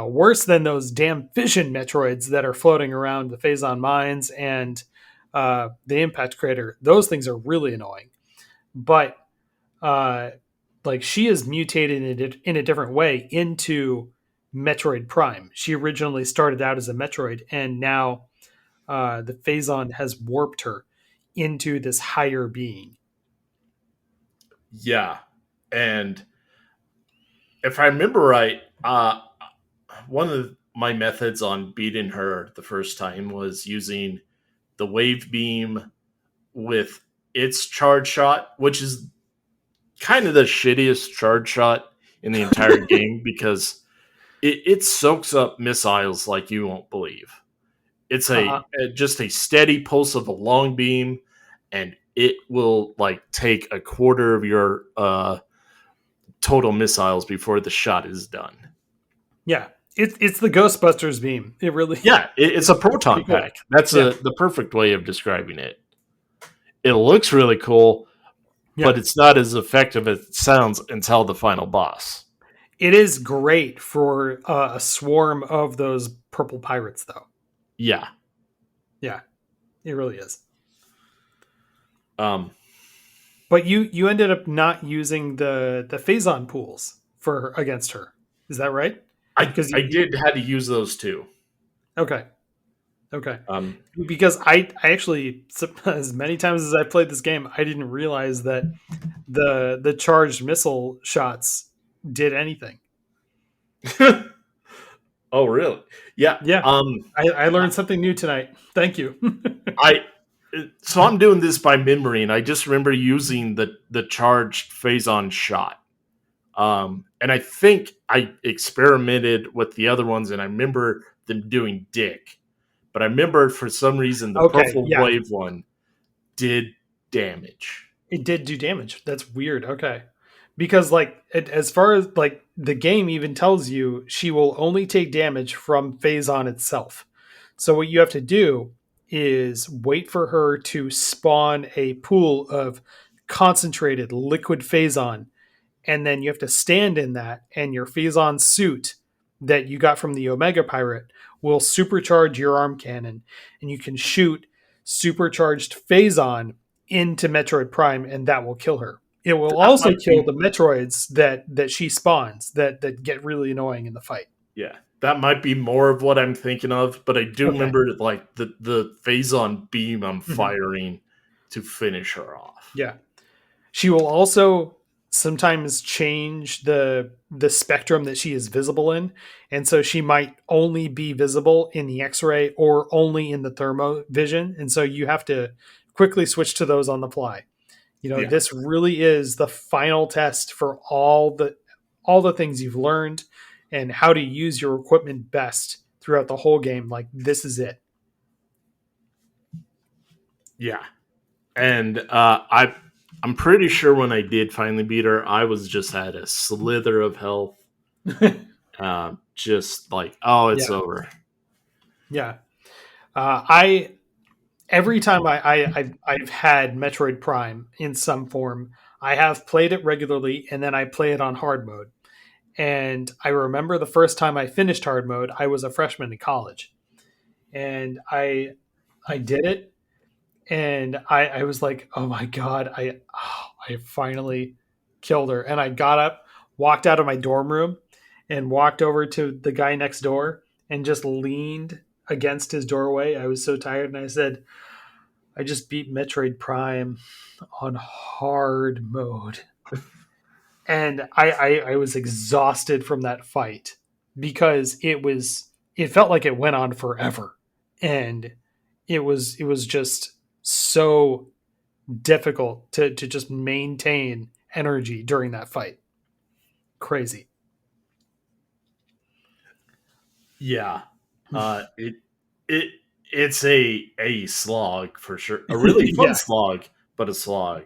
Speaker 2: Worse than those damn fission Metroids that are floating around the Phazon mines and the impact crater. Those things are really annoying. But uh, like she is mutated in a different way into Metroid Prime. She originally started out as a Metroid, and now the Phazon has warped her into this higher being.
Speaker 1: Yeah, and if I remember right, one of my methods on beating her the first time was using the wave beam with its charge shot, which is kind of the shittiest charge shot in the entire game because it soaks up missiles like you won't believe. It's
Speaker 2: Uh-huh.
Speaker 1: just a steady pulse of a long beam, and it will like take a quarter of your total missiles before the shot is done.
Speaker 2: Yeah. It's the Ghostbusters beam. It really
Speaker 1: Yeah, it's a
Speaker 2: it's pretty
Speaker 1: proton
Speaker 2: cool.
Speaker 1: pack. That's
Speaker 2: Yeah.
Speaker 1: the perfect way of describing it. It looks really cool,
Speaker 2: Yeah.
Speaker 1: but it's not as effective as it sounds until the final boss.
Speaker 2: It is great for a swarm of those purple pirates though.
Speaker 1: Yeah.
Speaker 2: Yeah. It really is.
Speaker 1: Um,
Speaker 2: But you ended up not using the phazon pools for against her. Is that right? Because
Speaker 1: I did had to use those too.
Speaker 2: okay. Okay.
Speaker 1: Um,
Speaker 2: Because I actually, as many times as I played this game, I didn't realize that the charged missile shots did anything.
Speaker 1: oh, really? Yeah.
Speaker 2: Yeah, I learned something new tonight. Thank you.
Speaker 1: I so I'm doing this by memory, and I just remember using the charged phazon shot. And I think I experimented with the other ones, and I remember them doing dick. But I remember for some reason the
Speaker 2: Okay,
Speaker 1: purple
Speaker 2: yeah,
Speaker 1: wave one did damage.
Speaker 2: it did do damage. That's weird. Okay, because like as far as like the game even tells you, she will only take damage from phazon itself. So what you have to do is wait for her to spawn a pool of concentrated liquid phazon, and then you have to stand in that, and your phazon suit that you got from the Omega Pirate will supercharge your arm cannon, and you can shoot supercharged phazon into Metroid Prime, and that will kill her. It will
Speaker 1: That
Speaker 2: also
Speaker 1: might
Speaker 2: kill
Speaker 1: be
Speaker 2: the Metroids that she spawns that get really annoying in the fight.
Speaker 1: yeah. That might be more of what I'm thinking of, but I do
Speaker 2: Okay.
Speaker 1: remember like the phazon beam I'm
Speaker 2: Mhm.
Speaker 1: firing to finish her off.
Speaker 2: Yeah. She will also sometimes change the spectrum that she is visible in, and so she might only be visible in the X-ray or only in the thermo vision, and so you have to quickly switch to those on the fly. You know,
Speaker 1: Yeah.
Speaker 2: this really is the final test for all the things you've learned and how to use your equipment best throughout the whole game. Like this is it.
Speaker 1: Yeah. And I'm pretty sure when I did finally beat her, I was just at a slither of health. Just like, oh, it's
Speaker 2: Yeah.
Speaker 1: over.
Speaker 2: Yeah. I every time I've had Metroid Prime in some form, I have played it regularly, and then I play it on hard mode. And I remember the first time I finished hard mode, I was a freshman in college, and I did it, and I was like, oh my god, I finally killed her, and I got up, walked out of my dorm room, and walked over to the guy next door, and just leaned against his doorway. I was so tired, and I said, I just beat Metroid Prime on hard mode, and I was exhausted from that fight because it felt like it went on forever, and it was just so difficult to just maintain energy during that fight. Crazy.
Speaker 1: Yeah. It it it's a slog for sure. A really fun
Speaker 2: Yeah.
Speaker 1: slog, but a slog.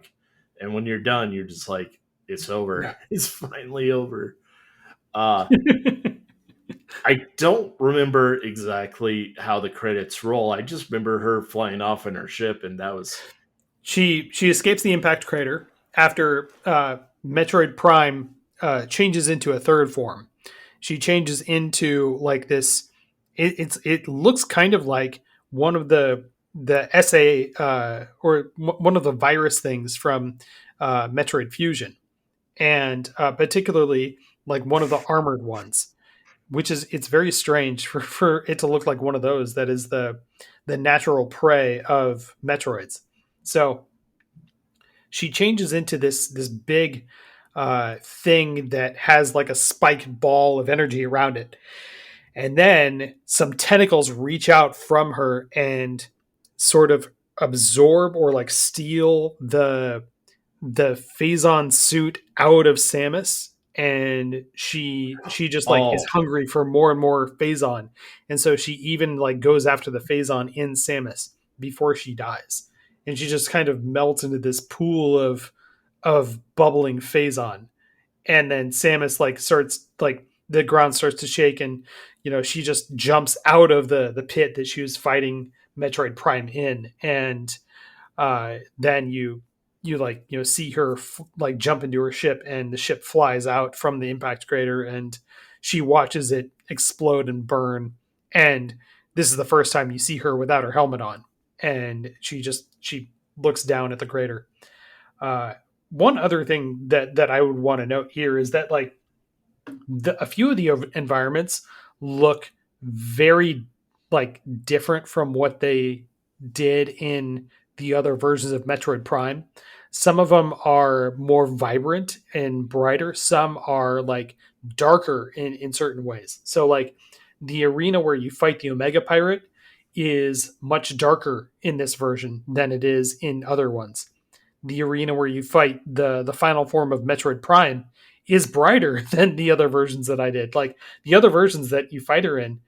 Speaker 1: And when you're done, you're just like, it's over.
Speaker 2: Yeah.
Speaker 1: It's finally over. Uh I don't remember exactly how the credits roll. I just remember her flying off in her ship, and that was
Speaker 2: She escapes the impact crater after Metroid Prime changes into a third form. She changes into like this. It looks kind of like one of the SA or one of the virus things from Metroid Fusion, and particularly like one of the armored ones, which is it's very strange for it to look like one of those that is the natural prey of Metroids. So she changes into this big thing that has like a spiked ball of energy around it, and then some tentacles reach out from her and sort of absorb or like steal the Phazon suit out of Samus, and she just like is
Speaker 1: Oh,
Speaker 2: hungry for more and more Phazon, and so she even like goes after the Phazon in Samus before she dies, and she just kind of melts into this pool of bubbling Phazon, and then Samus like starts like the ground starts to shake, and she just jumps out of the pit that she was fighting Metroid Prime in, and then you like see her like jump into her ship, and the ship flies out from the impact crater, and she watches it explode and burn, and this is the first time you see her without her helmet on, and she looks down at the crater. uh, One other thing that I would want to note here is that like a few of the environments look very like different from what they did in the other versions of Metroid Prime. Some of them are more vibrant and brighter. Some are like darker in certain ways. So like the arena where you fight the Omega Pirate is much darker in this version than it is in other ones. The arena where you fight the final form of Metroid Prime is brighter than the other versions that I did. Like the other versions that you fight her in,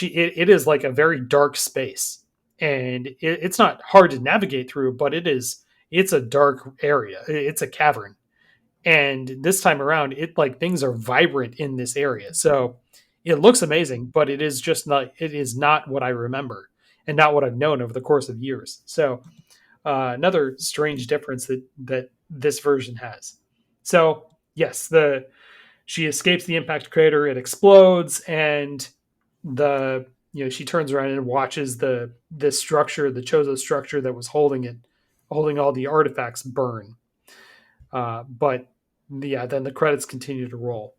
Speaker 2: it is like a very dark space, and it's not hard to navigate through, but it's a dark area. It's a cavern, and this time around, it like things are vibrant in this area, so it looks amazing, but it is not what I remember, and not what I've known over the course of years. So another strange difference that this version has. So yes, the she escapes the impact crater, it explodes, and she turns around and watches the structure, the Chozo structure that was holding all the artifacts burn. But yeah, then the credits continue to roll.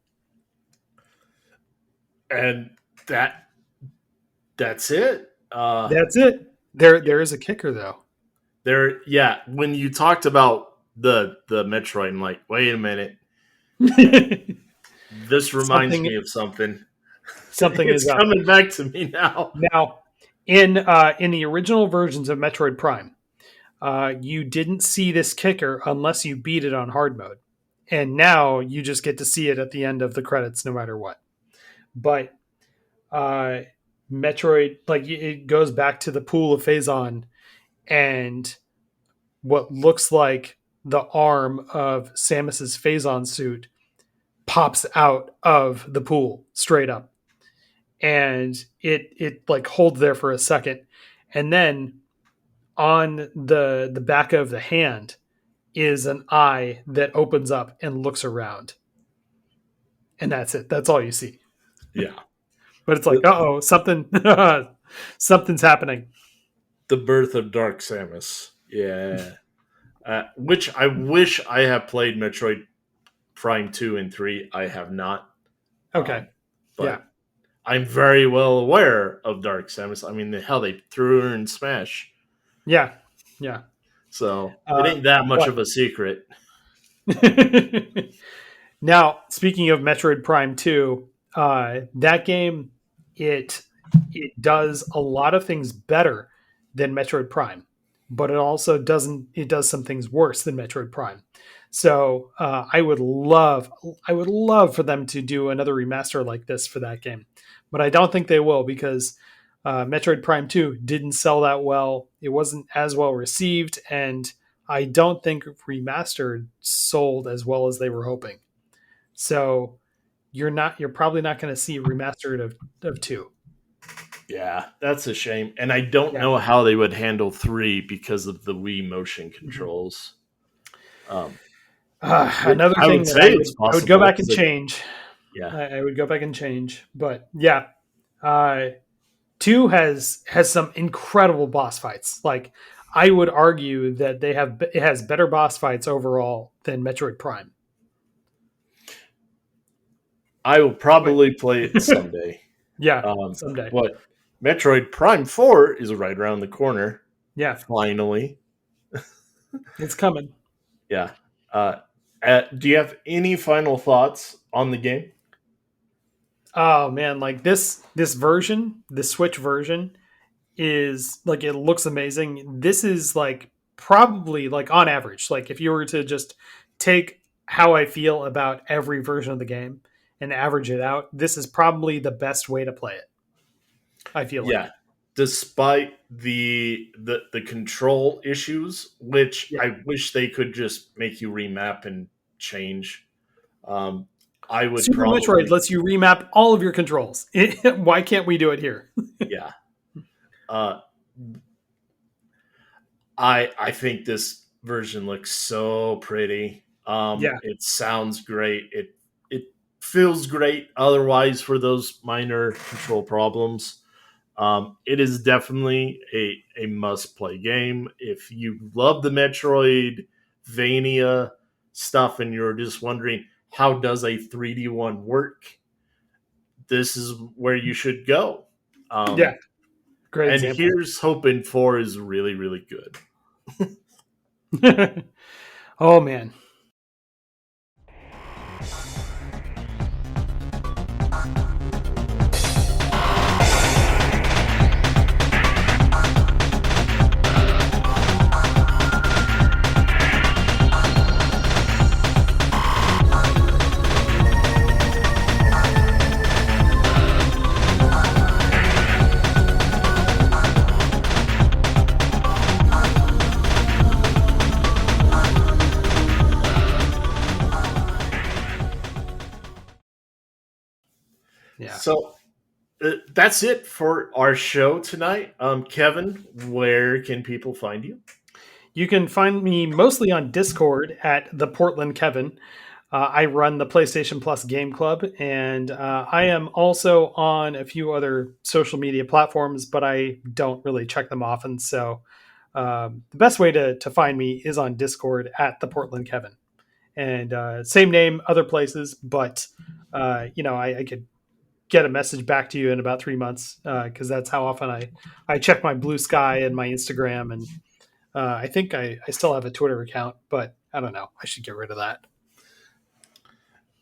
Speaker 1: and that's it.
Speaker 2: That's it. There is a kicker though.
Speaker 1: Yeah. When you talked about the Metroid, I'm like, wait a minute, this reminds
Speaker 2: something
Speaker 1: me of something.
Speaker 2: something
Speaker 1: It's
Speaker 2: is up.
Speaker 1: coming back to me now.
Speaker 2: Now, in the original versions of Metroid Prime, you didn't see this kicker unless you beat it on hard mode, and now you just get to see it at the end of the credits, no matter what. But uh, Metroid, like it goes back to the pool of Phazon, and what looks like the arm of Samus's Phazon suit pops out of the pool straight up, and it like holds there for a second, and then on the back of the hand is an eye that opens up and looks around, and that's it. That's all you see.
Speaker 1: Yeah.
Speaker 2: But it's like,
Speaker 1: The,
Speaker 2: oh, something, something's happening.
Speaker 1: the birth of Dark Samus. Yeah. Which I wish I have played Metroid Prime 2 and 3. I have not.
Speaker 2: Okay, yeah,
Speaker 1: But I'm very well aware of Dark Samus. I mean, hell, they threw her in Smash.
Speaker 2: yeah, yeah.
Speaker 1: So it ain't that much of
Speaker 2: But
Speaker 1: a secret.
Speaker 2: now, speaking of Metroid Prime 2, that game it it does a lot of things better than Metroid Prime, but it also doesn't it does some things worse than Metroid Prime. So I would love for them to do another remaster like this for that game, but I don't think they will because Metroid Prime 2 didn't sell that well. It wasn't as well received, and I don't think Remastered sold as well as they were hoping. So you're probably not going to see Remastered of 2.
Speaker 1: Yeah, that's a shame. And I don't
Speaker 2: Yeah.
Speaker 1: know how they would handle 3 because of the Wii motion controls. Um,
Speaker 2: Another
Speaker 1: I
Speaker 2: thing
Speaker 1: would
Speaker 2: that
Speaker 1: say it's
Speaker 2: I would go
Speaker 1: possible
Speaker 2: back and
Speaker 1: because
Speaker 2: change.
Speaker 1: yeah,
Speaker 2: I would go back and change, but yeah, uh, 2 has some incredible boss fights. Like I would argue that it has better boss fights overall than Metroid Prime.
Speaker 1: I will
Speaker 2: But
Speaker 1: probably play it someday.
Speaker 2: yeah, someday.
Speaker 1: But Metroid Prime 4 is right around the corner.
Speaker 2: Yeah,
Speaker 1: Finally.
Speaker 2: it's coming.
Speaker 1: Yeah. Uh, do you have any final thoughts on the game?
Speaker 2: Oh man, like this version, the Switch version is like it looks amazing. This is like probably like on average, like if you were to just take how I feel about every version of the game and average it out, this is probably the best way to play it. I feel
Speaker 1: Yeah.
Speaker 2: like.
Speaker 1: Despite the control issues, which
Speaker 2: Yeah.
Speaker 1: I wish they could just make you remap and change. Um, I would
Speaker 2: Super Metroid
Speaker 1: probably,
Speaker 2: lets you remap all of your controls. Why can't we do it here?
Speaker 1: yeah. Uh, I think this version looks so pretty.
Speaker 2: Yeah.
Speaker 1: It sounds great. It feels great. Otherwise, for those minor control problems, it is definitely a must play game. If you love the Metroidvania stuff and you're just wondering how does a 3D one work, this is where you should go.
Speaker 2: Yeah.
Speaker 1: Um,
Speaker 2: Great
Speaker 1: and
Speaker 2: example.
Speaker 1: here's hoping 4 is really really good.
Speaker 2: Oh man. Yeah.
Speaker 1: So that's it for our show tonight. Kevin, where can people find you?
Speaker 2: You can find me mostly on Discord at the Portland Kevin. I run the PlayStation Plus Game Club, and I am also on a few other social media platforms, but I don't really check them often. So the best way to find me is on Discord at the Portland Kevin, and same name other places, but I could get a message back to you in about 3 months because that's how often I check my Blue Sky and my Instagram, and I think I still have a Twitter account, but I don't know. I should get rid of that.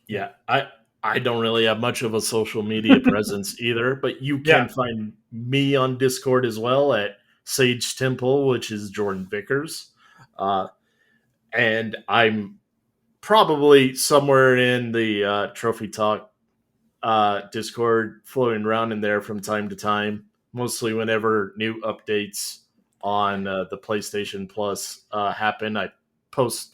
Speaker 1: Yeah, I don't really have much of a social media presence either, but you
Speaker 2: Yeah.
Speaker 1: can find me on Discord as well at Sage Temple, which is Jordan Vickers, uh, and I'm probably somewhere in the Trophy Talk Discord, floating around in there from time to time, mostly whenever new updates on the PlayStation Plus happen. I post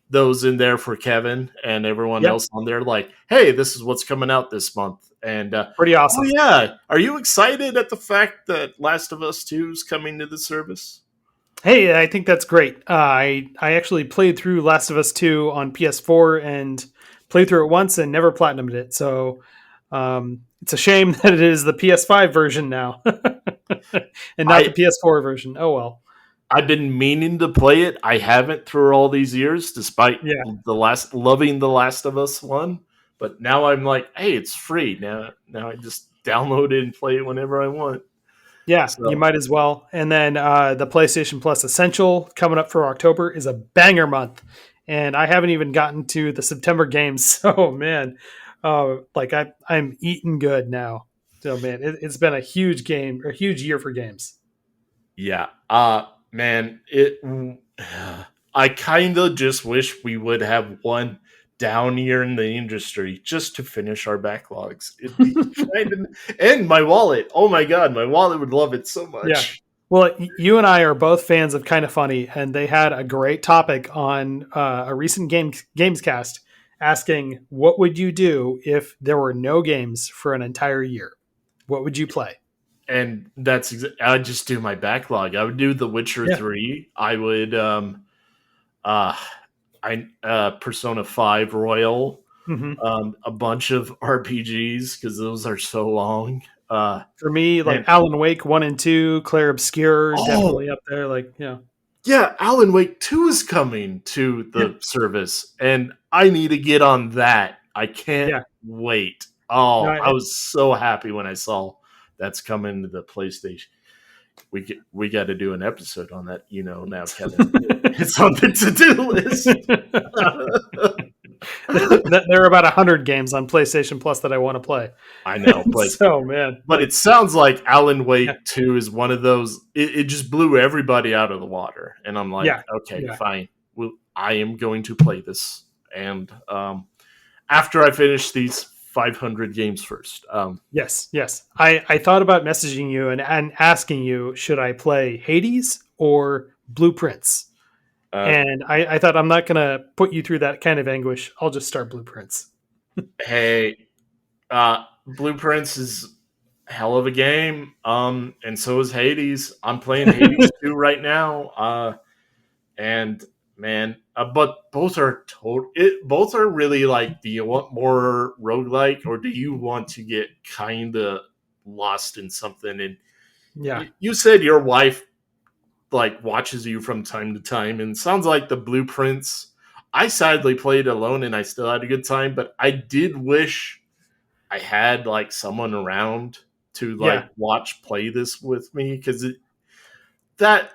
Speaker 1: those in there for Kevin and everyone
Speaker 2: Yep.
Speaker 1: else on there, like, hey, this is what's coming out this month. And
Speaker 2: Pretty
Speaker 1: oh,
Speaker 2: awesome.
Speaker 1: yeah, are you excited at the fact that Last of Us 2 is coming to the service?
Speaker 2: Hey, I think that's great. I actually played through Last of Us 2 on PS4 and played through it once and never platinumed it. So it's a shame that it is the PS5 version now and not the
Speaker 1: I
Speaker 2: PS4 version. Oh well.
Speaker 1: I've been meaning to play it. I haven't through all these years, despite
Speaker 2: Yeah.
Speaker 1: loving the Last of Us one. But now I'm like, hey, it's free now. Now I just download it and play it whenever I want.
Speaker 2: Yeah, you
Speaker 1: So
Speaker 2: might as well. And then the PlayStation Plus Essential coming up for October is a banger month, and I haven't even gotten to the September games. So man, like I'm eating good now. So man, it's been a huge game or huge year for games.
Speaker 1: yeah, man, it. I kind of just wish we would have one down year in the industry just to finish our backlogs. It'd be kind of, and my wallet. Oh my god, my wallet would love it so
Speaker 2: Yeah.
Speaker 1: much.
Speaker 2: Well, you and I are both fans of Kind of Funny, and they had a great topic on a recent Gamescast asking, "What would you do if there were no games for an entire year? What would you play?"
Speaker 1: And I'd just do my backlog. I would do The Witcher
Speaker 2: Yeah.
Speaker 1: 3. I would uh Persona 5 Royal,
Speaker 2: Hmm.
Speaker 1: a bunch of RPGs because those are so long.
Speaker 2: For me, like
Speaker 1: And
Speaker 2: Alan Wake 1 and 2, Claire Obscure,
Speaker 1: oh
Speaker 2: definitely up there. Like, yeah.
Speaker 1: yeah, Alan Wake 2 is coming to
Speaker 2: Yeah.
Speaker 1: the service and I need to get on that. I can't
Speaker 2: Yeah.
Speaker 1: wait.
Speaker 2: No,
Speaker 1: Oh, I was so happy when I saw that's coming to the PlayStation. we got to do an episode on that. Now, Kevin, it's on the to do list.
Speaker 2: There are about 100 games on PlayStation Plus that I want to play.
Speaker 1: I know,
Speaker 2: So man,
Speaker 1: but it sounds like Alan
Speaker 2: yeah,
Speaker 1: Wake 2 is one of those. It just blew everybody out of the water, and I'm like,
Speaker 2: yeah,
Speaker 1: okay,
Speaker 2: yeah.
Speaker 1: fine. Well, I am going to play this, and after I finish these 500 games first.
Speaker 2: Yes, yes. I thought about messaging you and asking you, should I play Hades or Blueprints?
Speaker 1: Uh,
Speaker 2: And I thought I'm not going to put you through that kind of anguish. I'll just start Blueprints.
Speaker 1: hey, Blueprints is a hell of a game, and so is Hades. I'm playing Hades 2 right now, and man, but both are both are really like, do you want more roguelike, or do you want to get kind of lost in something? And
Speaker 2: Yeah.
Speaker 1: you said your wife like watches you from time to time, and it sounds like the Blueprints. I sadly played alone and I still had a good time, but I did wish I had like someone around to like
Speaker 2: Yeah.
Speaker 1: watch play this with me, because that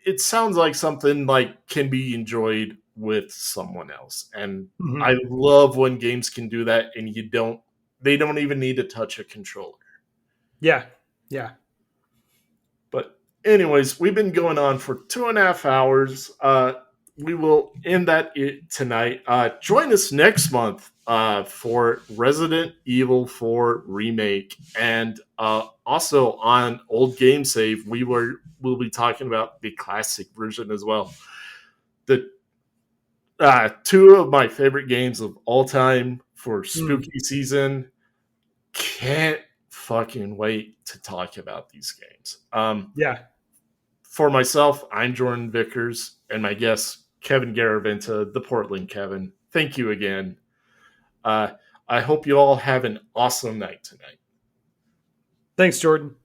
Speaker 1: it sounds like something like can be enjoyed with someone else, and
Speaker 2: Hmm.
Speaker 1: I love when games can do that, and they don't even need to touch a controller.
Speaker 2: Yeah. Yeah.
Speaker 1: But anyways, we've been going on for 2.5 hours. We will end that tonight. Join us next month for Resident Evil 4 remake, and also on Old Game Save, we'll be talking about the classic version as well. The two of my favorite games of all time for
Speaker 2: Mm.
Speaker 1: spooky season. Can't fucking wait to talk about these games.
Speaker 2: Yeah.
Speaker 1: For myself, I'm Jordan Vickers, and my guest, Kevin Garaventa, the Portland Kevin. Thank you again. Uh, I hope you all have an awesome night tonight.
Speaker 2: Thanks, Jordan.